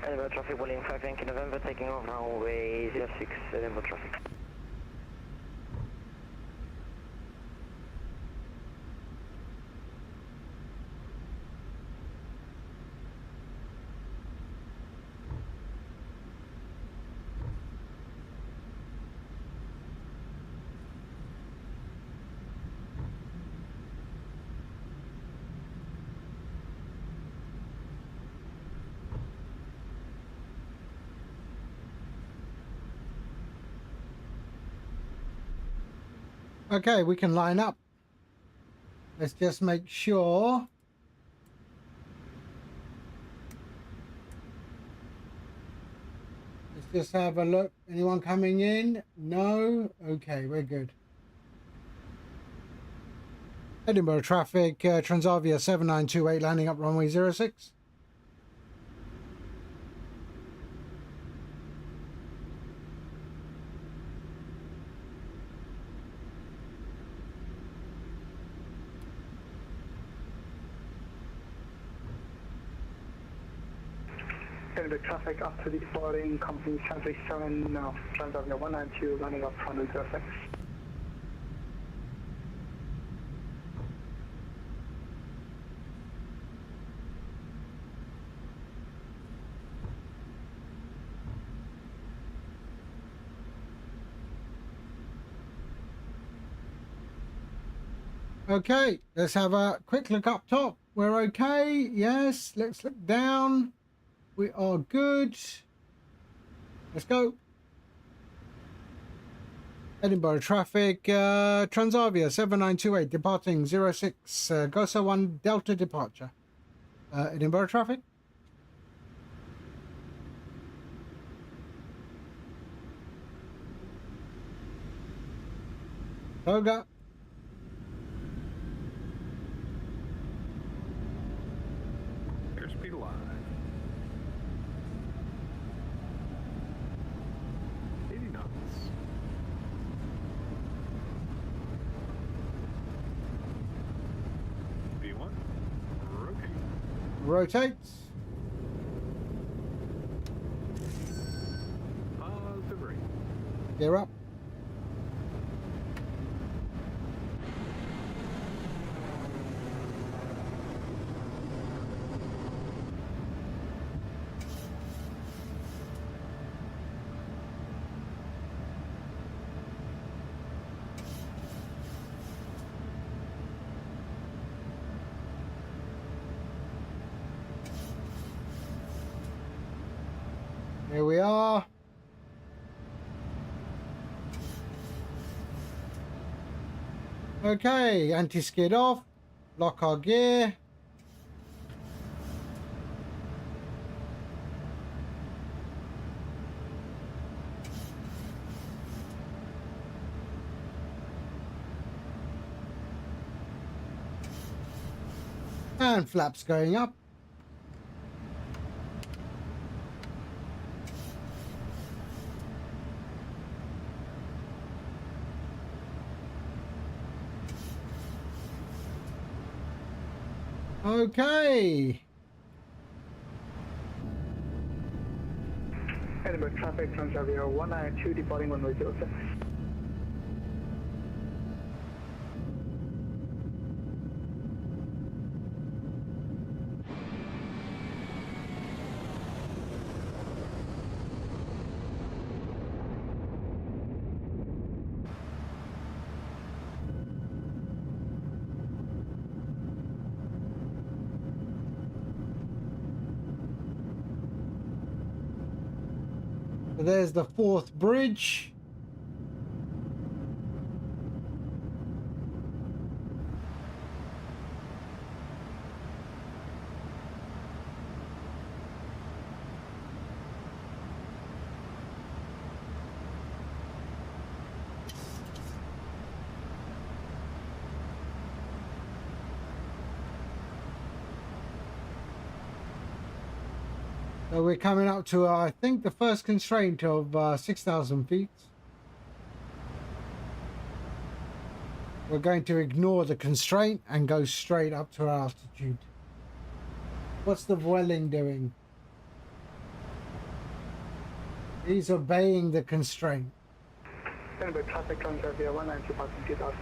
Edinburgh traffic, William 5 Yankee November, taking off runway 06, Edinburgh traffic. Okay, we can line up. Let's just make sure. Let's just have a look. Anyone coming in? No? Okay, we're good. Edinburgh traffic, Transavia 7928 landing up runway 06. Edinburgh traffic after departing, company 737, Transavia 192, landing up runway 06. Okay, let's have a quick look up top. We're okay. Yes, let's look down. We are good. Let's go. Edinburgh traffic, Transavia 7928 departing 06, Gosa 1 Delta departure. Edinburgh traffic. Toga. Airspeed alive. 80 knots. B1. Rotate. Rotates. Positive rate. Gear up. Here we are. Okay, anti-skid off. Lock our gear. And flaps going up. Okay. Edinburgh traffic, Transavia 192 departing runway 06. So there's the fourth bridge. So we're coming up to, I think, the first constraint of 6,000 feet. We're going to ignore the constraint and go straight up to our altitude. What's the Vueling doing? He's obeying the constraint. Edinburgh traffic, Transavia 192 passing 2000.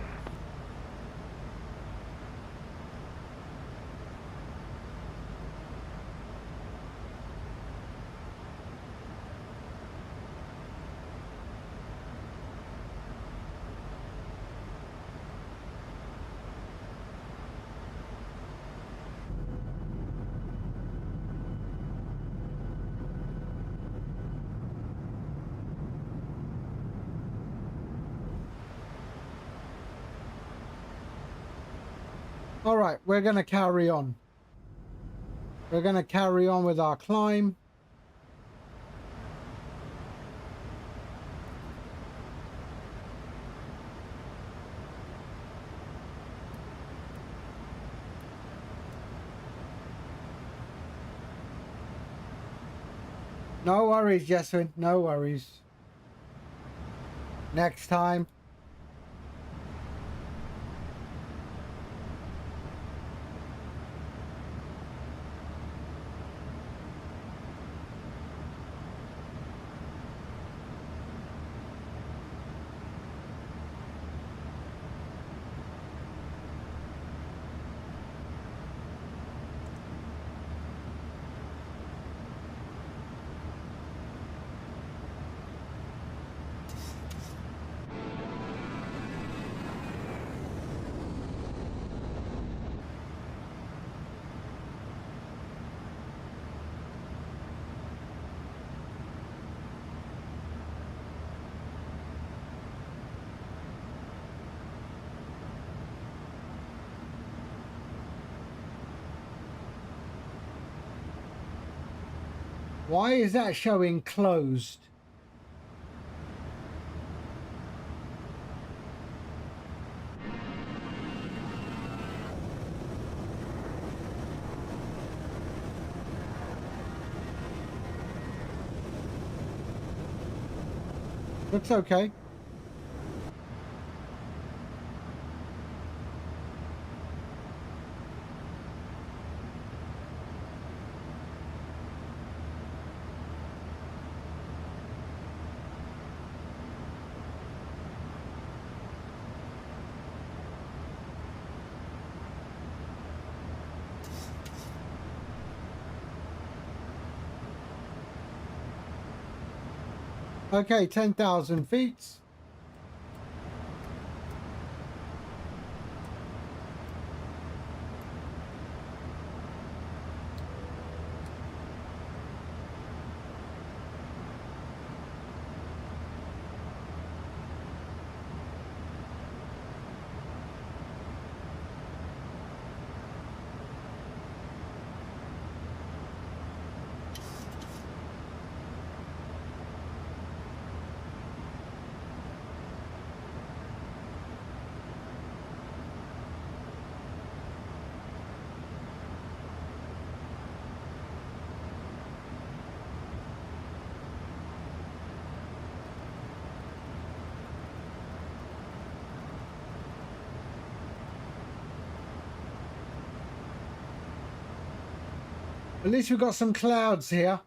All right, we're going to carry on. We're going to carry on with our climb. No worries, Jessamine. No worries. Next time. Why is that showing closed? Looks okay. Okay, 10,000 feet. At least we've got some clouds here.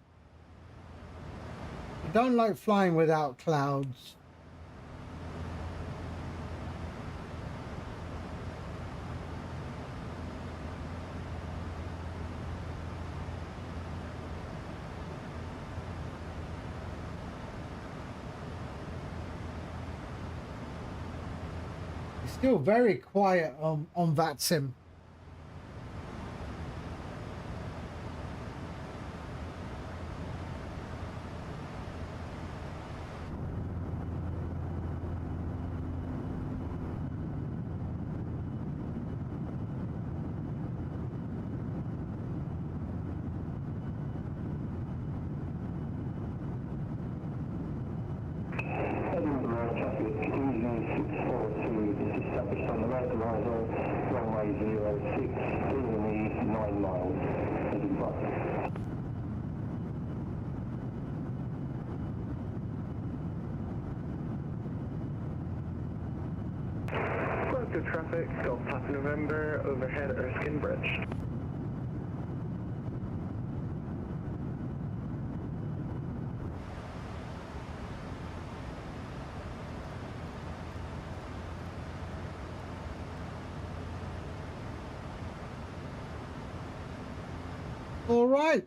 I don't like flying without clouds. It's still very quiet on VATSIM. Edinburgh traffic, easy 642, established on the right arrival, runway 06, clear 9 miles, Edinburgh. Good traffic, Golf Papa November, overhead Erskine Bridge. All right.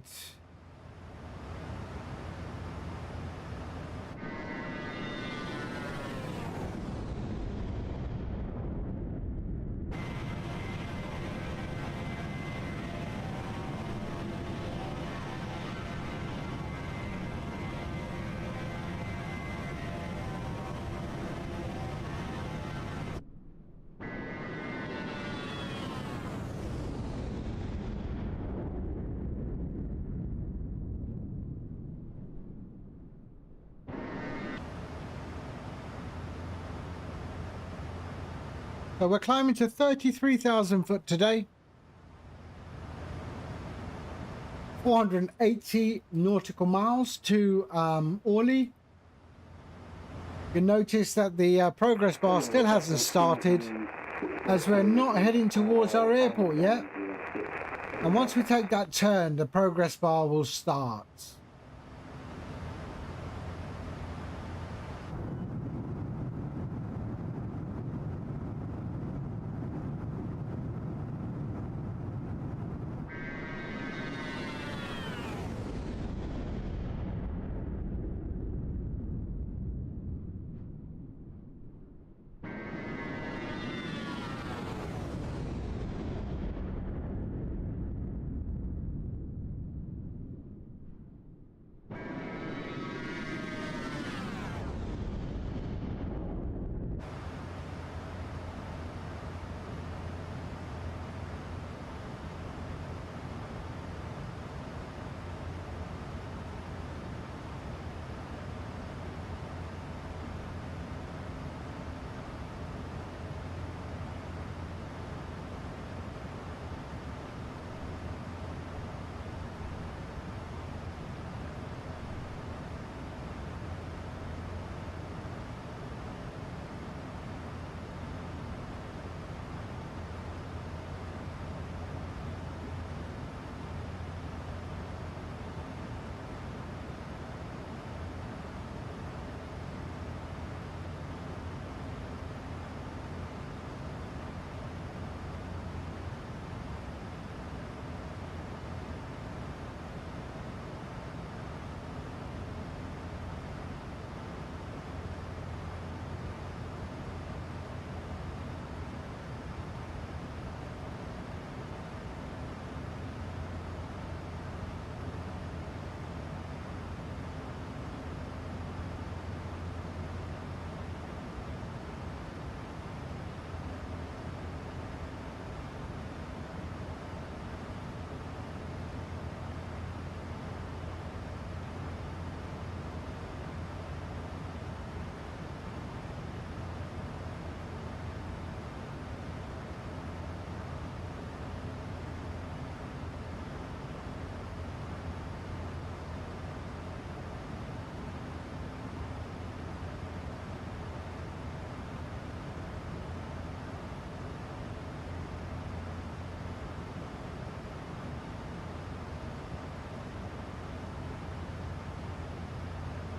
So we're climbing to 33,000 foot today. 480 nautical miles to Orly. You notice that the progress bar still hasn't started, as we're not heading towards our airport yet. And once we take that turn, the progress bar will start.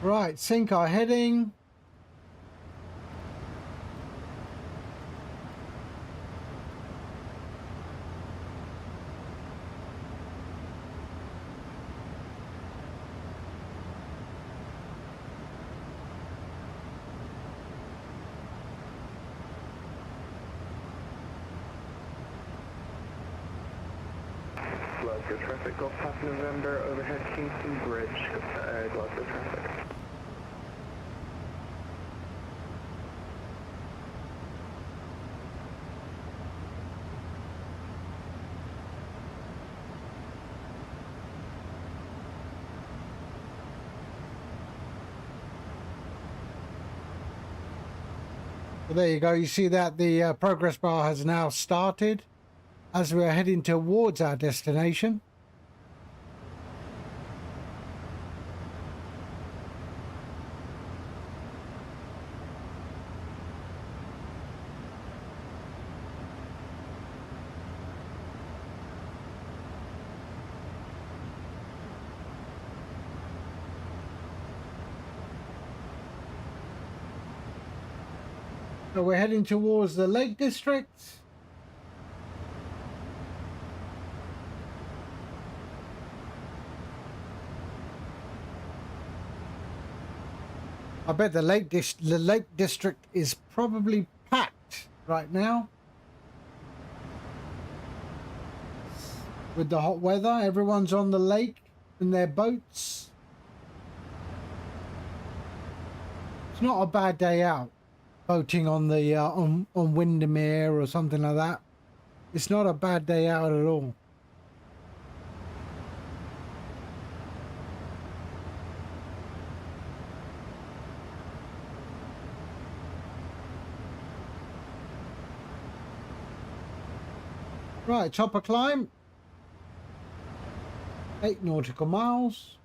Right, sync our heading. Glasgow traffic, Golf Past November, overhead Kingston Bridge, Glasgow traffic. So there you go. You see that the progress bar has now started as we're heading towards our destination. So we're heading towards the Lake District. I bet the Lake District is probably packed right now. With the hot weather, everyone's on the lake in their boats. It's not a bad day out. Boating on the on Windermere or something like that. It's not a bad day out at all. Right, chopper climb. 8 nautical miles.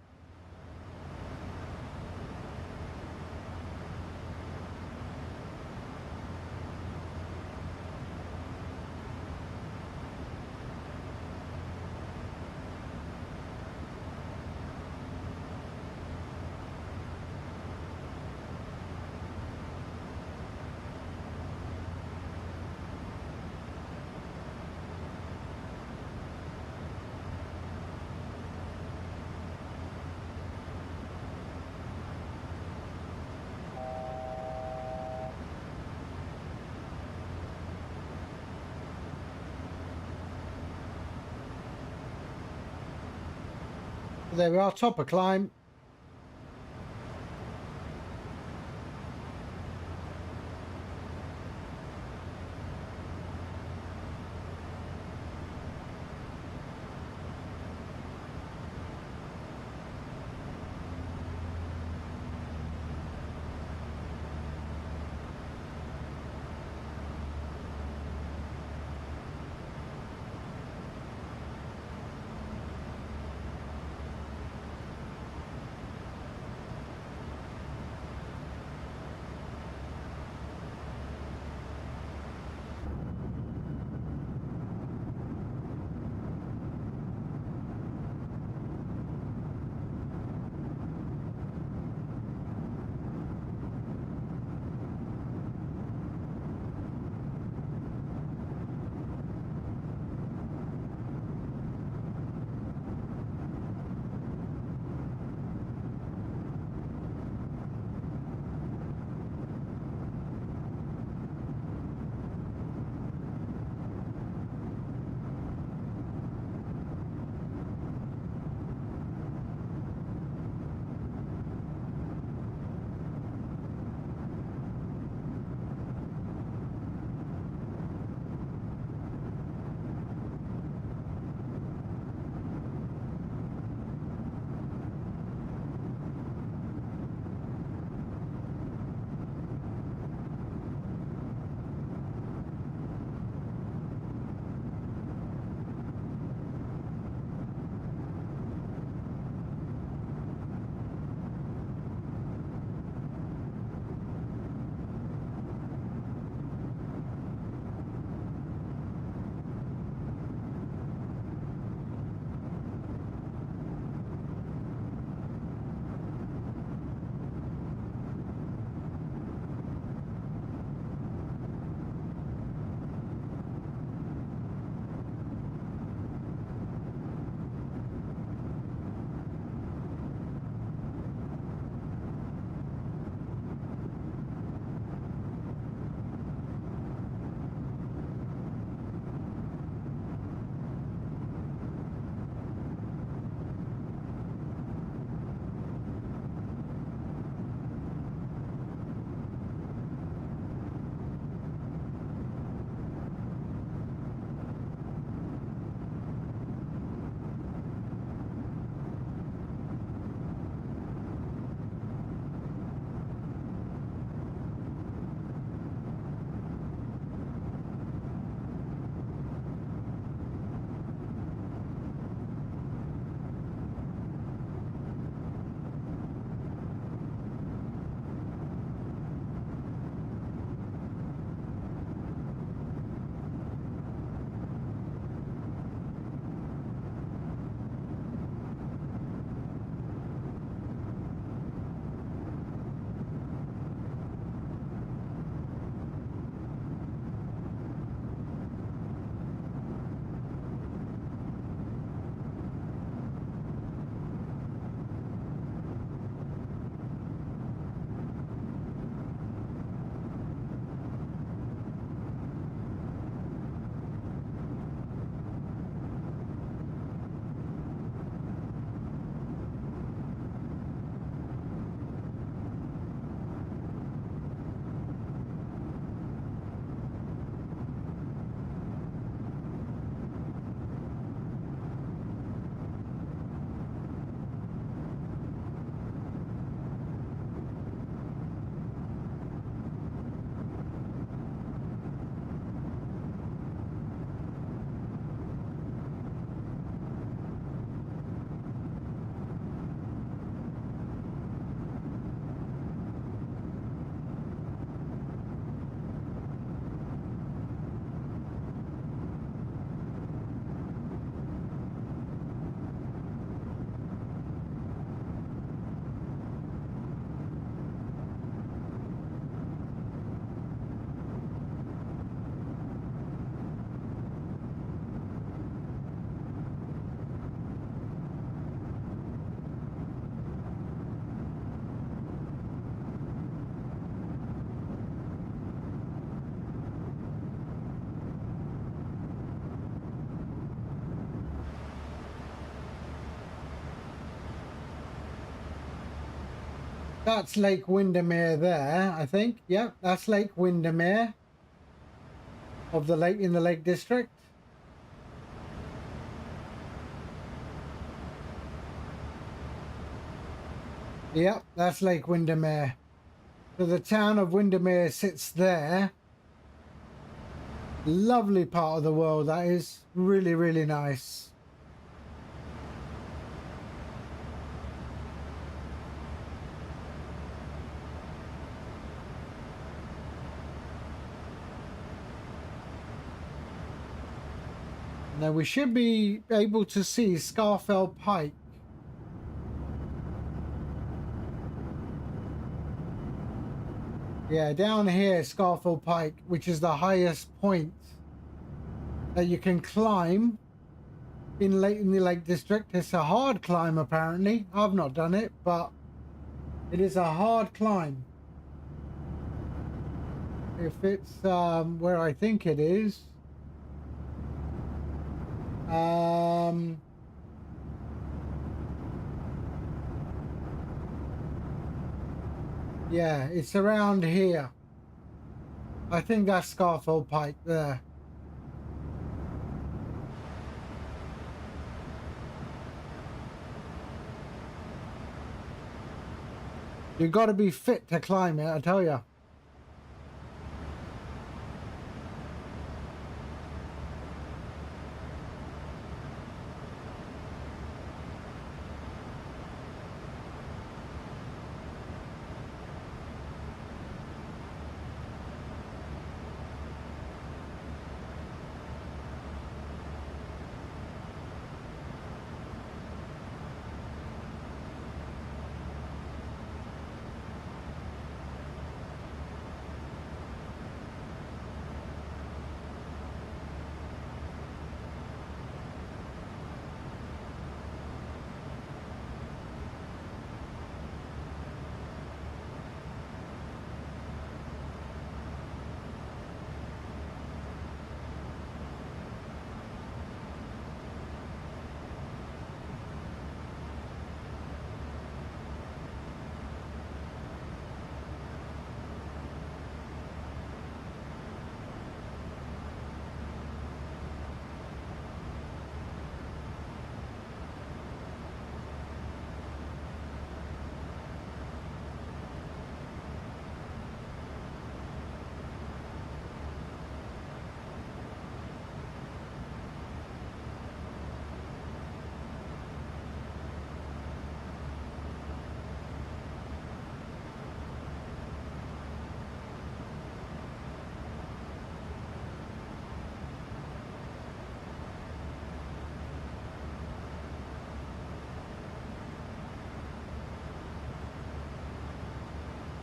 There we are, top of climb. That's Lake Windermere there, I think. Yep, that's Lake Windermere of the lake in the Lake District. Yep, that's Lake Windermere. So the town of Windermere sits there. Lovely part of the world, that is. Really, really nice. Now we should be able to see Scarfell Pike. Yeah, down here, Scarfell Pike, which is the highest point that you can climb in the Lake District. It's a hard climb, apparently. I've not done it, but it is a hard climb. If it's where I think it is. Yeah, it's around here. I think that's Scarfell Pike there. You've got to be fit to climb it, I tell you.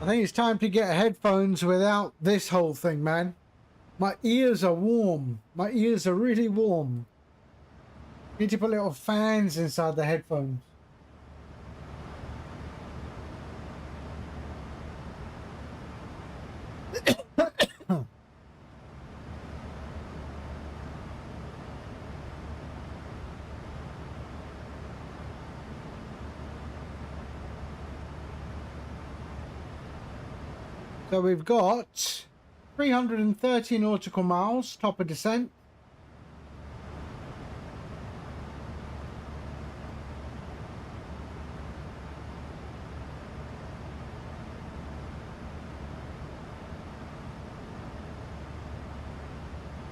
I think it's time to get headphones without this whole thing, man. My ears are warm. My ears are really warm. Need to put little fans inside the headphones. So we've got 330 nautical miles, top of descent.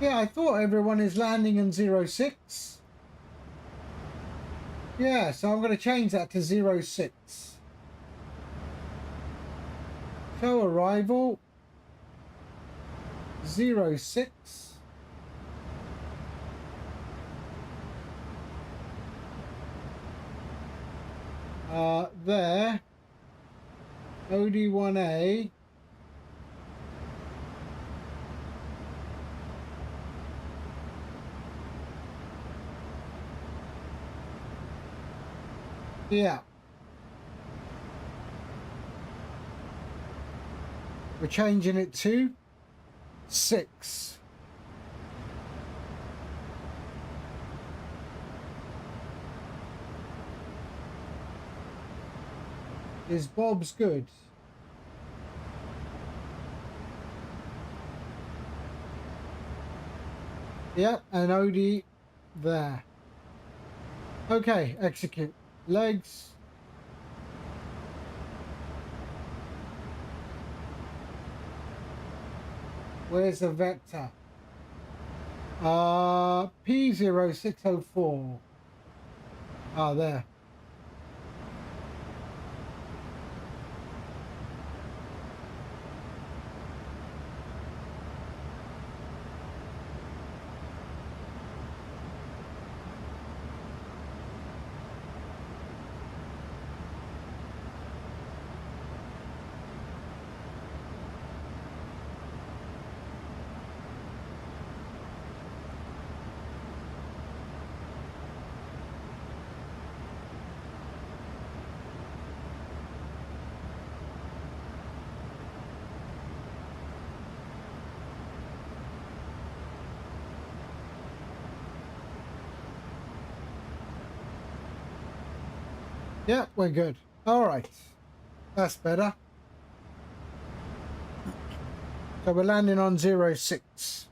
Yeah, I thought everyone is landing in 06. Yeah, so I'm going to change that to 06. Show arrival 06. There OD1A yeah. We're changing it to 6. Is Bob's good? Yep, and Odie there. Okay, execute. Legs. Where's the vector? P0604. Ah, there. Yep, we're good. All right. That's better. So we're landing on 06.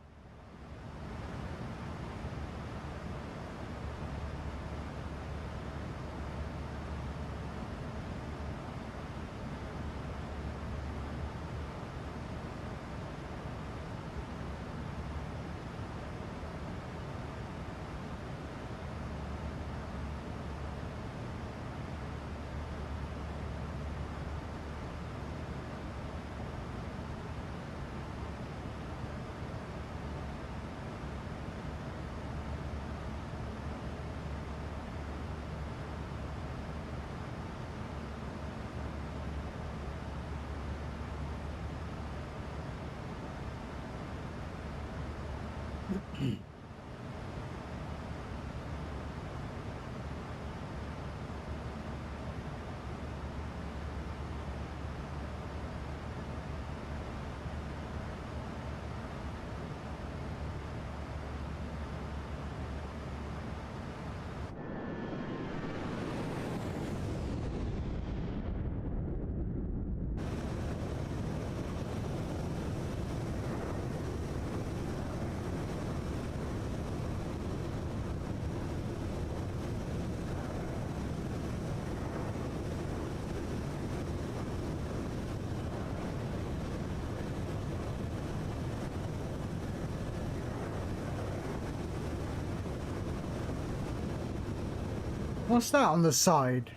What's that on the side?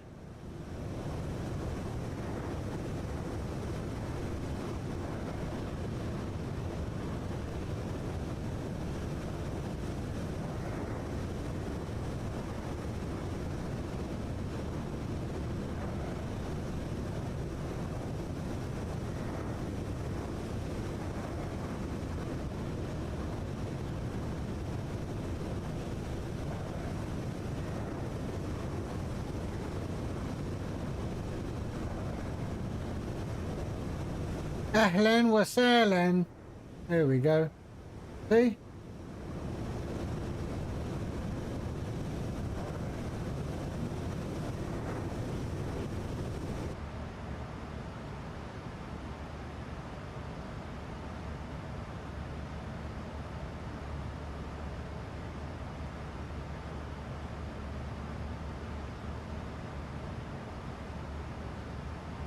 Ahlan wa sahlan. There we go. See?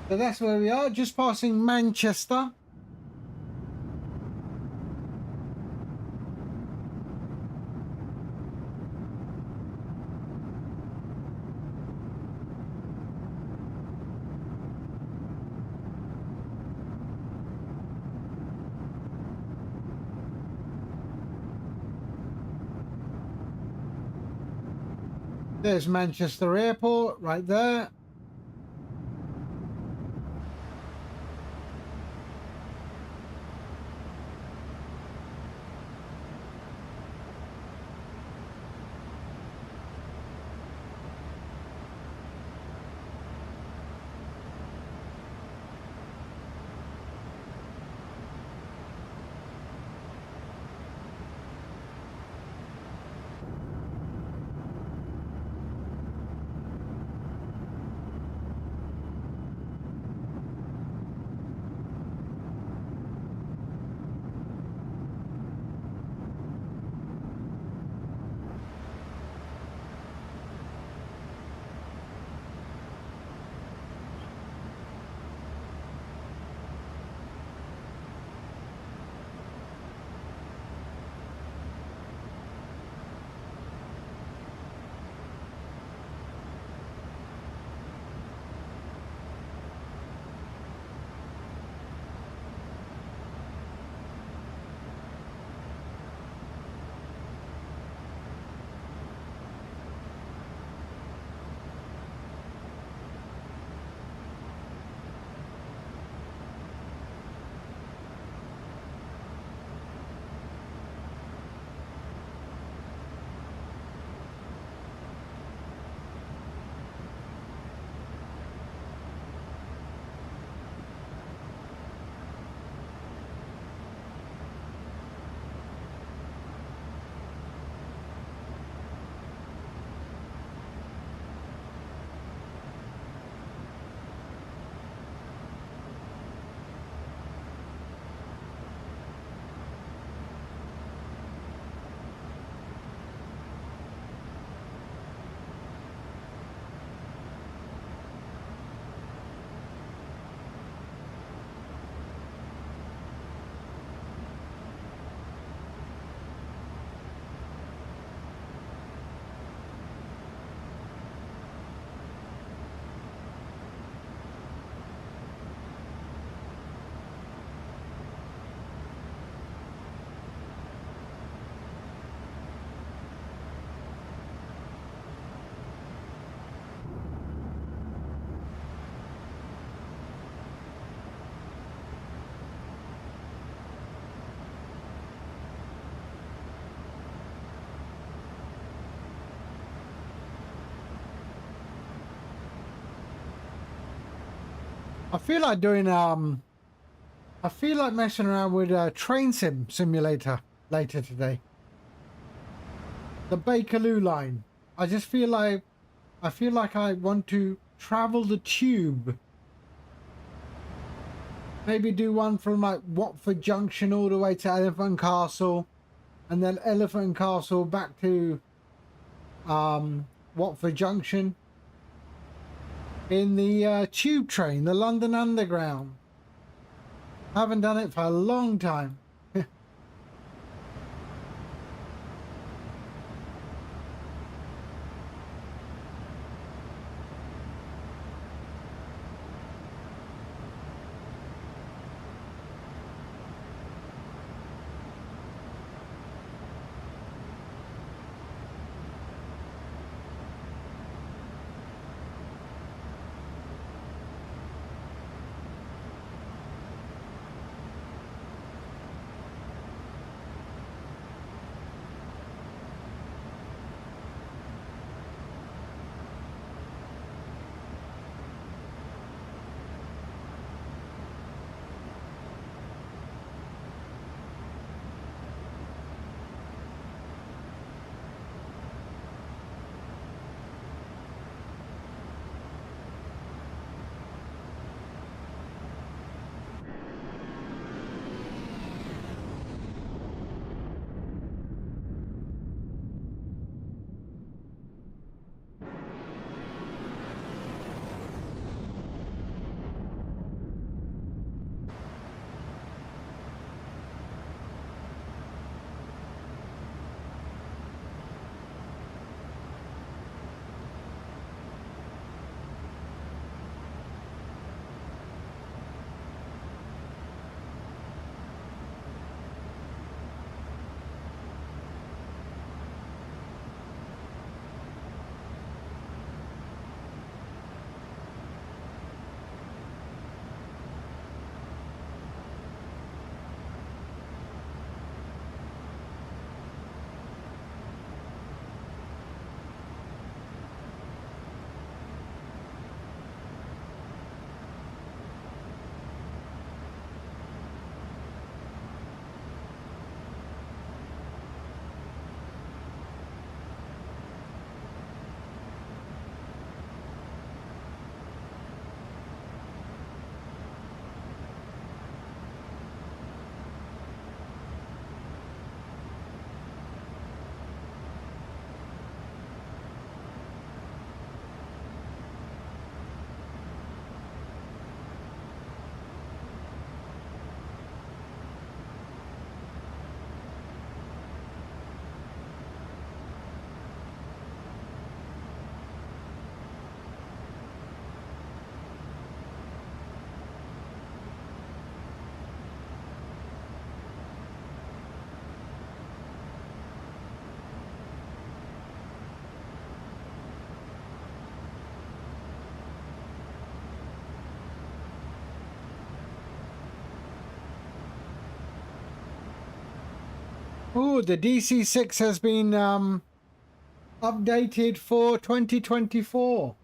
So that's where we are, just passing Manchester. There's Manchester Airport right there. I feel like doing I feel like messing around with a train simulator later today. The Bakerloo line. I just feel like I want to travel the tube. Maybe do one from like Watford Junction all the way to Elephant and Castle, and then Elephant and Castle back to Watford Junction in the tube train, the London Underground. I haven't done it for a long time. Oh, the DC6 has been updated for 2024.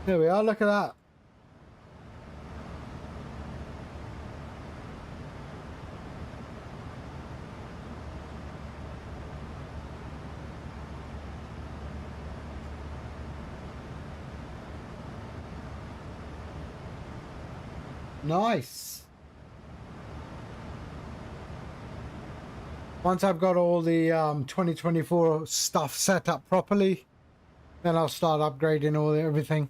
There we are, look at that. Nice. Once I've got all the 2024 stuff set up properly, then I'll start upgrading everything.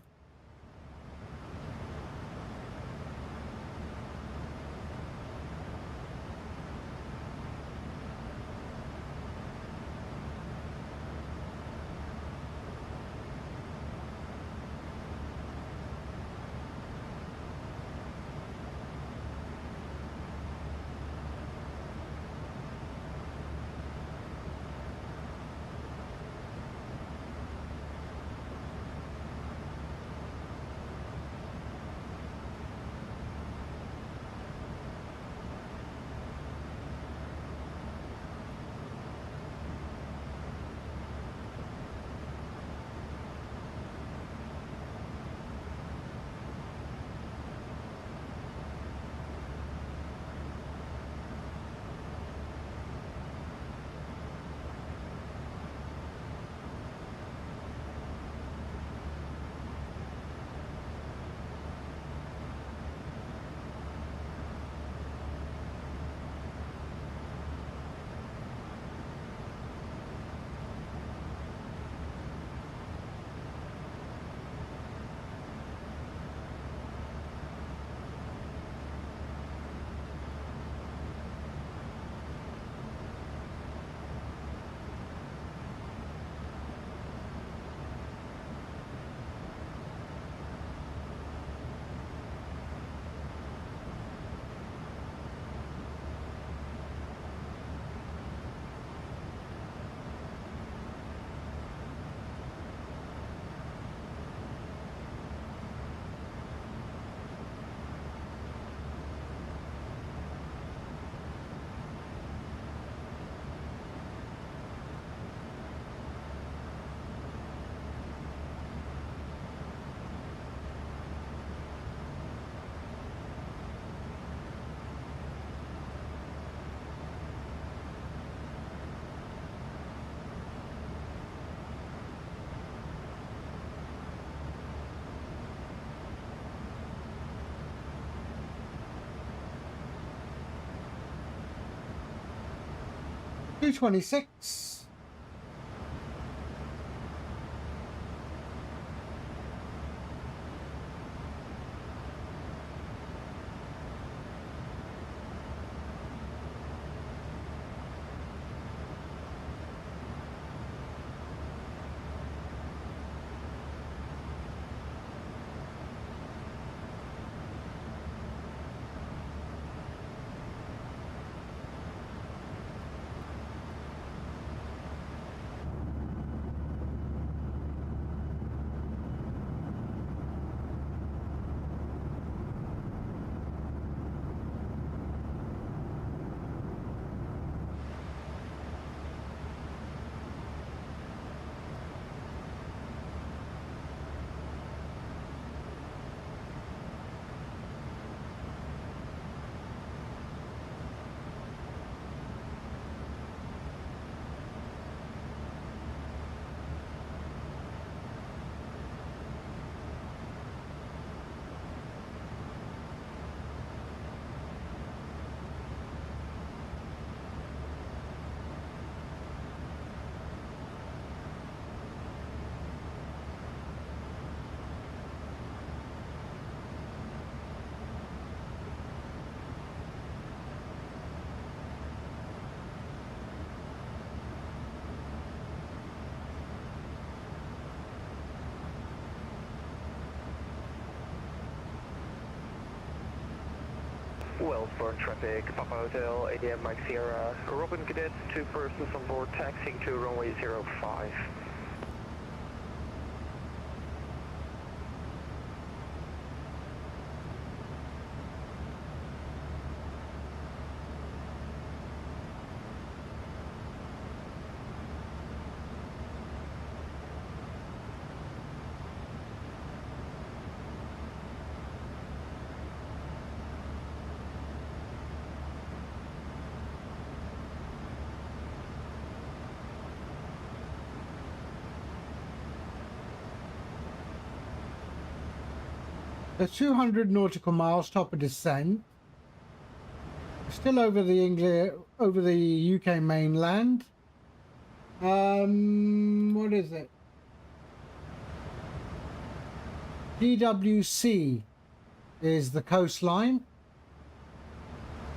226. Wellsbourne traffic, Papa Hotel, ADM Mike Sierra, Robin Cadet, 2 persons on board, taxiing to runway 05. The 200 nautical miles top of descent. Still over the UK mainland. What is it? DWC is the coastline,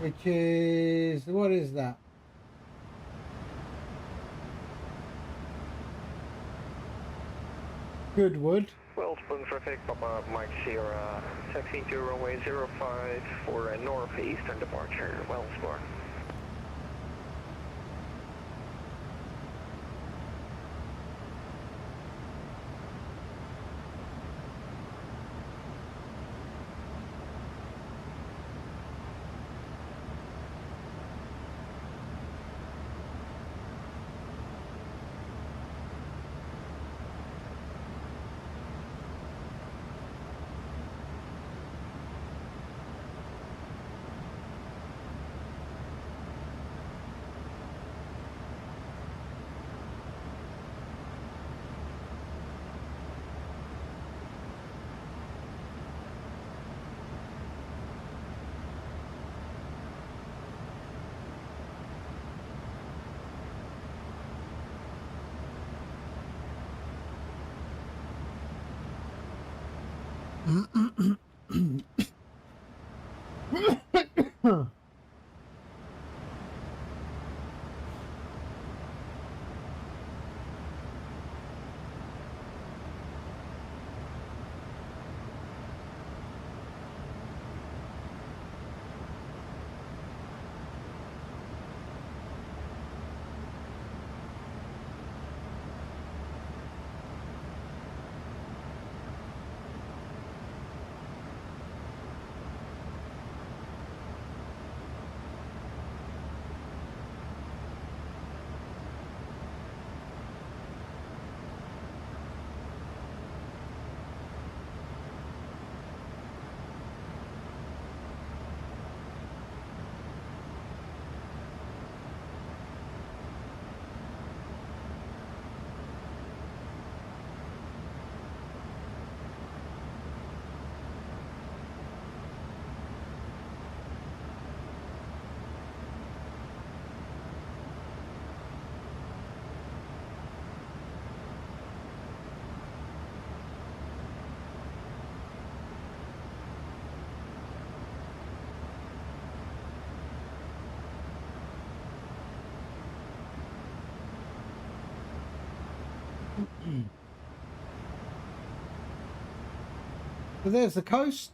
which is, what is that? Goodwood. Wellsbourne traffic, Papa Mike Sierra, taxiing to runway 05 for a northeastern departure, Wellsbourne. So there's the coast.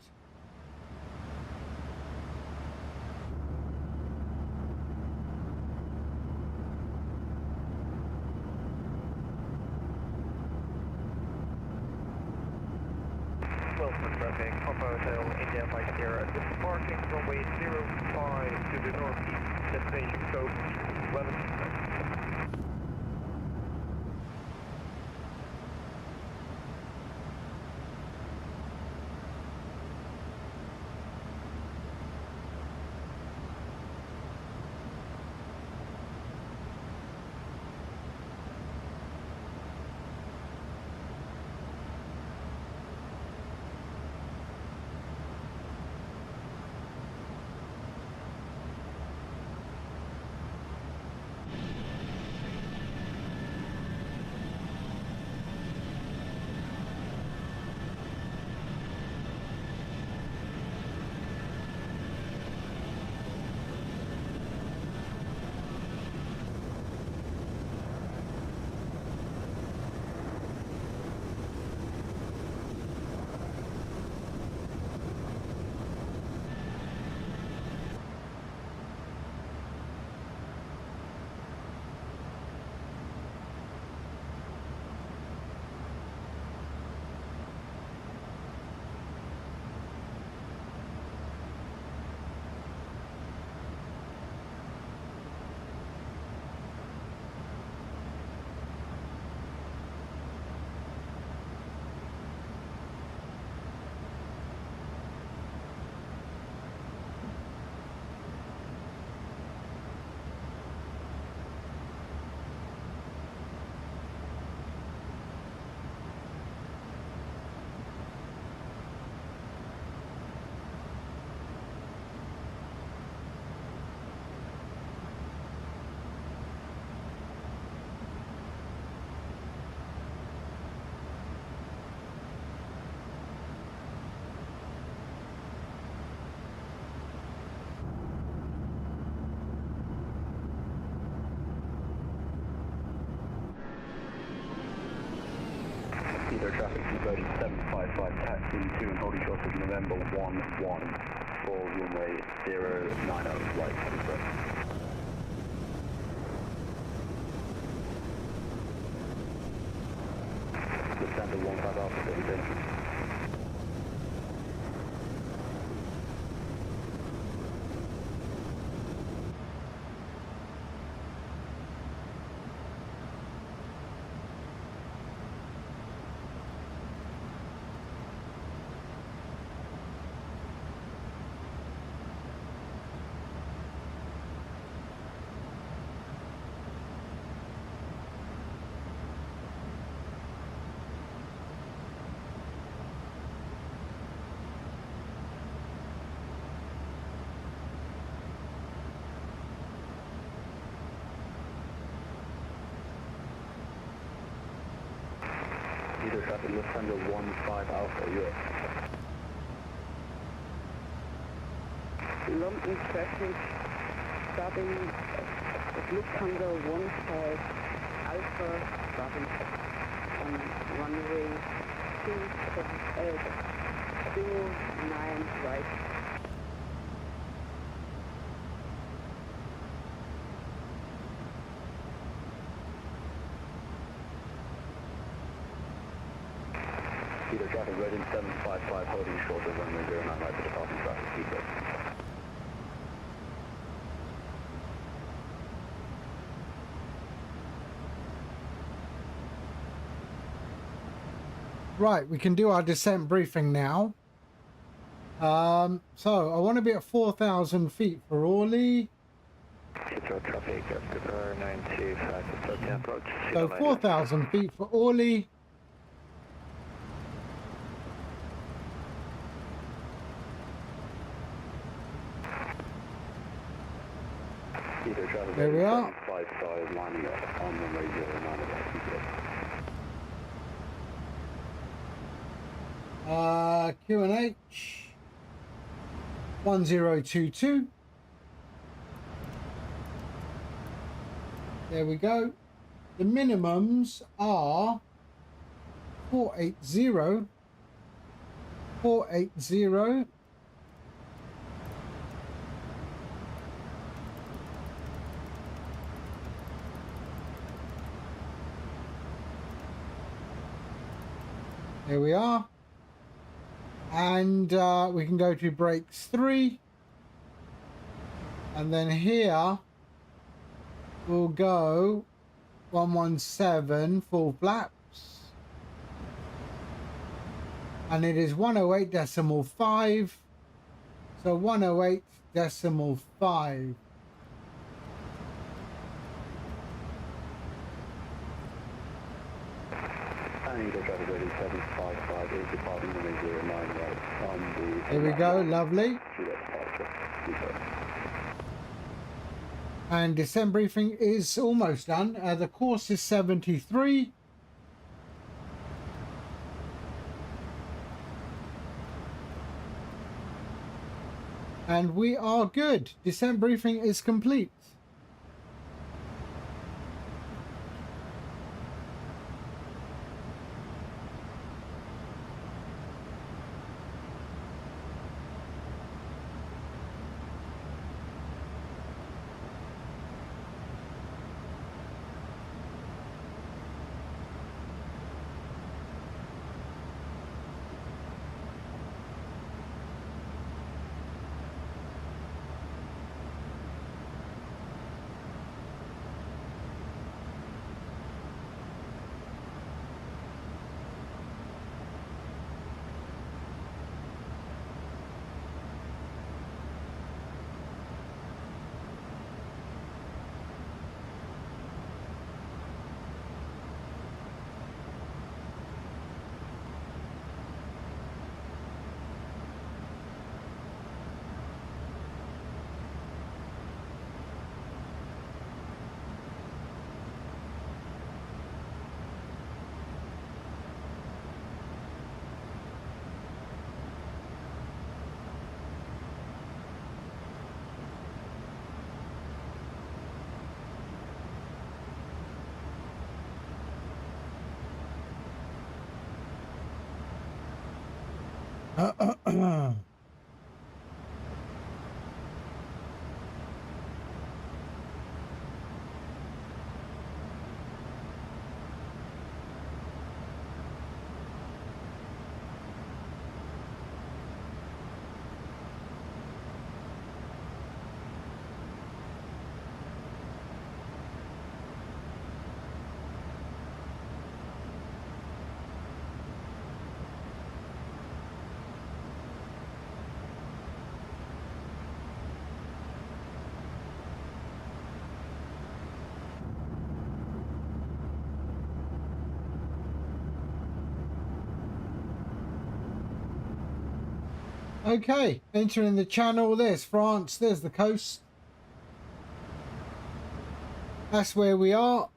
Welcome traffic, Papa Hotel, India 50 at the parking runway 05 to the northeast, destination code 11. Either traffic conversion 755 taxi to and holding short of November 11 for runway 090 flight Edinburgh. Lufthansa 15 Alpha, intention. Either traffic Lufthansa 15 Alpha, US. London traffic starting at Lufthansa 15 Alpha, starting on runway 29 right. Either traffic reading 755 holding short of runway 09 right for departing traffic, Heathrow. Right, we can do our descent briefing now. So I want to be at 4,000 feet for Orly. Heathrow traffic, Edinburgh 925 approach. So 4,000 feet for Orly. There we are. 755 lining up on runway 09 Heathrow. QNH 1022. There we go. The minimums are 480. 480. Here we are. And we can go to brakes 3. And then here we'll go 117 full flaps. And it is 108.5. So 108.5. Here we go, lovely. And descent briefing is almost done. The course is 73. And we are good. Descent briefing is complete. Okay, entering the channel. There's France, there's the coast. That's where we are.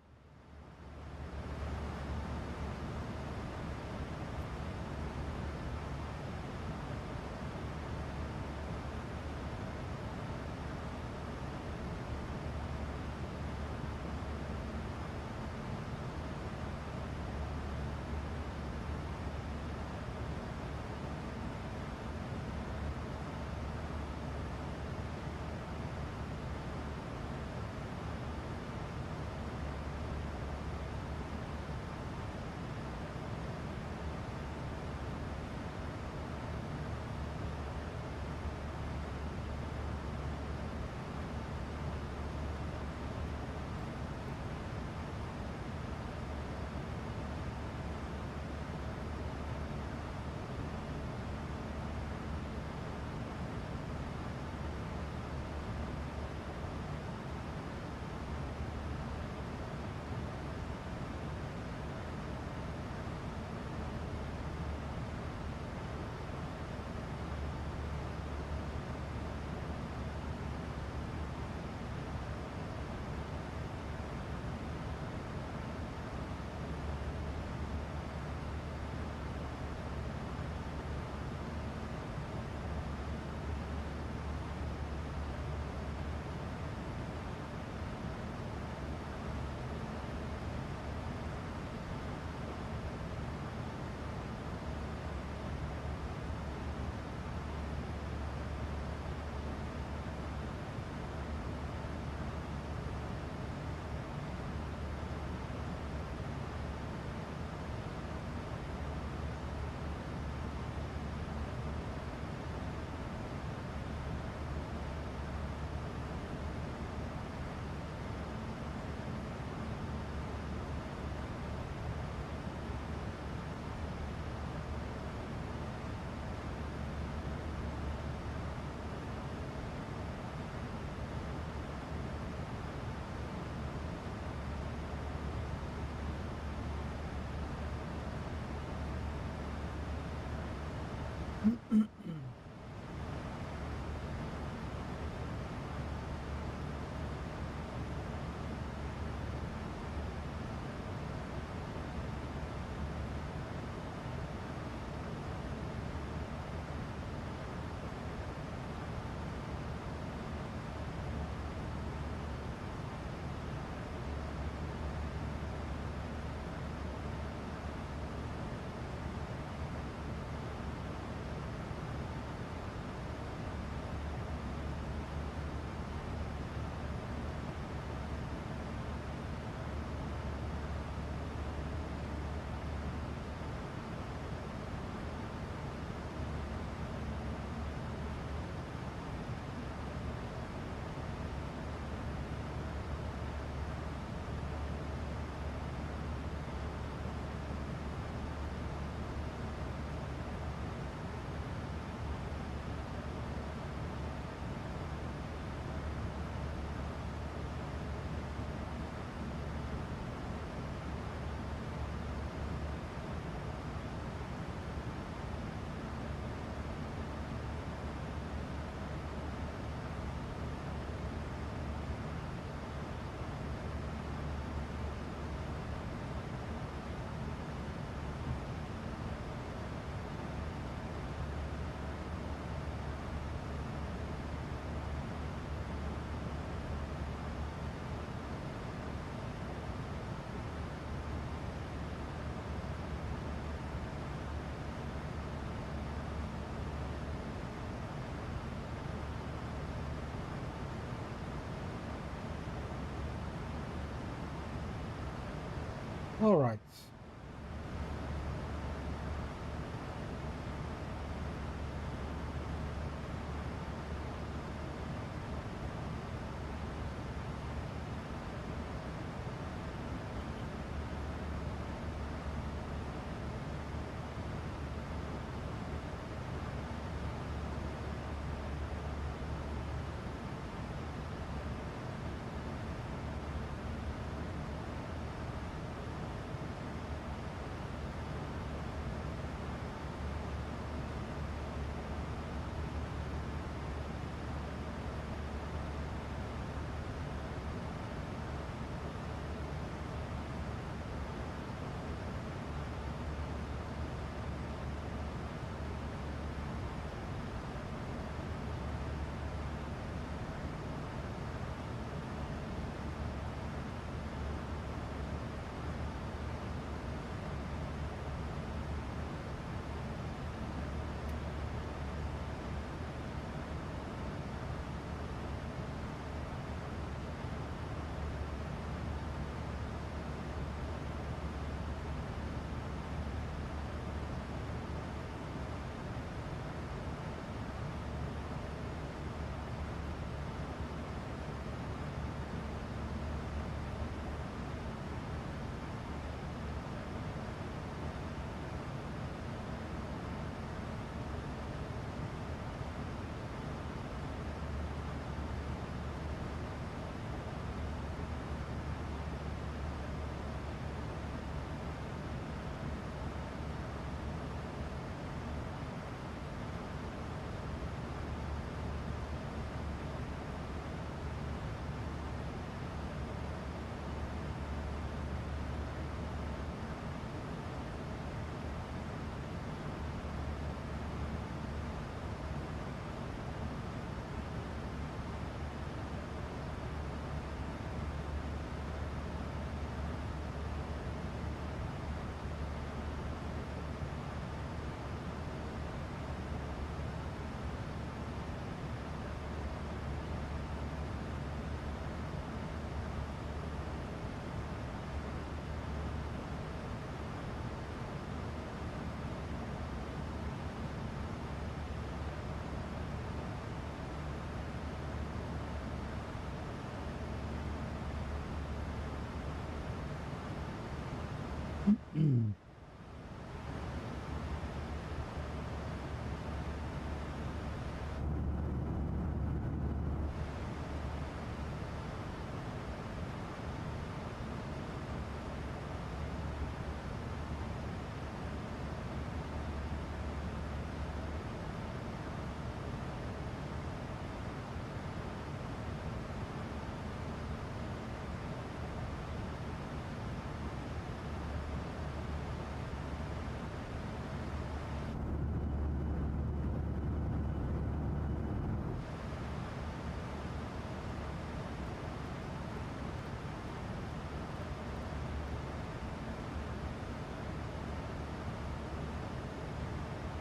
All right.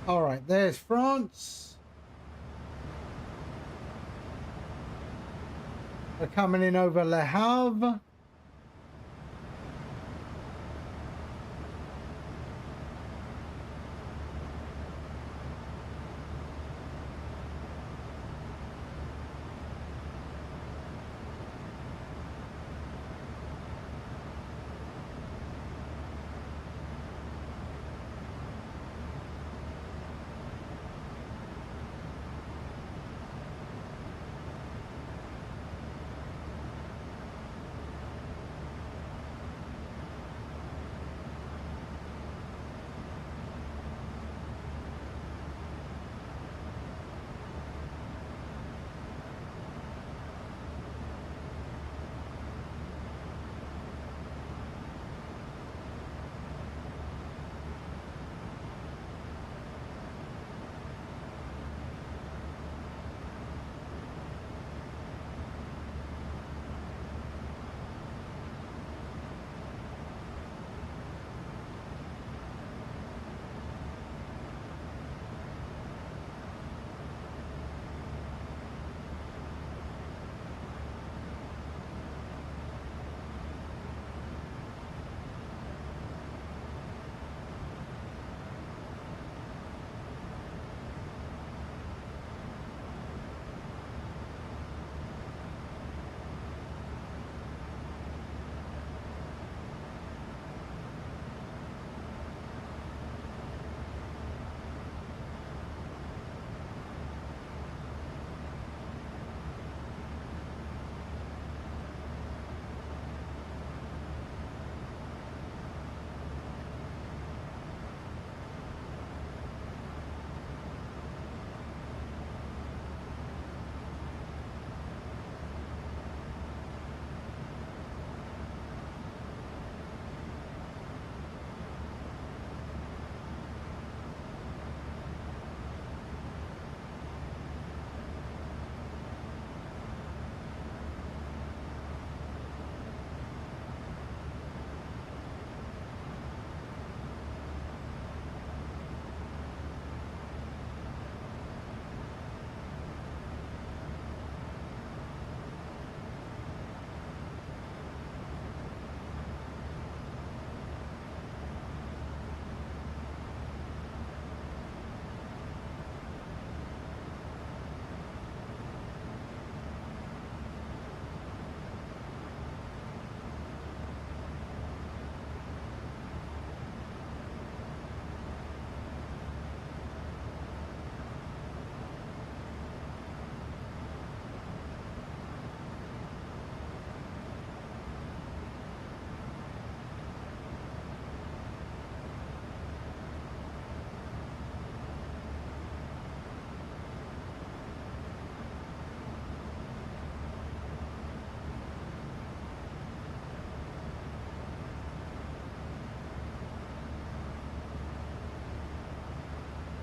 All right, there's France. We're coming in over Le Havre.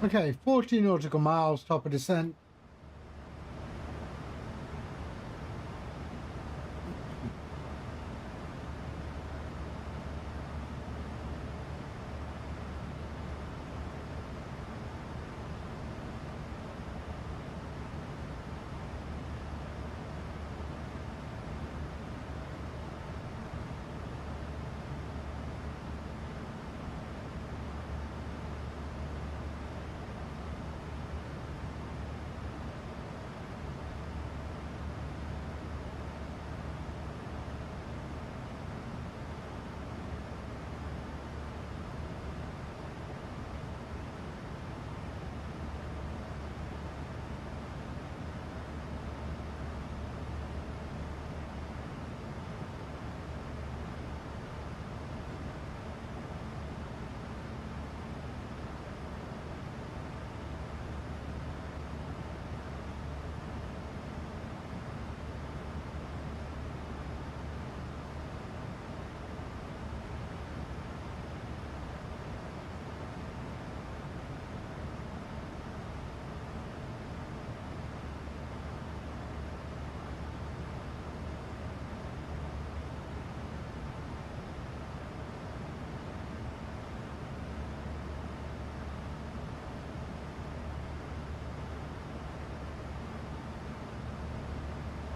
Okay, 40 nautical miles, top of descent.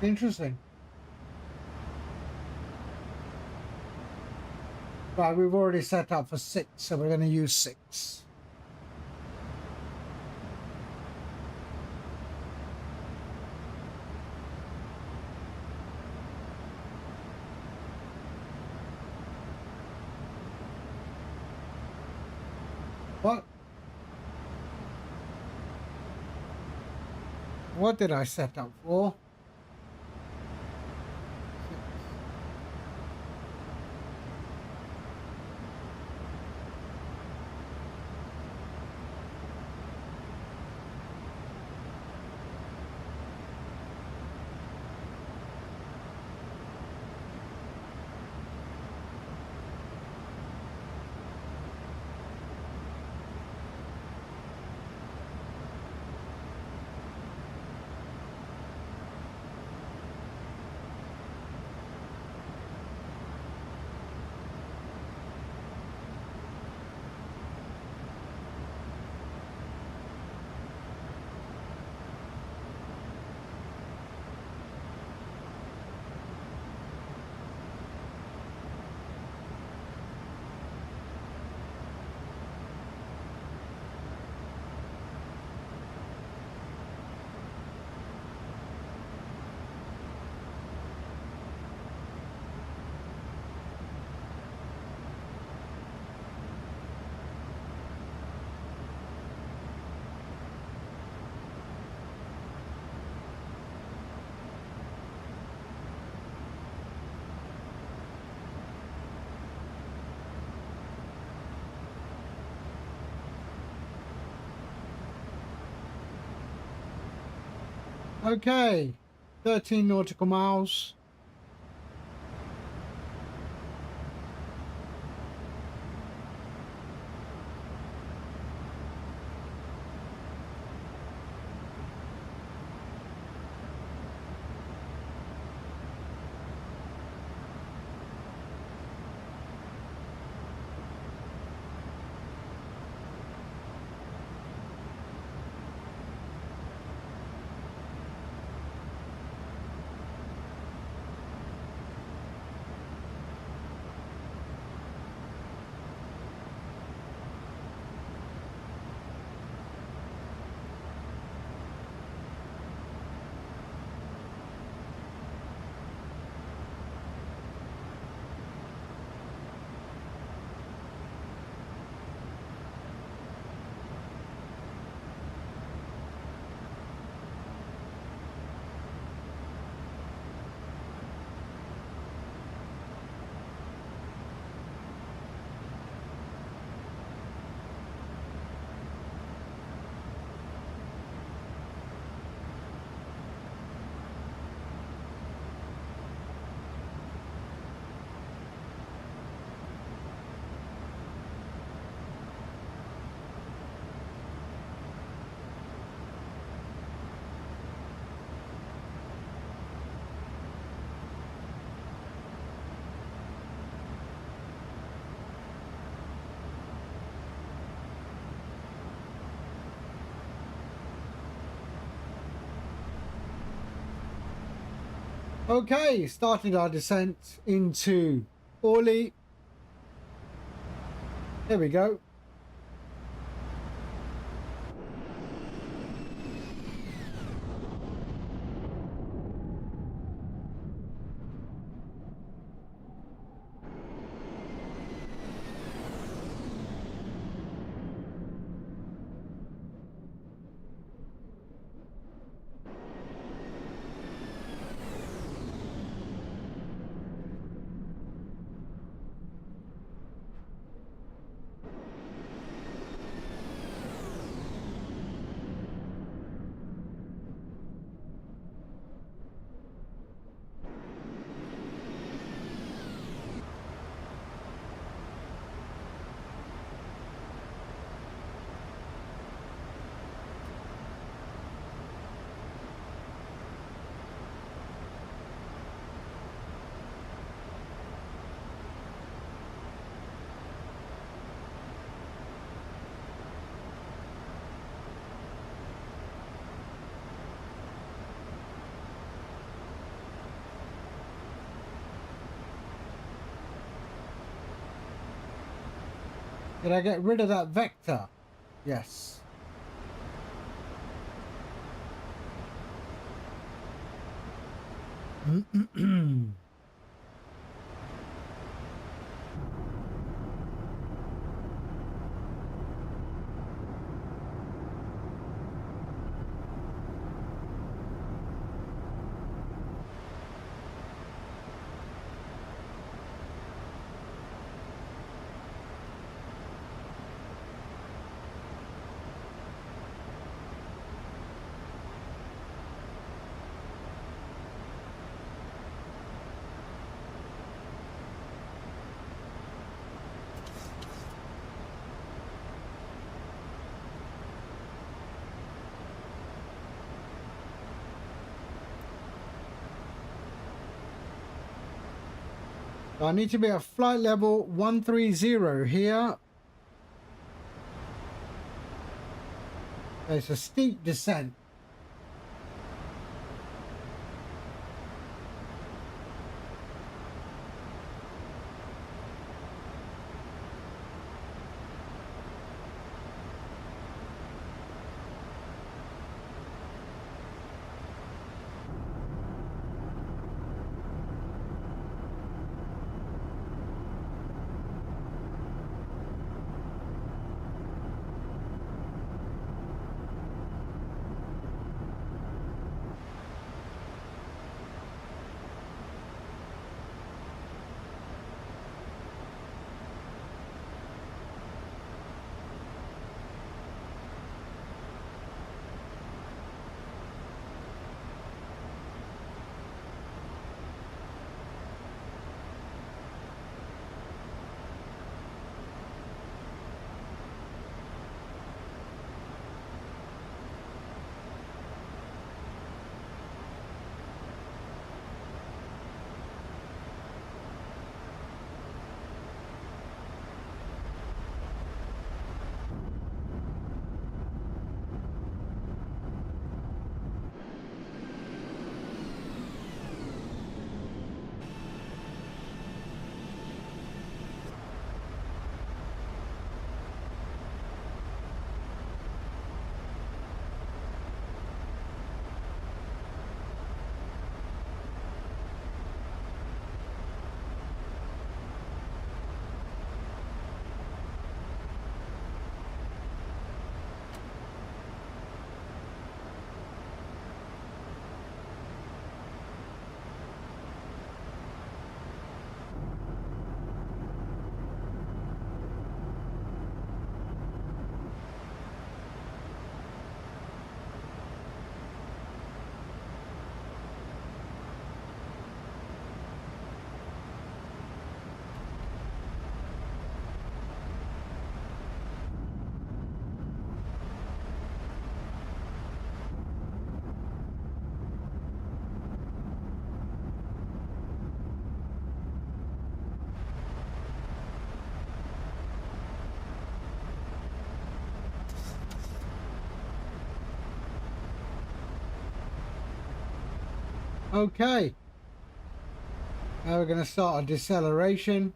Interesting. Right, we've already set up for 6, so we're going to use 6. What? What did I set up for? Okay, 13 nautical miles. Okay, started our descent into Orly. There we go. Did I get rid of that vector? Yes. So I need to be at flight level 130 here. It's a steep descent. Okay. Now we're going to start a deceleration.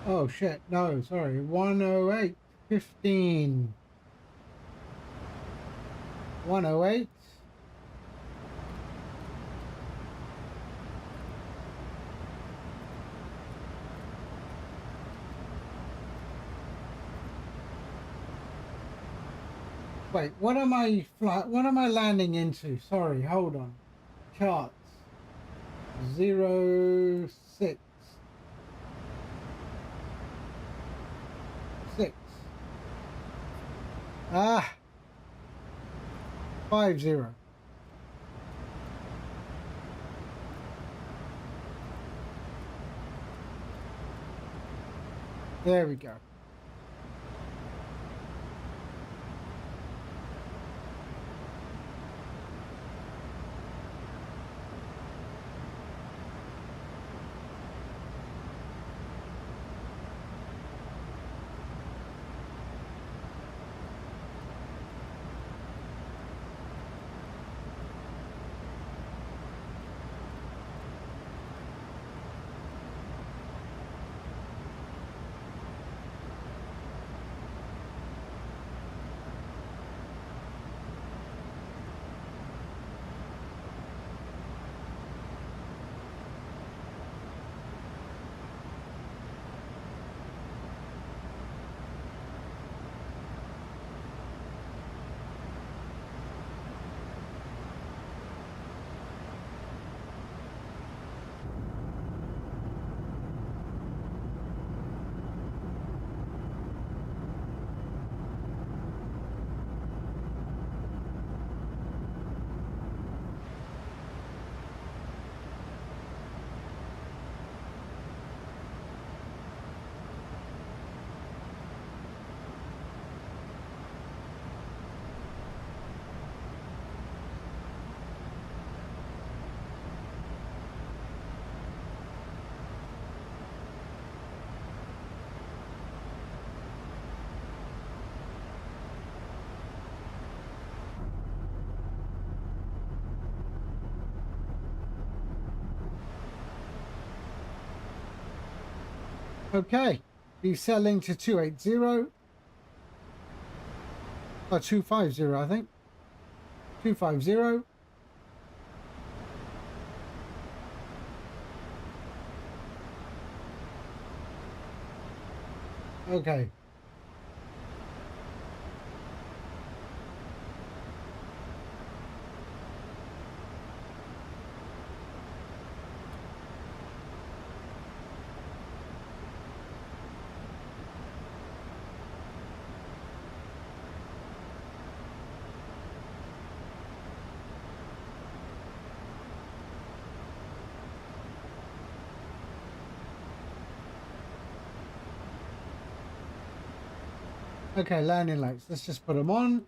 Oh shit, no, sorry, 108.15. 108. Wait, what am I landing into? Sorry, hold on. Charts. 06. 6. 50. There we go. Okay, deselling to 280. Oh, 250, I think. 250. Okay. Okay, landing lights. Let's just put them on.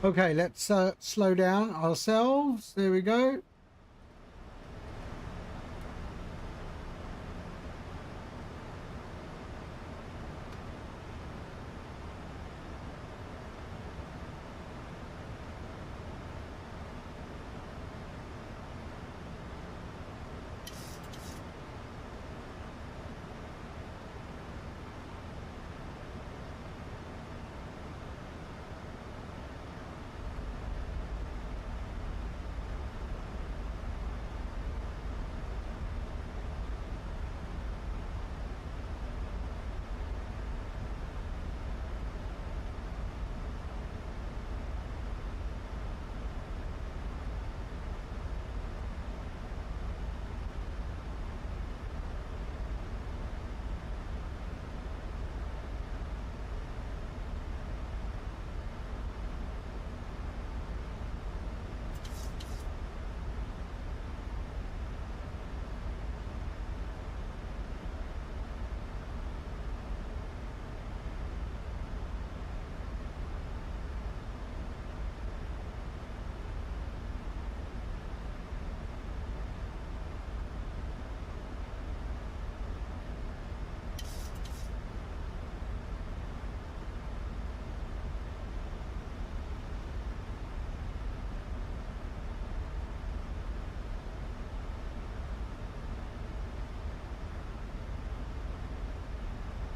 Okay, let's slow down ourselves. There we go.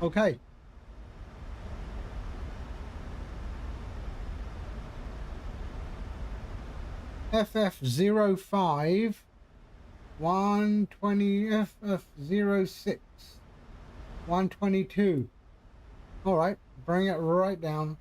Okay. FF05 120 FF06 122. All right, bring it right down.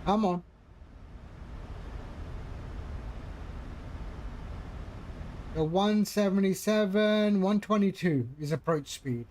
Come on. The 177, 122 is approach speed.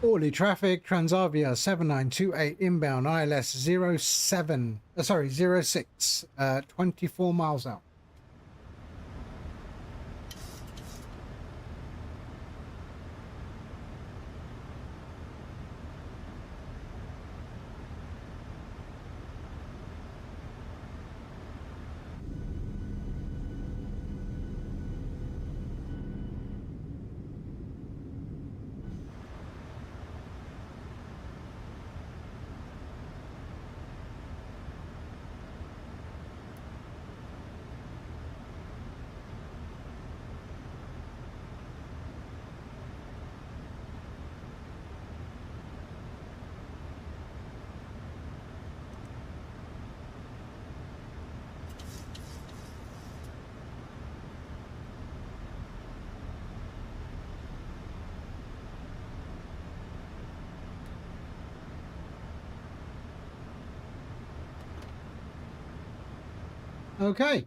Orly traffic, Transavia 7928 inbound ILS 07, 06, 24 miles out. Okay.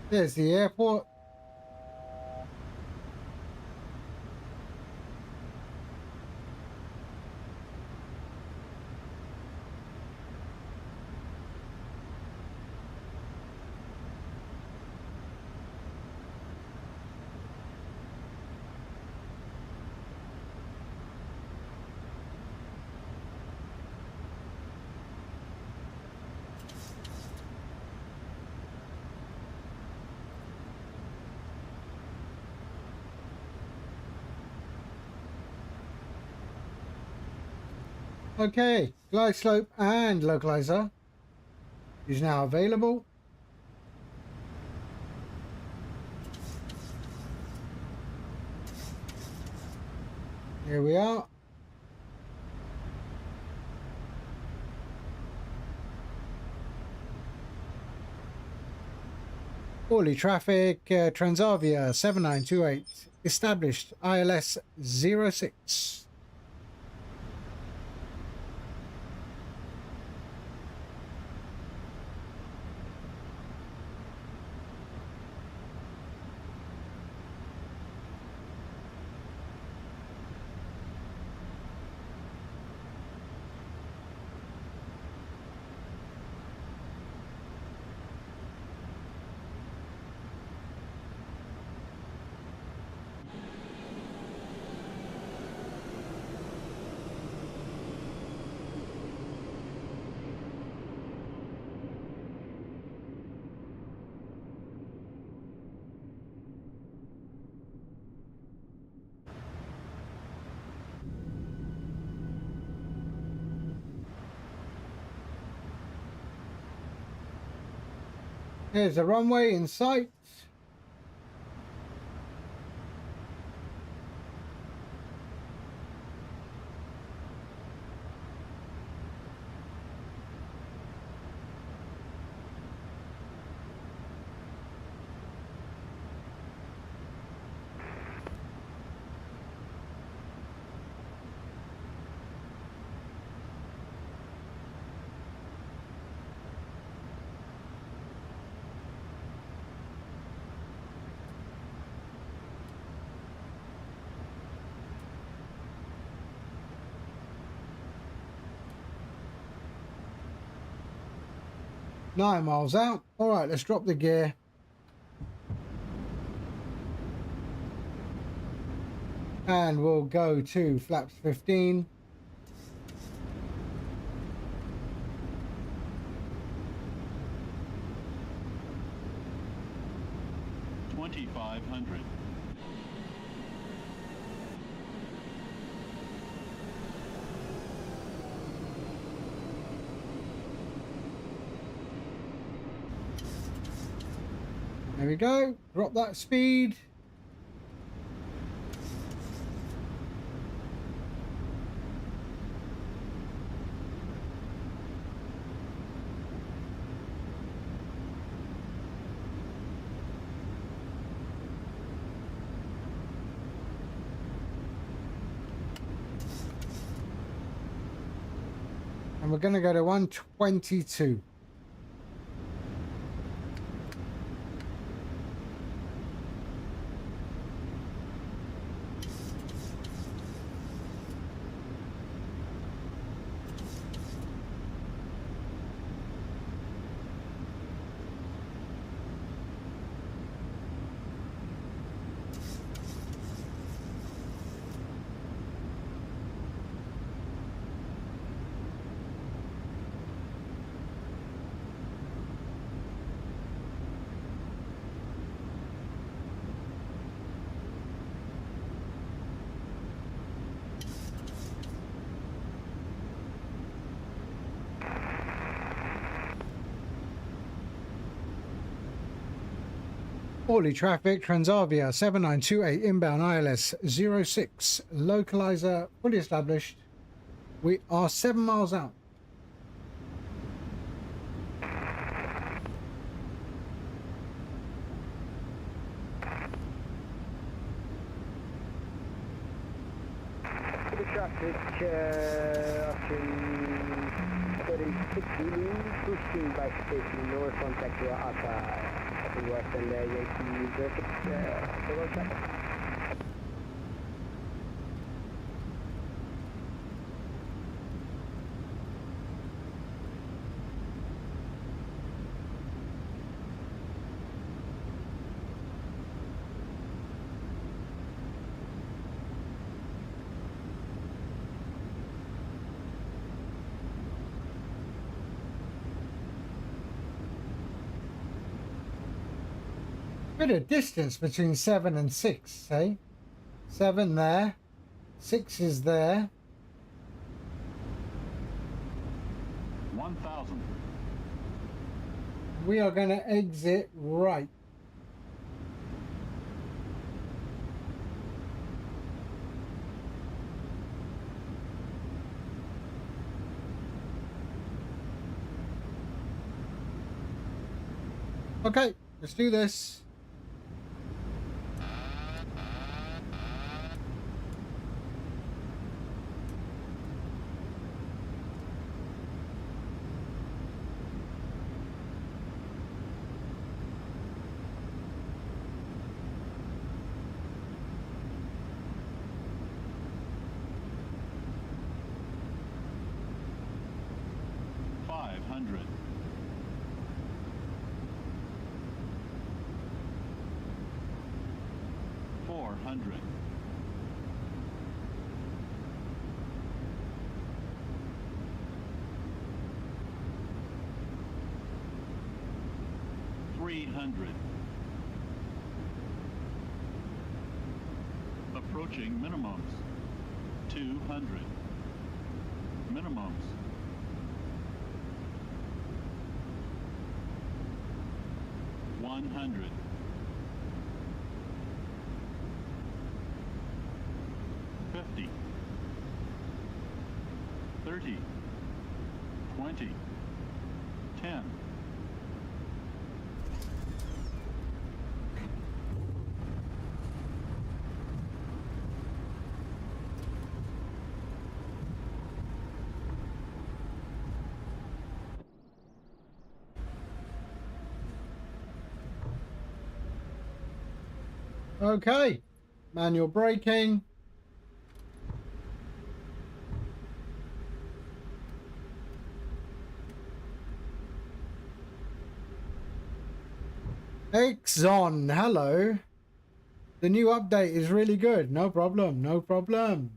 There's the airport. Okay, glide slope and localizer is now available. Here we are. Orly traffic, Transavia 7928, established ILS 06. Here's the runway in sight. Nine miles out. All right, let's drop the gear. And we'll go to flaps 15. $2,500. There we go. Drop that speed. And we're going to go to 122. Orly traffic, Transavia 7928 inbound ILS 06, localizer fully established. We are 7 miles out. Orly traffic, option 36 pushing by station north on Texas Alpha. West and Yankee circuit, below traffic. Bit of distance between 7 and 6, eh? 7 there, 6 is there. 1000. We are going to exit right. Okay, let's do this. Approaching minimums. 200. Minimums. 100. 50. 30. 20. 10. Okay, manual braking. Exxon, hello. The new update is really good. No problem, no problem.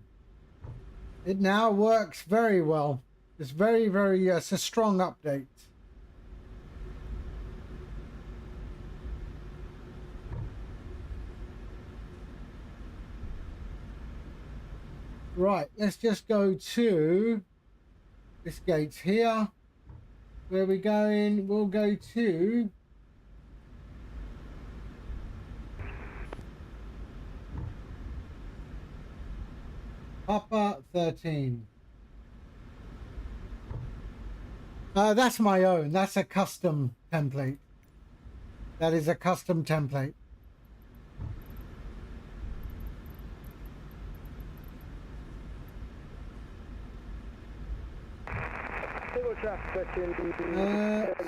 It now works very well. It's it's a strong update. Right, let's just go to this gate's here. Where we going? We'll go to Papa 13. That's my own. That's a custom template. That is a custom template.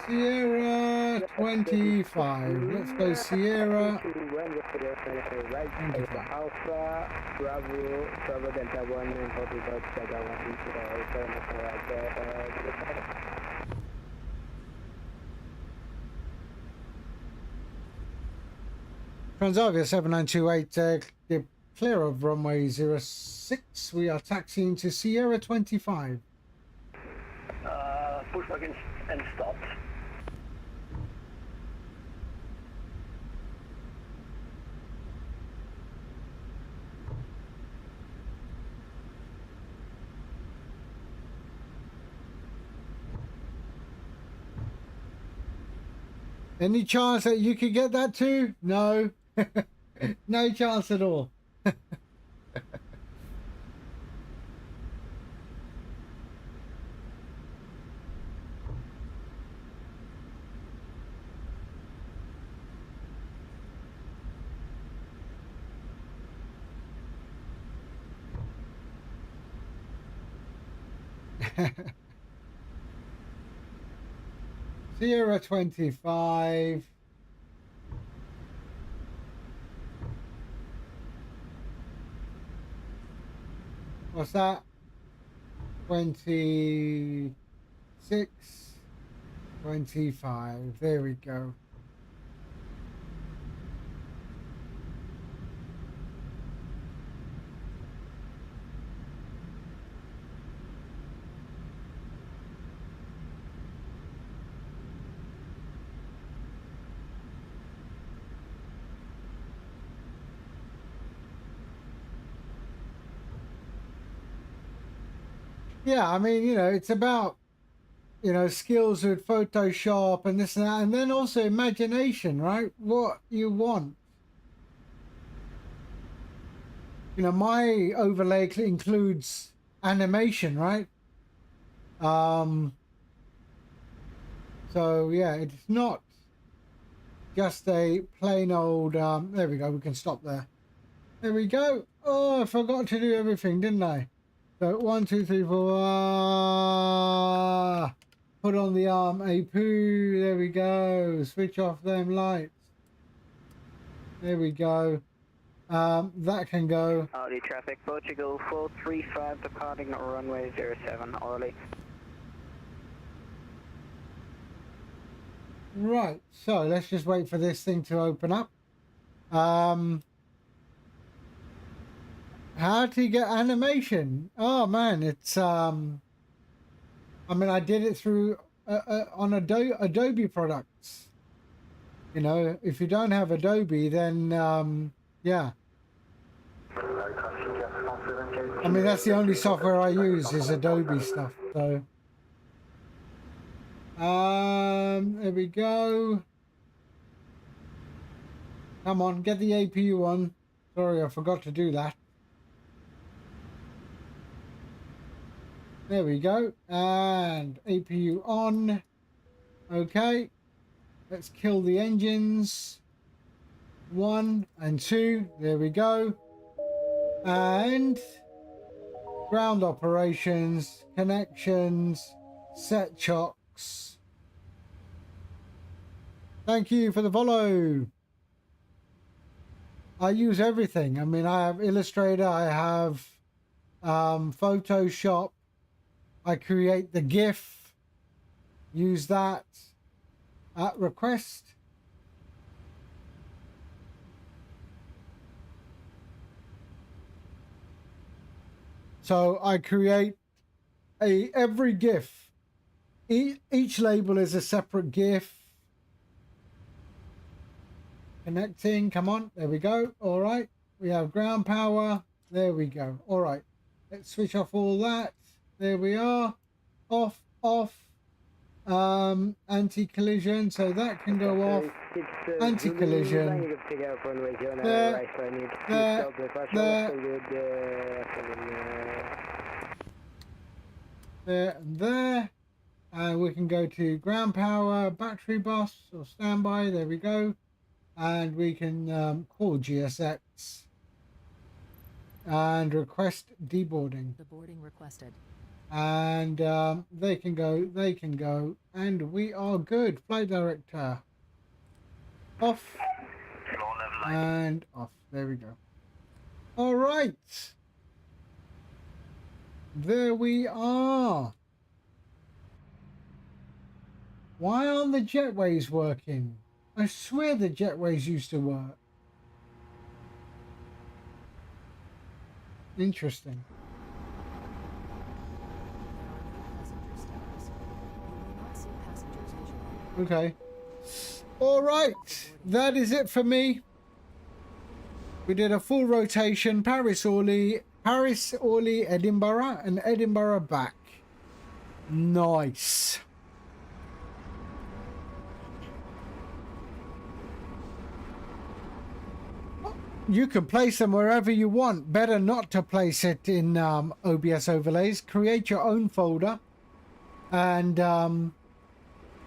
Sierra 25. Let's go Sierra 25. Alpha, Bravo, Bravo Delta 1, and Transavia 7928, clear of runway 06. We are taxiing to Sierra 25. Pushback and stopped. Any chance that you could get that too? No. No chance at all. Sierra 25. What's that? 26, 25. There we go. Yeah, I mean, you know, it's about you know, skills with Photoshop and this and that, and then also imagination, right? What you want. You know, my overlay includes animation, right? So yeah, it's not just a plain old, there we go, we can stop there. There we go. Oh, I forgot to do everything, didn't I? So 1, 2, 3, 4, put on the arm, a poo, there we go. Switch off them lights. There we go. That can go. Audi traffic, Portugal 435 departing runway 07 Orly. Right, so let's just wait for this thing to open up. How to get animation? Oh man, it's I mean, I did it through on Adobe products. You know, if you don't have Adobe, then yeah. I mean, that's the only software I use is Adobe stuff. So, there we go. Come on, get the APU on. Sorry, I forgot to do that. There we go. And APU on. Okay. Let's kill the engines. 1 and 2. There we go. And ground operations, connections, set chocks. Thank you for the follow. I use everything. I mean, I have Illustrator, I have Photoshop. I create the GIF, use that at request. So I create every GIF. Each label is a separate GIF. Connecting, come on, there we go. All right, we have ground power. There we go. All right, let's switch off all that. There we are. Off. Anti-collision, so that can go off. Anti-collision. There and there. And we can go to ground power, battery bus or standby. There we go. And we can call GSX and request deboarding. The boarding requested. And they can go, and we are good. Flight director off and off. There we go. All right, there we are. Why aren't the jetways working? I swear the jetways used to work. Interesting. Okay. All right. That is it for me. We did a full rotation. Paris, Orly, Edinburgh, and Edinburgh back. Nice. You can place them wherever you want. Better not to place it in OBS overlays. Create your own folder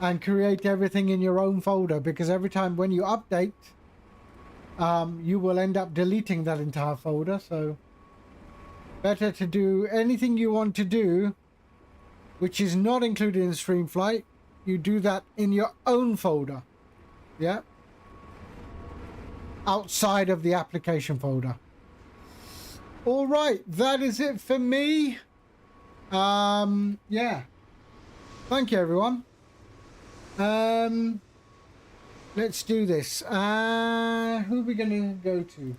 and create everything in your own folder, because every time when you update, you will end up deleting that entire folder. So better to do anything you want to do, which is not included in StreamFlight. You do that in your own folder. Yeah. Outside of the application folder. All right, that is it for me. Yeah. Thank you, everyone. Let's do this. Who are we gonna go to?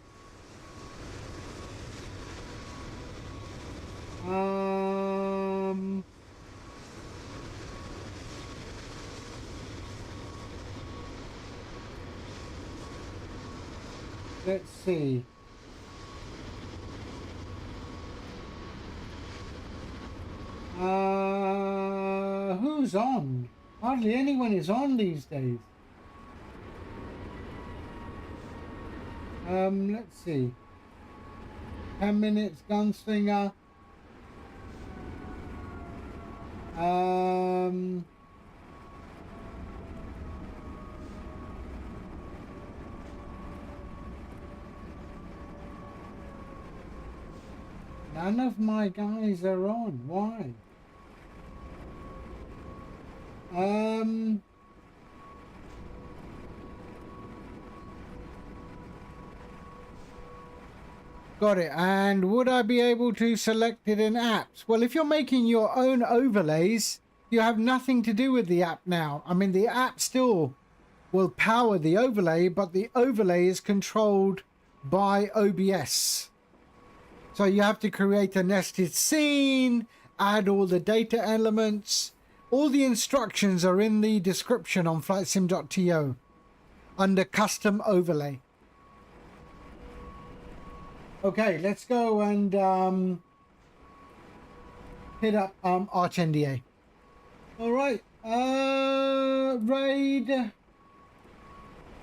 Let's see. who's on? Hardly anyone is on these days. Let's see. 10 minutes, Gunslinger. None of my guys are on. Why? Got it. And would I be able to select it in apps? Well, if you're making your own overlays, you have nothing to do with the app now. I mean, the app still will power the overlay, but the overlay is controlled by OBS. So you have to create a nested scene, add all the data elements. All the instructions are in the description on flightsim.to under custom overlay. Okay, let's go and hit up Arch NDA. All right, raid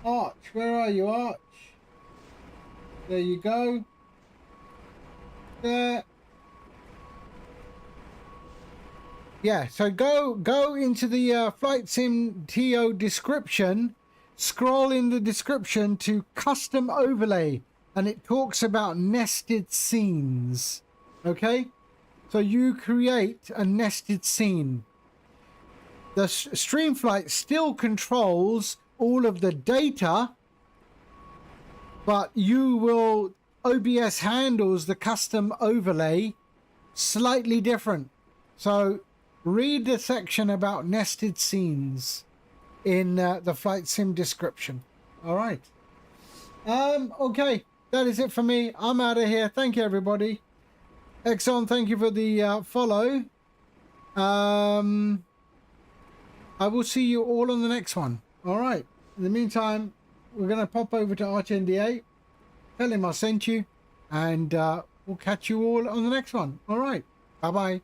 Arch. Where are you, Arch? There you go. There. Yeah, so go into the Flight Sim TO description, scroll in the description to custom overlay, and it talks about nested scenes. Okay, so you create a nested scene. The StreamFlight still controls all of the data, but OBS handles the custom overlay slightly different. So read the section about nested scenes in the Flight Sim description. All right. Okay, that is it for me. I'm out of here. Thank you, everybody. Exxon, thank you for the follow. I will see you all on the next one. All right. In the meantime, we're going to pop over to Arch NDA. Tell him I sent you. And we'll catch you all on the next one. All right. Bye-bye.